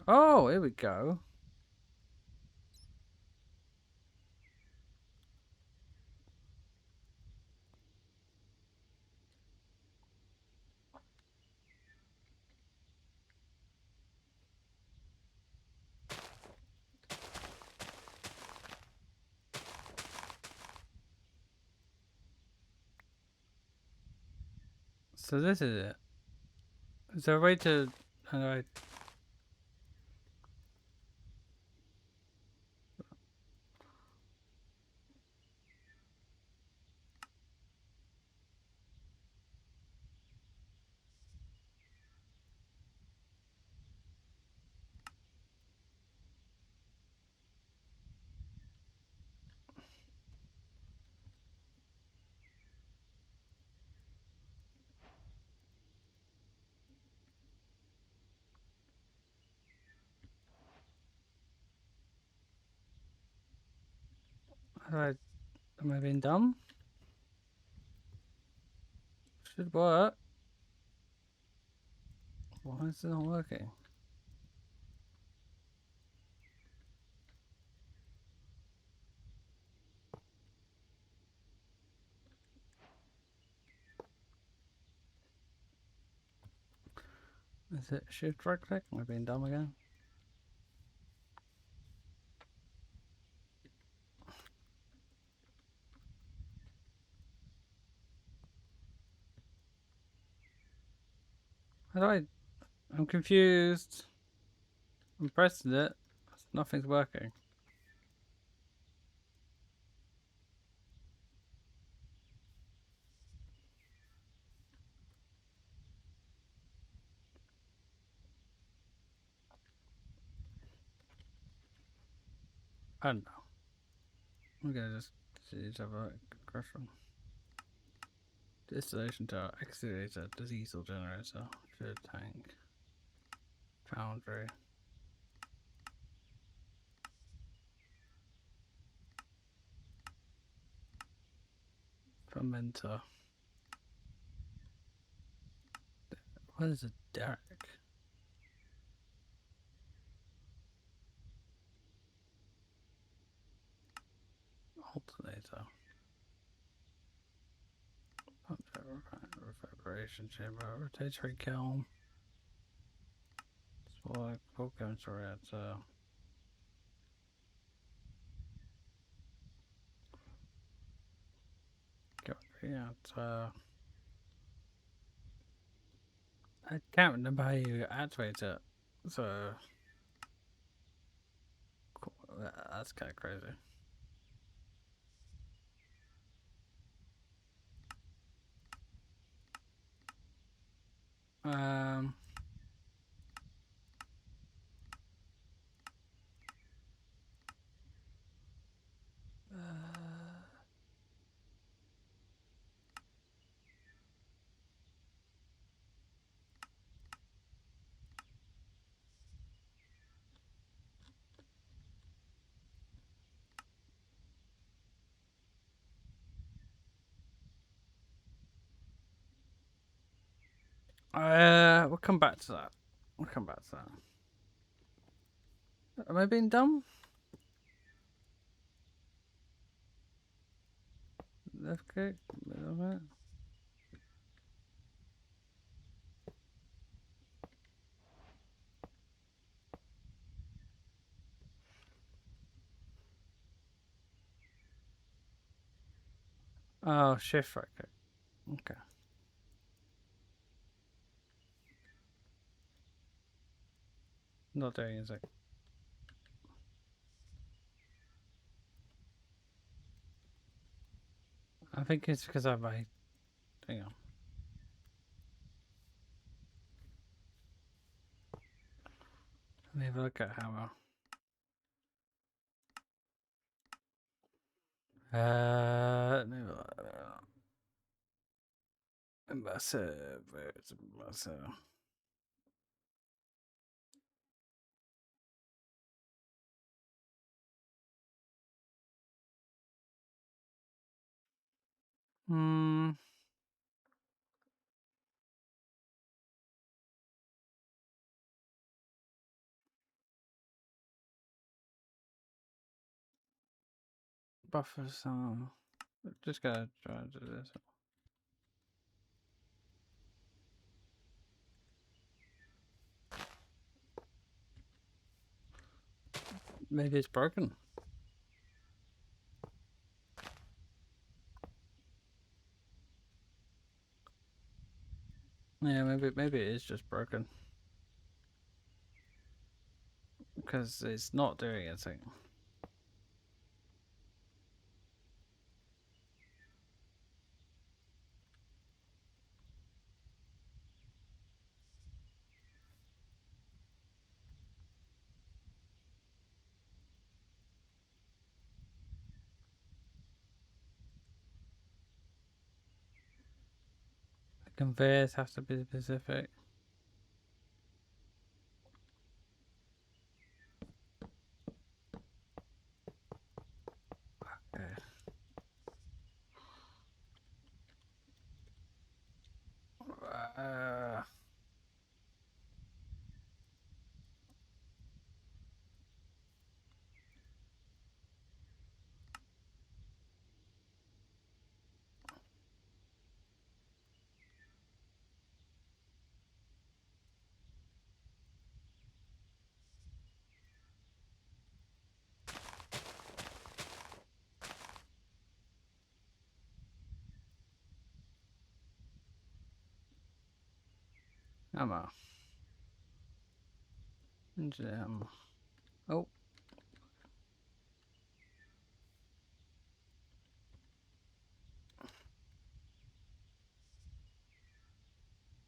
Oh, here we go. So this is it. Is there a way to... How do I... How do I... Am I being dumb? Should work. Why is it not working? Is it shift right click? Am I being dumb again? How do I... I'm confused. I'm pressing it. Nothing's working. I don't know. I'm gonna just use a question. Distillation tower, excavator, diesel generator, third tank, foundry. Fermenter. What is a derrick? Alternator. Refrigeration chamber. Rotatory kiln. Small coal chemical reactor. Reactor. I can't remember how you activate it. So that's kind of crazy. Um. We'll come back to that. We'll come back to that. Am I being dumb? Left click, middle of it. Oh, shift right click. Okay. Not doing anything. I think it's because I made. Hang on. Let me have a look at hammer. Massive. It's massive. Hmm. Buffer some. Just gotta try to do this. Maybe it's broken. Yeah, maybe it is just broken. Because it's not doing anything. The conveyors have to be specific. Okay. Ammo. Gem. Oh.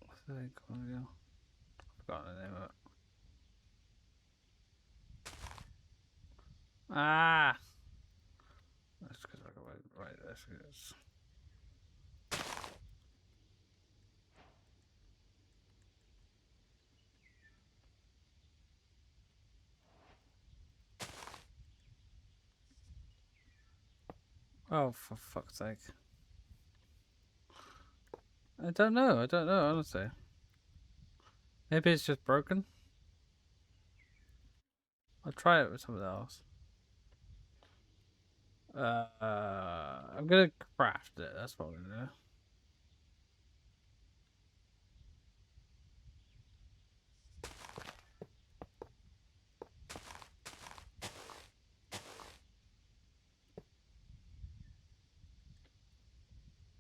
What's that called again? Forgot the name of Ah! That's because I got right. That's good. Oh, for fuck's sake. I don't know. I don't know, honestly. Maybe it's just broken. I'll try it with something else. I'm gonna craft it. That's what I'm gonna do.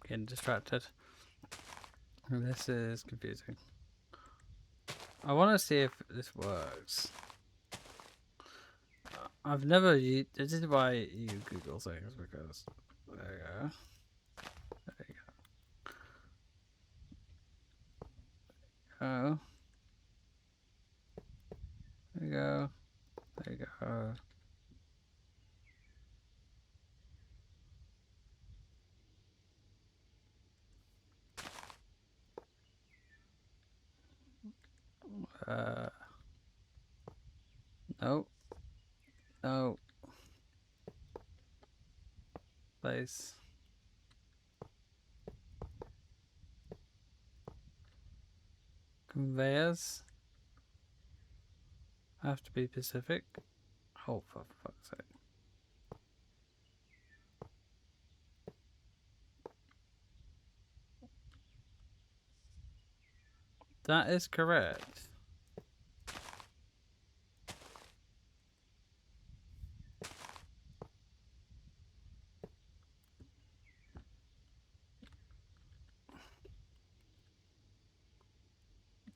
Getting distracted. This is confusing. I want to see if this works. I've never used. This is why you Google things, because there you go. There you go. There you go. There you go. No. No. Place. Conveyors have to be specific. Oh, for fuck's sake. That is correct.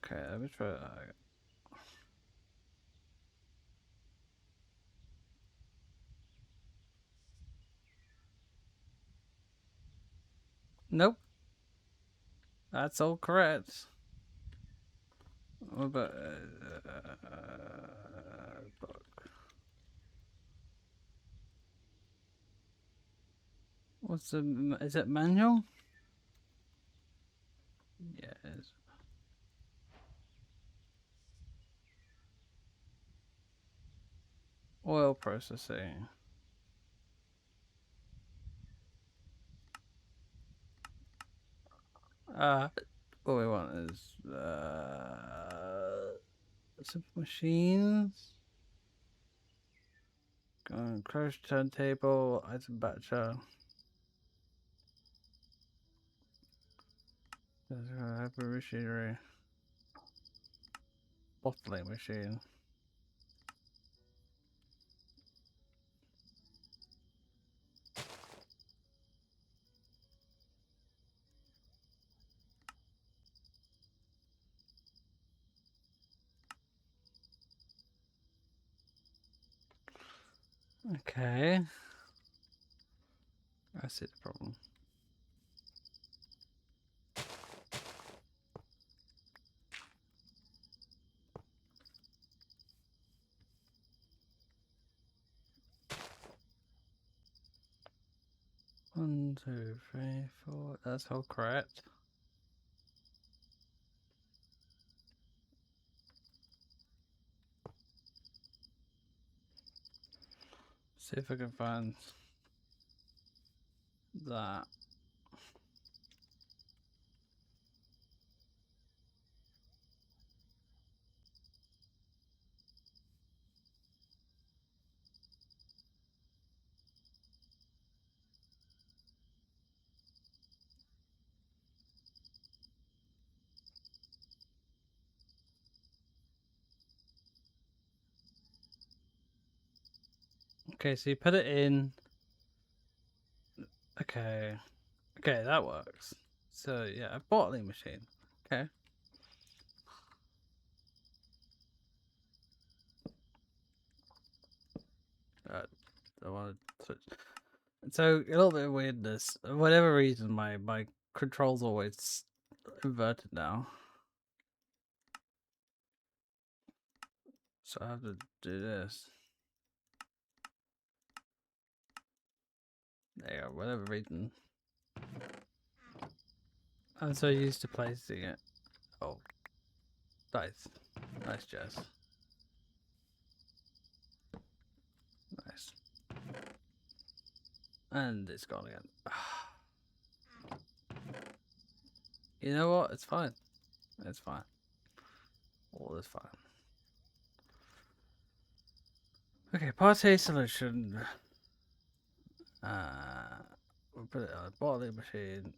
Okay, let me try that. Nope. That's all correct. What about book? What's the? Is it manual? Yeah, it is. Oil processing. What we want is simple machines. Crash turntable, item batcher. Hyper machinery. Bottling machine. Okay. I see the problem. One, two, three, four. That's all correct. See if I can find that. Okay, so you put it in. Okay. Okay, that works. So yeah, a bottling machine. Okay. I want to switch. So a little bit of weirdness. For whatever reason, my controls always inverted now. So I have to do this. There you go, whatever reason. I'm so used to placing it. Oh. Nice. Nice, Jess. Nice. And it's gone again. You know what? It's fine. It's fine. All is fine. Okay, party solution. We'll put it on a bottling machine.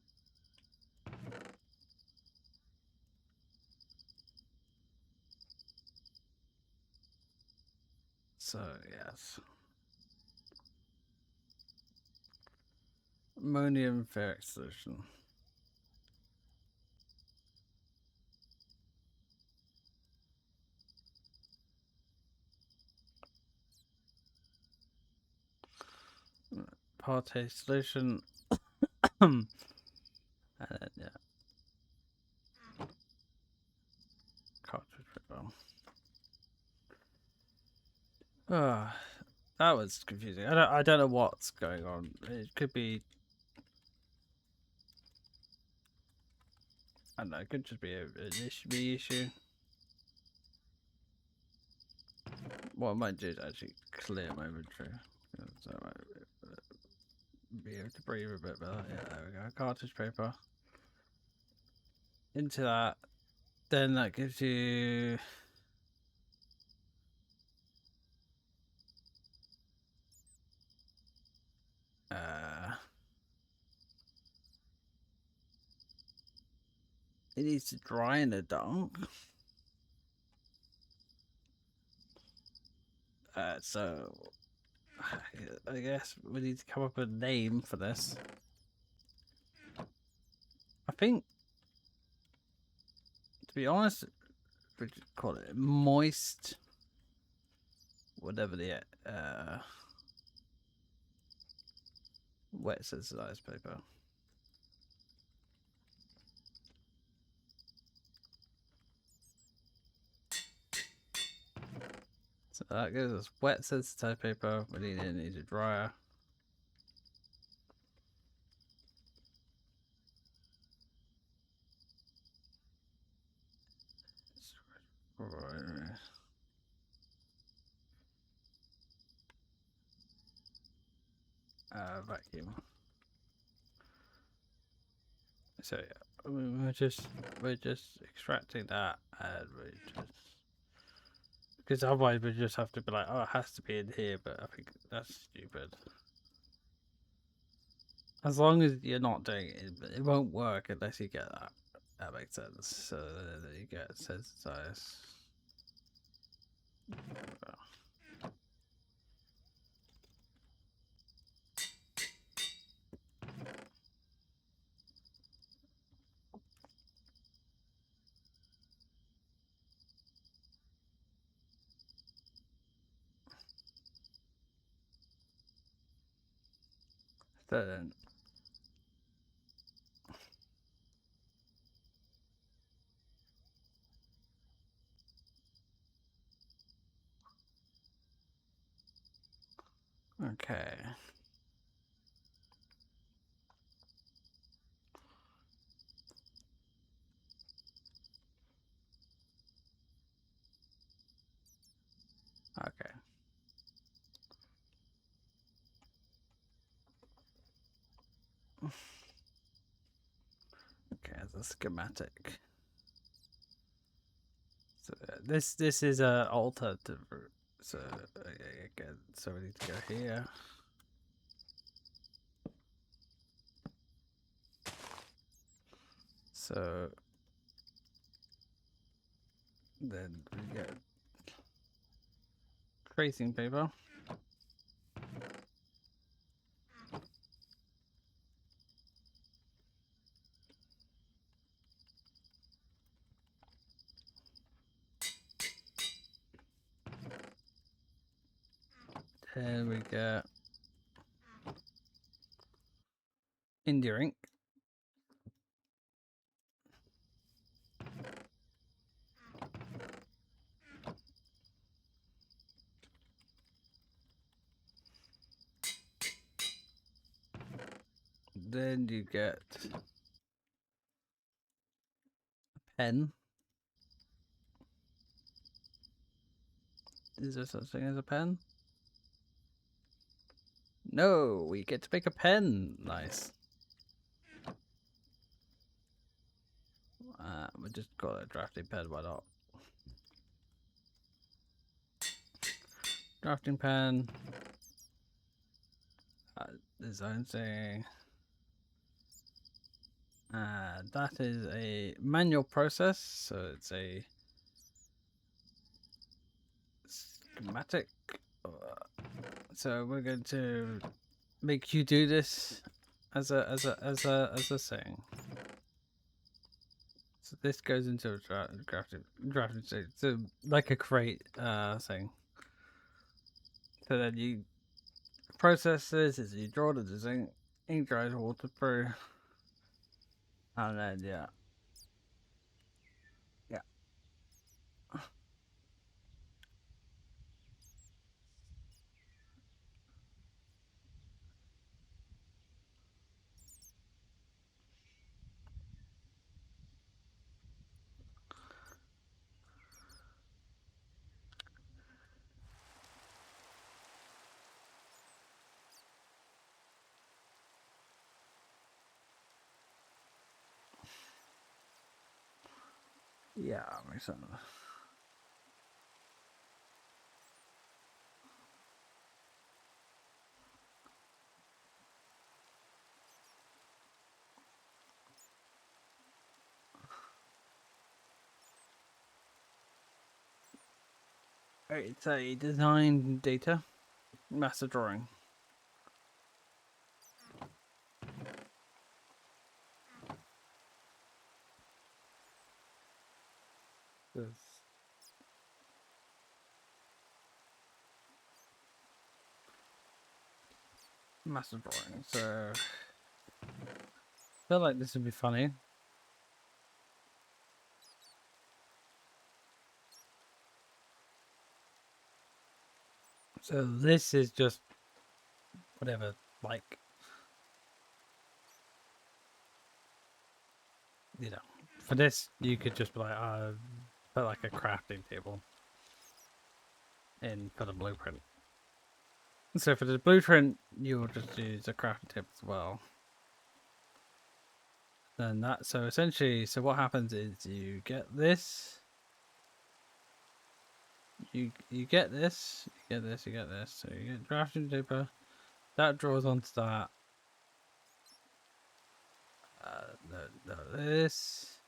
So, yes. Ammonium ferric solution. Party solution. And then, yeah. Cartridge paper. That was confusing. I don't know what's going on. It could be, I don't know, it could just be an issue. What I might do is actually clear my inventory. So I might be able to breathe a bit better. Yeah, there we go. Cartridge paper. Into that. Then that gives you... it needs to dry in the dark. So... I guess we need to come up with a name for this. I think... To be honest, we could call it moist... Whatever the... wet sensitized paper. So that gives us wet sensitized paper. We need a dryer. Vacuum. So yeah, we're just extracting that, and we just because otherwise we just have to be like, oh, it has to be in here, but I think that's stupid. As long as you're not doing it, it won't work unless you get that. That makes sense. So then you get sensitized. Then okay. Okay. Okay, as a schematic. So this is a alternative route. So again, so we need to go here. So then we get tracing paper. Then we get India ink. then you get a pen. Is there such thing as a pen? No, we get to make a pen. Nice. We just got a drafting pen, why not? Drafting pen. Design thing. That is a manual process, so it's a schematic. So we're going to make you do this as a thing. So this goes into a drafting stage. So like a crate thing. So then you process this as you draw the design, ink dries waterproof, and then yeah. Yeah, makes sense. It's a design data master drawing. Master drawing. So I feel like this would be funny. So this is just whatever, like, you know, for this you could just be like, put like a crafting table in for the blueprint. So for the blueprint, you'll just use a crafting table as well. Then that, so essentially, so what happens is you get this. You get this, you get this, you get this. So you get drafting paper. That draws onto that. This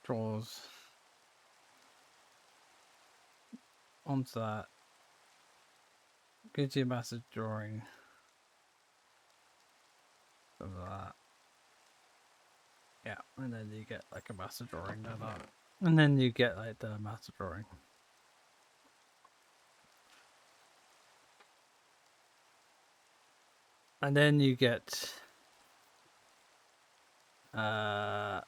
draws onto that. Gives you a massive drawing of that. Yeah, and then you get like a master drawing of that. And then you get like the master drawing. And then you get an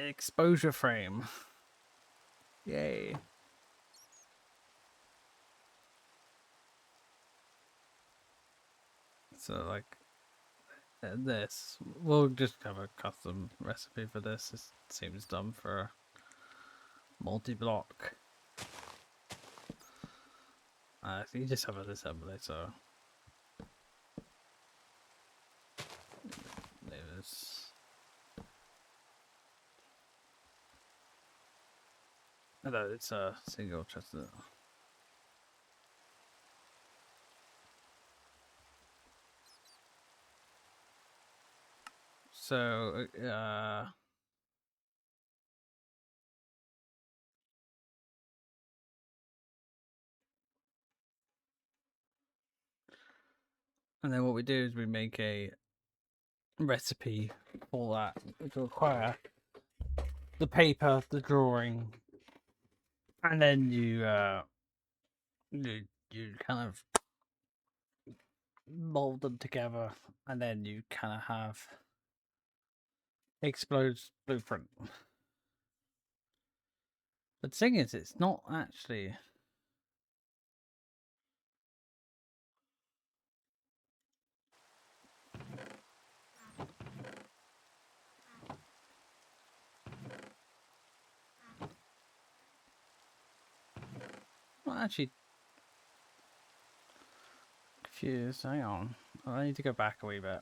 exposure frame. Yay. So like this, we'll just have a custom recipe for this. This seems dumb for multi-block. So you just have an assembly, so there's no, it's a single chestnut. So and then what we do is we make a recipe for that, which will require the paper, the drawing, and then you kind of mold them together, and then you kind of have Explode's blueprint. But the thing is, it's not actually Well, actually, confused. Hang on. I need to go back a wee bit.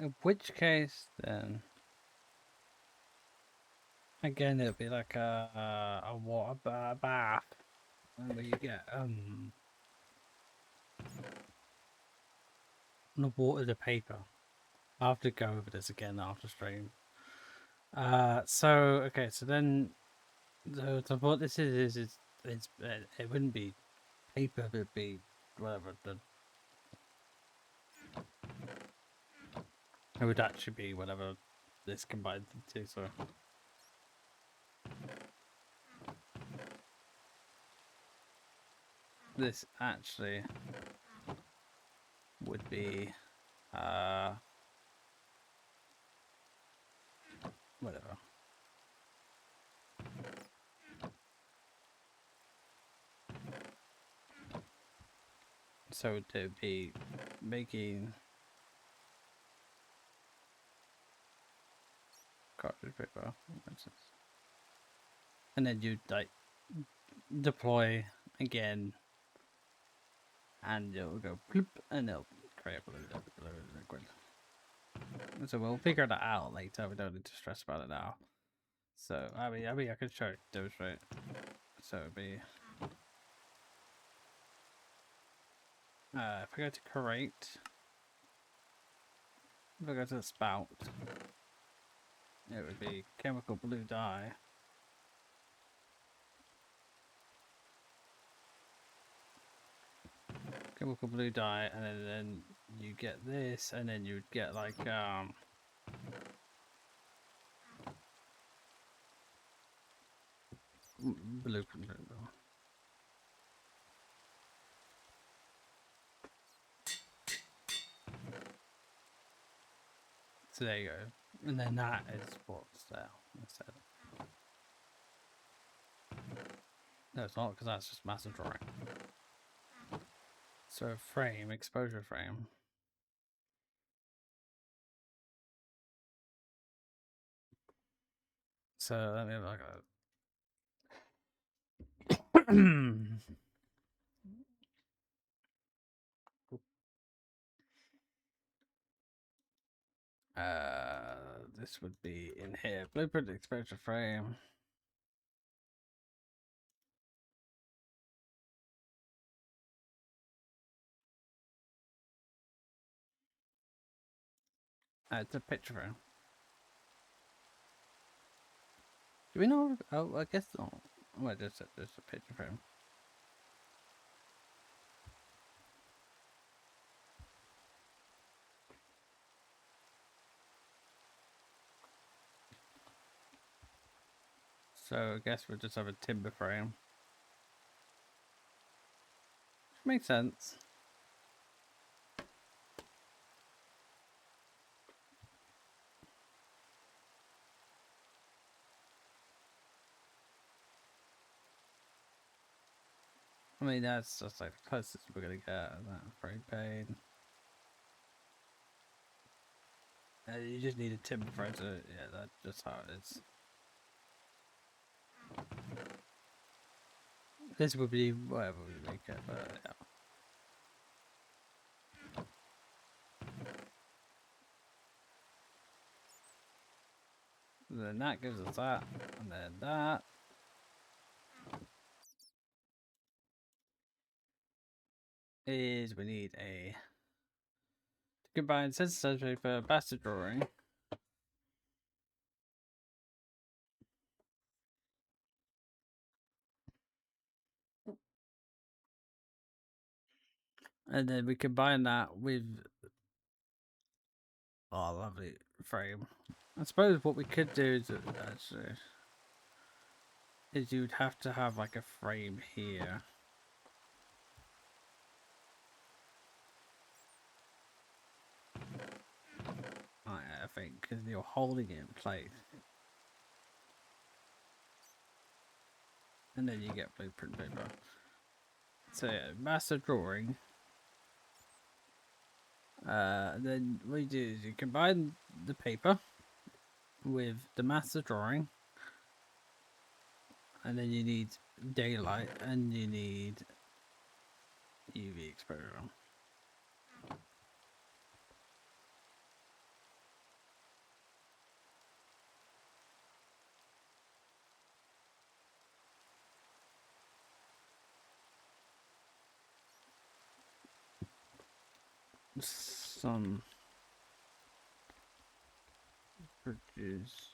In which case, then again, it'll be like a water bath, where you get the water to paper. I'll have to go over this again after stream. So okay, so then, so what this is it wouldn't be paper, it'd be whatever it would actually be whatever this combined into. So this actually would be whatever. So to be making cartridge paper, and then you like deploy again, and it'll go bloop, and it'll create a blue liquid. So we'll figure that out later. We don't need to stress about it now. So I mean, I could show demonstrate. So it'd be if I go to create, if I go to the spout, it would be chemical blue dye. Chemical blue dye, and then you get this, and then you'd get like blue. So there you go, and then that is what's there instead. No, it's not, because that's just massive drawing. So frame, exposure frame. So let me have like this would be in here. Blueprint exposure frame. It's a picture frame. Do we know? Oh, I guess not. Oh, I just said there's a picture frame. So I guess we'll just have a timber frame. Makes sense. I mean, that's just like the closest we're gonna get. That frame paid. You just need a timber frame to, yeah, that's just how it is. This would be whatever we make it, but yeah. And then that gives us that, and then that. Is we need a combine sensitivity for bastard drawing. And then we combine that with Oh, lovely frame. I suppose what we could do is actually is you'd have to have like a frame here. I think because you're holding it in place, and then you get blueprint paper. So yeah, master drawing. Then what you do is you combine the paper with the master drawing, and then you need daylight and you need UV exposure. Sun produce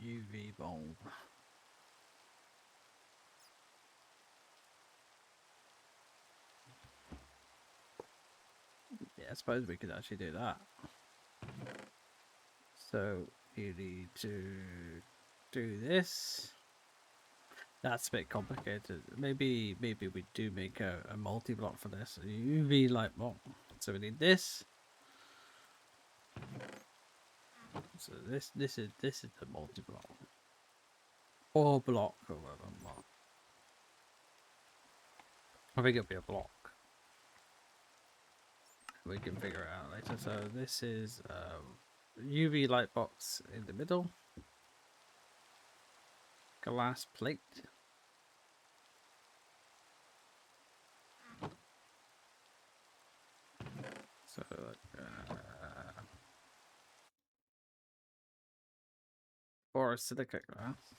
UV bulb. Yeah, I suppose we could actually do that. So you need to do this. That's a bit complicated. Maybe we do make a multi-block for this. A UV light bulb. So we need this. So this is the multi-block. Or block or whatever. I think it'll be a block. We can figure it out later. So this is UV light box in the middle. Glass plate. So or a silicate glass.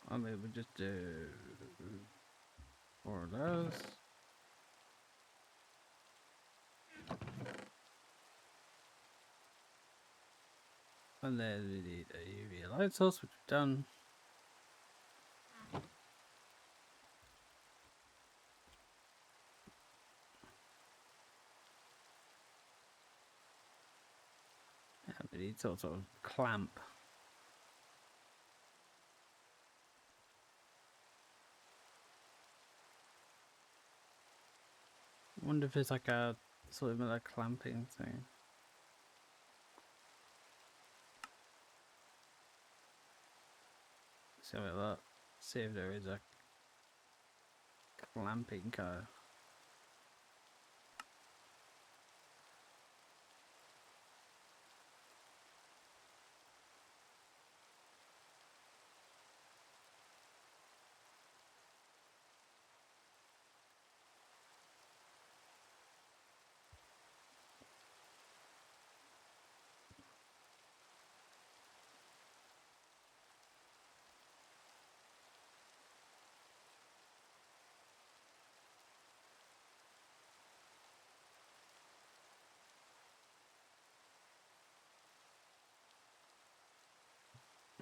I mean, we just do 4 of those. And then we need a UV light source, which we've done. And we need sort of clamp. I wonder if it's like a sort of a clamping thing. So look, see if there is a clamping code.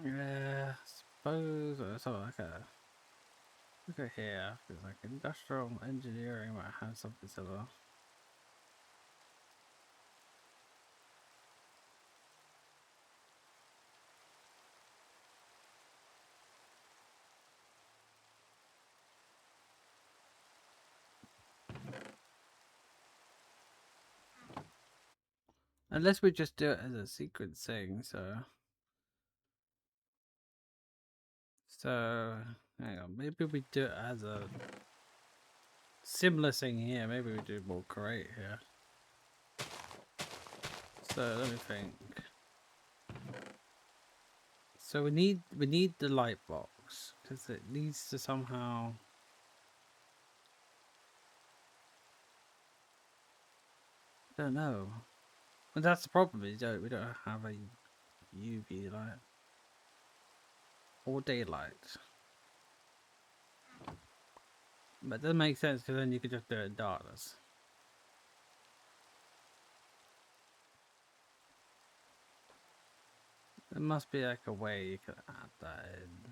Yeah, I suppose it's sort of like a look at here. It's like industrial engineering might have something similar. Unless we just do it as a sequencing, so hang on, maybe we do it as a similar thing here. Maybe we do more create here. So let me think. So we need the light box because it needs to somehow. I don't know. But that's the problem. We don't have a UV light or daylight. But it doesn't make sense because then you could just do it in darkness. There must be like a way you could add that in.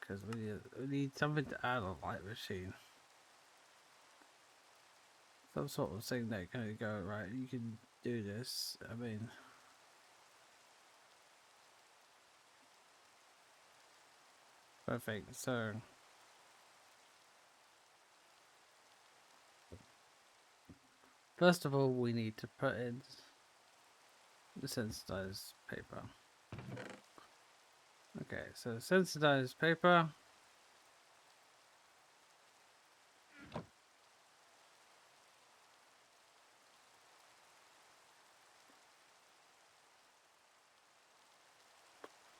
because we need something to add on light machine. Some sort of thing that can go right. You can do this. I mean, perfect. So first of all, we need to put in the sensitized paper. Okay, so sensitized paper.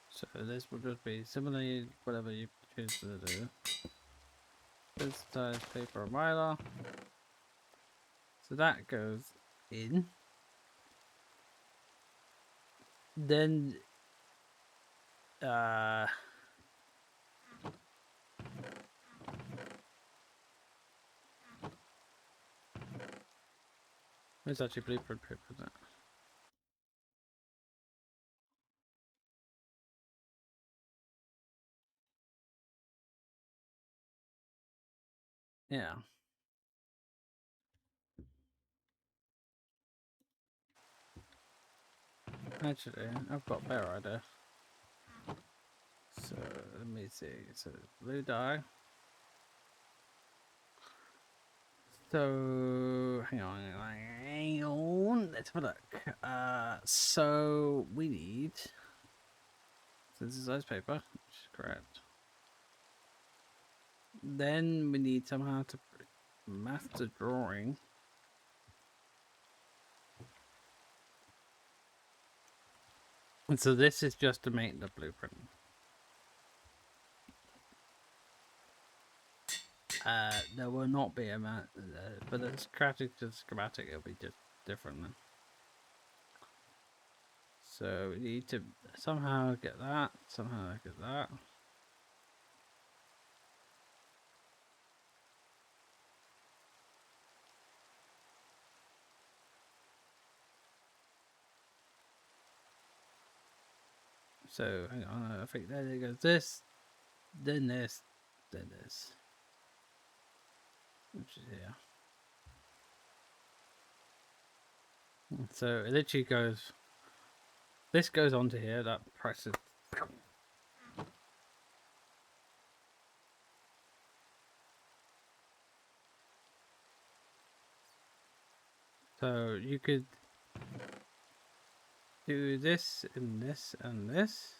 So this will just be similarly whatever you choose to do. Sensitized paper mylar. So that goes in. Then it's actually blueprint paper, isn't it? Yeah. Actually, I've got a better idea. So let me see. So blue dye. So hang on. Let's have a look. So we need synthesized paper, which is correct. Then we need somehow to master drawing. And so this is just to make the blueprint. There will not be a but the schematic it'll be just different then. So we need to somehow get that, somehow get that. So hang on, I think there it goes. This, then this, then this, which is here. So it literally goes. This goes onto here. That presses. So you could do this and this and this.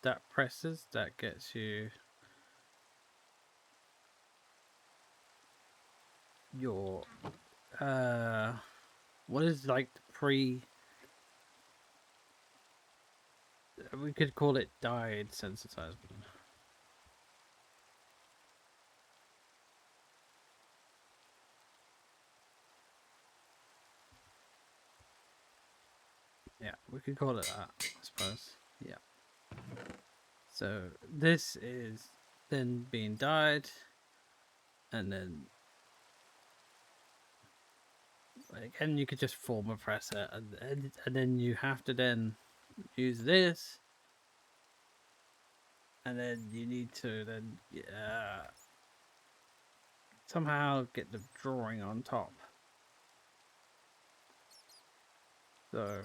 That presses. That gets you your what is like pre. We could call it dyed sensitized. Yeah, we could call it that, I suppose. Yeah. So this is then being dyed, and then again you could just form a presser, and then you have to then use this, and then you need to then somehow get the drawing on top. So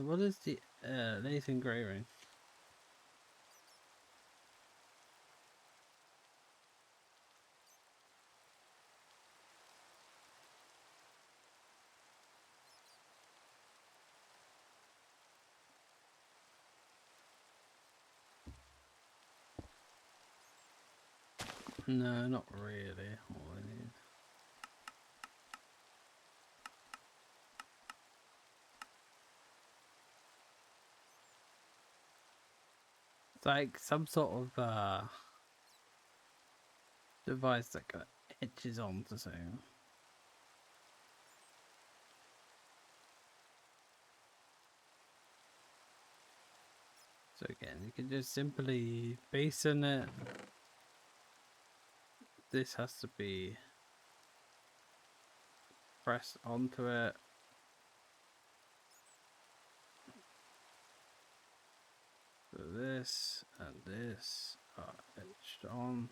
what is the lathe engraving? No, not really. All I need. It's like some sort of device that kind of etches onto something. So again, you can just simply basin it. This has to be pressed onto it. So this and this are etched on.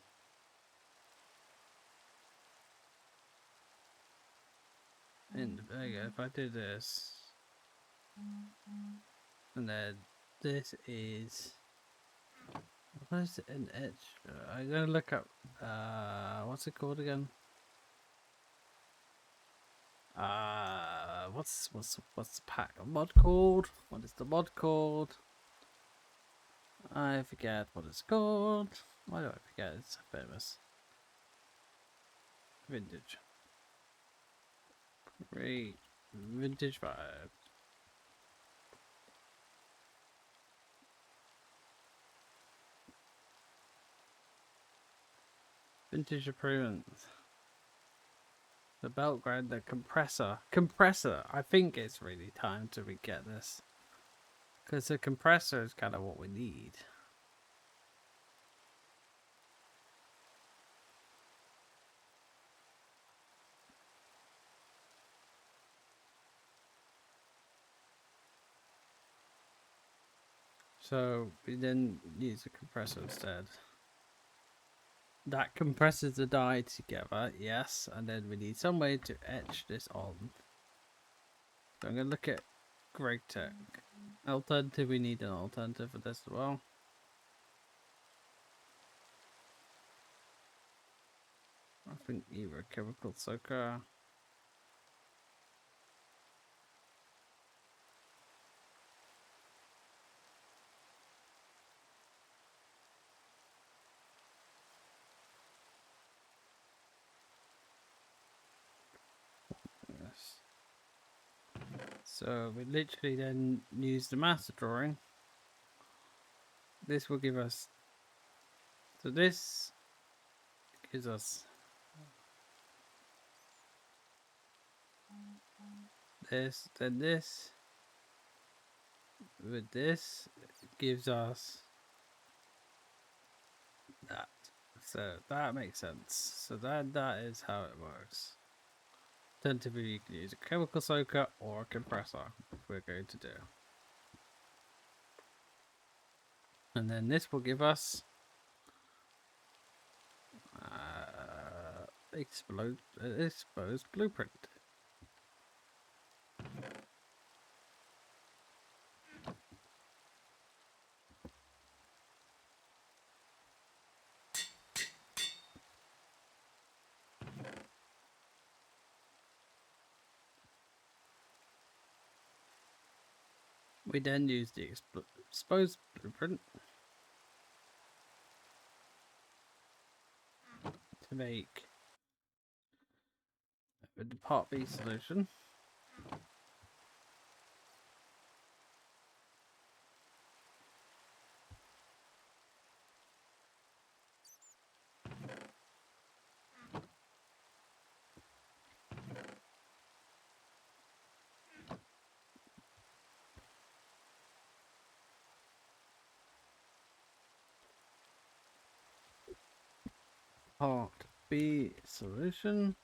And there you go. If I do this, and then this is, what is an etch? I'm gonna look up. What's it called again? What's the pack mod called? What is the mod called? I forget what it's called. Why do I forget? It's so famous. Vintage. Great. Vintage vibe. Vintage improvements. The belt grinder compressor. Compressor. I think it's really time to get this. Because the compressor is kind of what we need. So we then use a compressor instead. That compresses the dye together, yes, and then we need some way to etch this on. So I'm going to look at Greg Tech. Alternative, we need an alternative for this as well. I think either a chemical soaker. Yes. So we literally then use the master drawing. This will give us, so this gives us this, then this, with this gives us that. So that makes sense. So that is how it works. Alternatively, you can use a chemical soaker or a compressor if we're going to do. And then this will give us exposed blueprint. We then use the exposed blueprint to make the part B solution. Part B solution.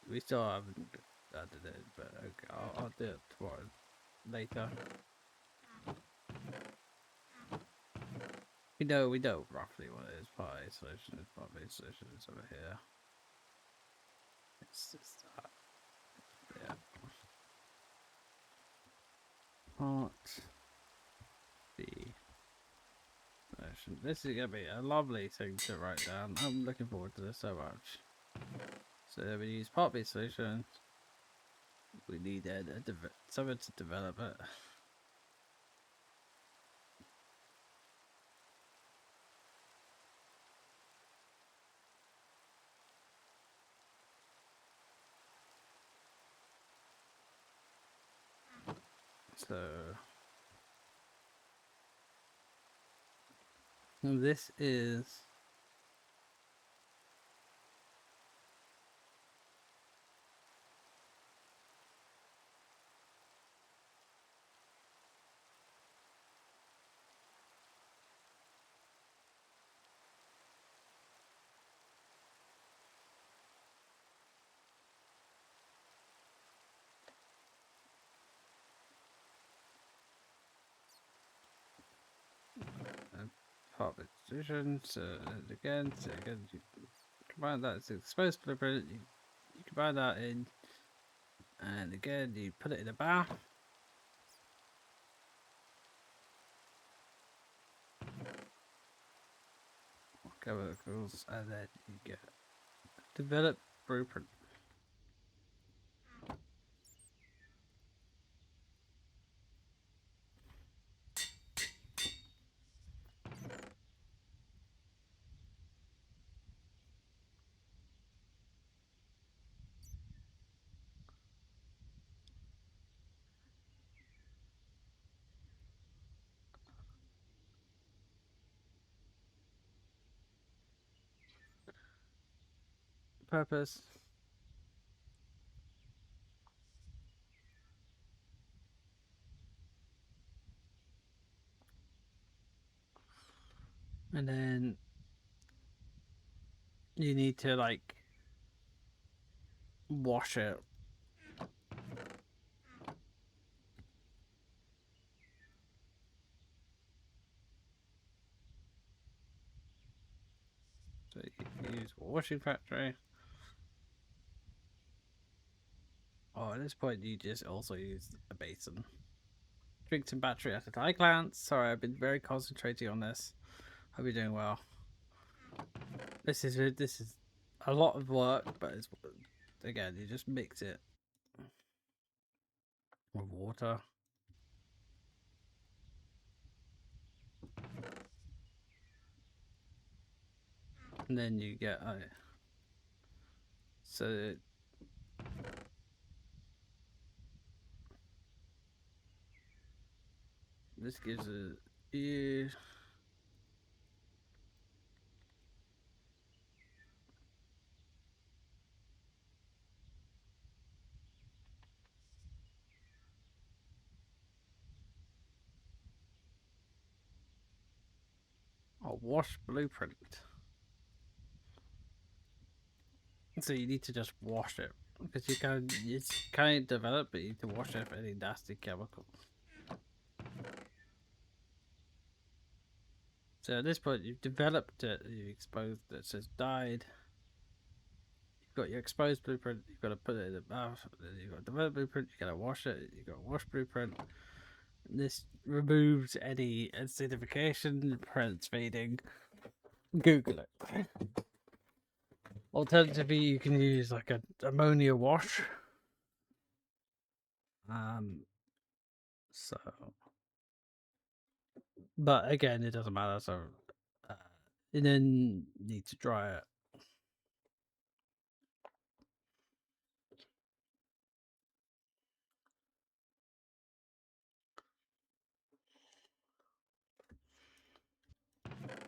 We still haven't added it, but okay, I'll do it tomorrow, later. We know roughly what it is. Part A solution is part B solution is over here. It's just that. Yeah. Part B solution. This is gonna be a lovely thing to write down. I'm looking forward to this so much. So we use part B solution. We need something to develop it. So this is part of the decision. So again, you combine that. It's exposed blueprint. You combine that in, and again you put it in a bath. Chemicals, and then you get develop blueprint. Purpose. And then you need to like wash it. So you use a washing factory. Oh, at this point you just also use a basin. Drink some battery at a eye glance. Sorry, I've been very concentrating on this. Hope you're doing well. This is a lot of work, but it's again you just mix it with water. And then you get so this gives you a wash blueprint. So you need to just wash it because it's kind of developed, but you need to wash it for any nasty chemicals. So at this point, you've developed it, you've exposed it, it says died. You've got your exposed blueprint, you've got to put it in the bath, then you've got developed blueprint, you've got to wash it, you've got wash blueprint. This removes any acidification, prevents fading. Google it. Alternatively, you can use like a ammonia wash. So, but again, it doesn't matter. So, uh, and then need to dry it.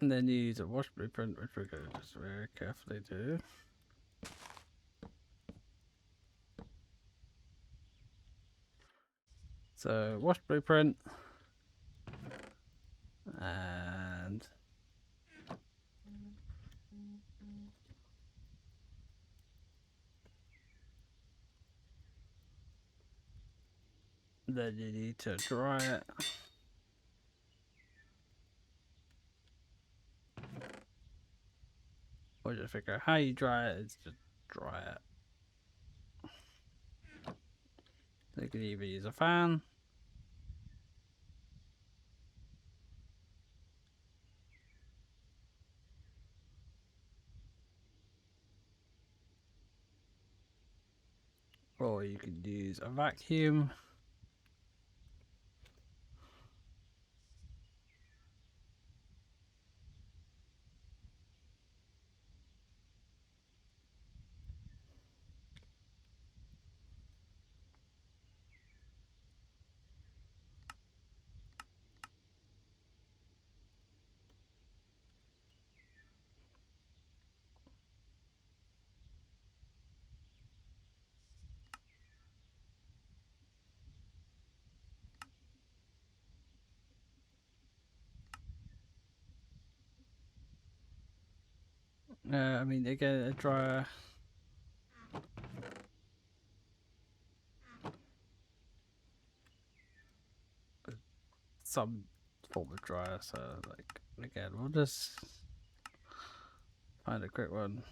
And then you use a wash blueprint, which we're going to just very carefully do. So, wash blueprint. And then you need to dry it. Or just figure out how you dry it, is just dry it. You can either use a fan. Or you can use a vacuum. I mean, again, a dryer. Some form of dryer, so like Again, we'll just find a quick one.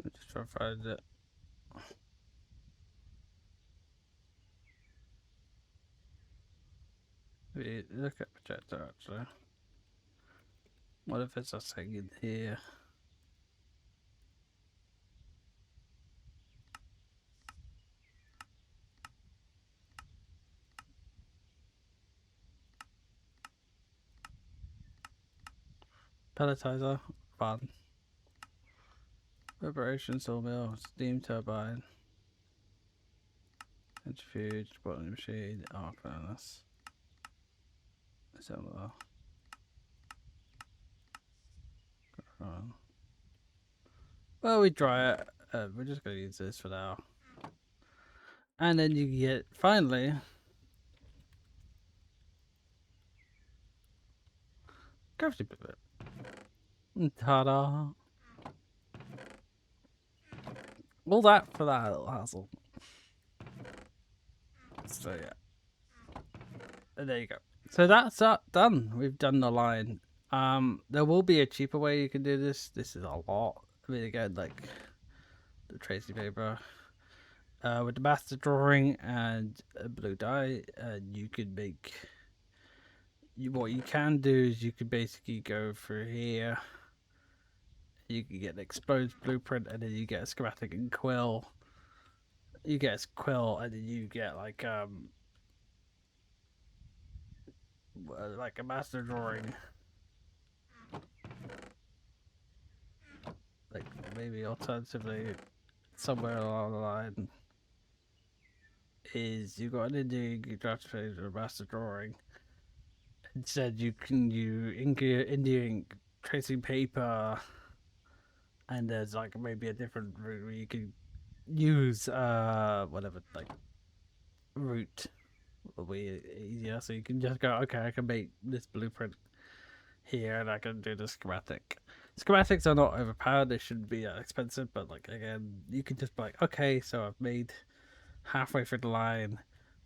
Let's just try to find it. Look at projector actually. What if it's a thing in here? Pelletizer, fun. Preparation sawmill, steam turbine, centrifuge, bottling machine, arc furnace. Similar. Well, we dry it. We're just gonna use this for now. And then you get finally gravity pivot. Ta-da! All that for that little hassle. So yeah, and there you go. So that's that done. We've done the line. There will be a cheaper way you can do this. This is a lot. I mean, again, like the tracing paper, with the master drawing and a blue dye, and you could make. What you can do is you could basically go through here. You can get an exposed blueprint, and then you get a schematic and quill. You get a quill, and then you get like a master drawing. Like maybe alternatively, somewhere along the line, is you got an Indian draft page or a master drawing. Instead, you can use Indian tracing paper, and there's like maybe a different route where you can use whatever like route will be easier. So you can just go, okay, I can make this blueprint here, and I can do the schematic. Schematics are not overpowered; they shouldn't be that expensive. But like again, you can just be like, okay, so I've made halfway through the line,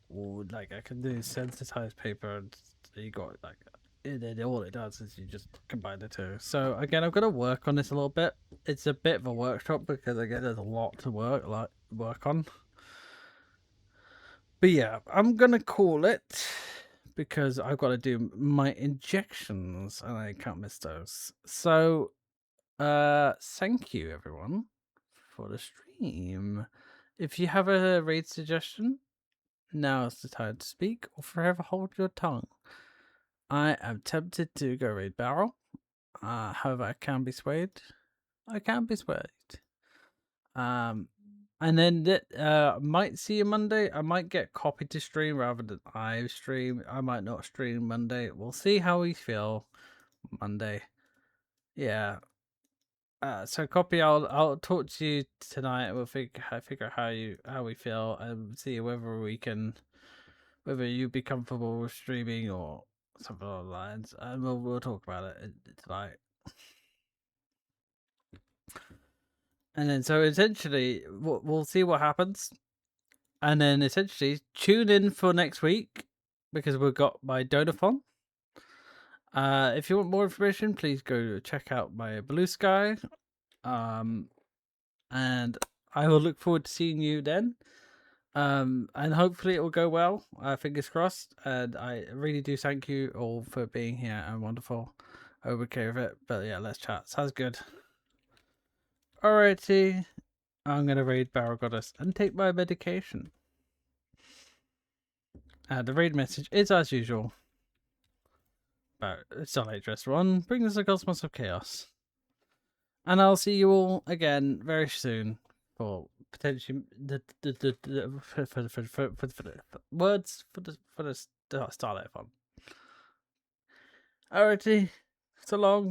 or like I can do sensitized paper, and you got like, and then all it does is you just combine the two. So again, I'm gonna work on this a little bit. It's a bit of a workshop because again, there's a lot to work on. But yeah, I'm gonna call it because I've got to do my injections and I can't miss those. So, thank you everyone for the stream. If you have a raid suggestion, now is the time to speak or forever hold your tongue. I am tempted to go raid barrel. However, I can be swayed. I can be swayed. And then that might see you Monday. I might get copied to stream rather than I stream. I might not stream Monday. We'll see how we feel Monday. Yeah. So copy. I'll talk to you tonight. We'll figure out how we feel and see whether you'd be comfortable with streaming or something along the lines, and we'll talk about it tonight. And then so essentially we'll see what happens. And then essentially tune in for next week because we've got my donathon. If you want more information, please go check out my Blue Sky. And I will look forward to seeing you then. And hopefully it will go well. Fingers crossed. And I really do thank you all for being here and wonderful. I hope okay with it. But yeah, let's chat. Sounds good. Alrighty. I'm gonna raid Barrel Goddess and take my medication. The raid message is as usual. But Starlight Dress 1 brings us a cosmos of chaos. And I'll see you all again very soon for potentially words for the Starlight Fun. Alrighty, so long.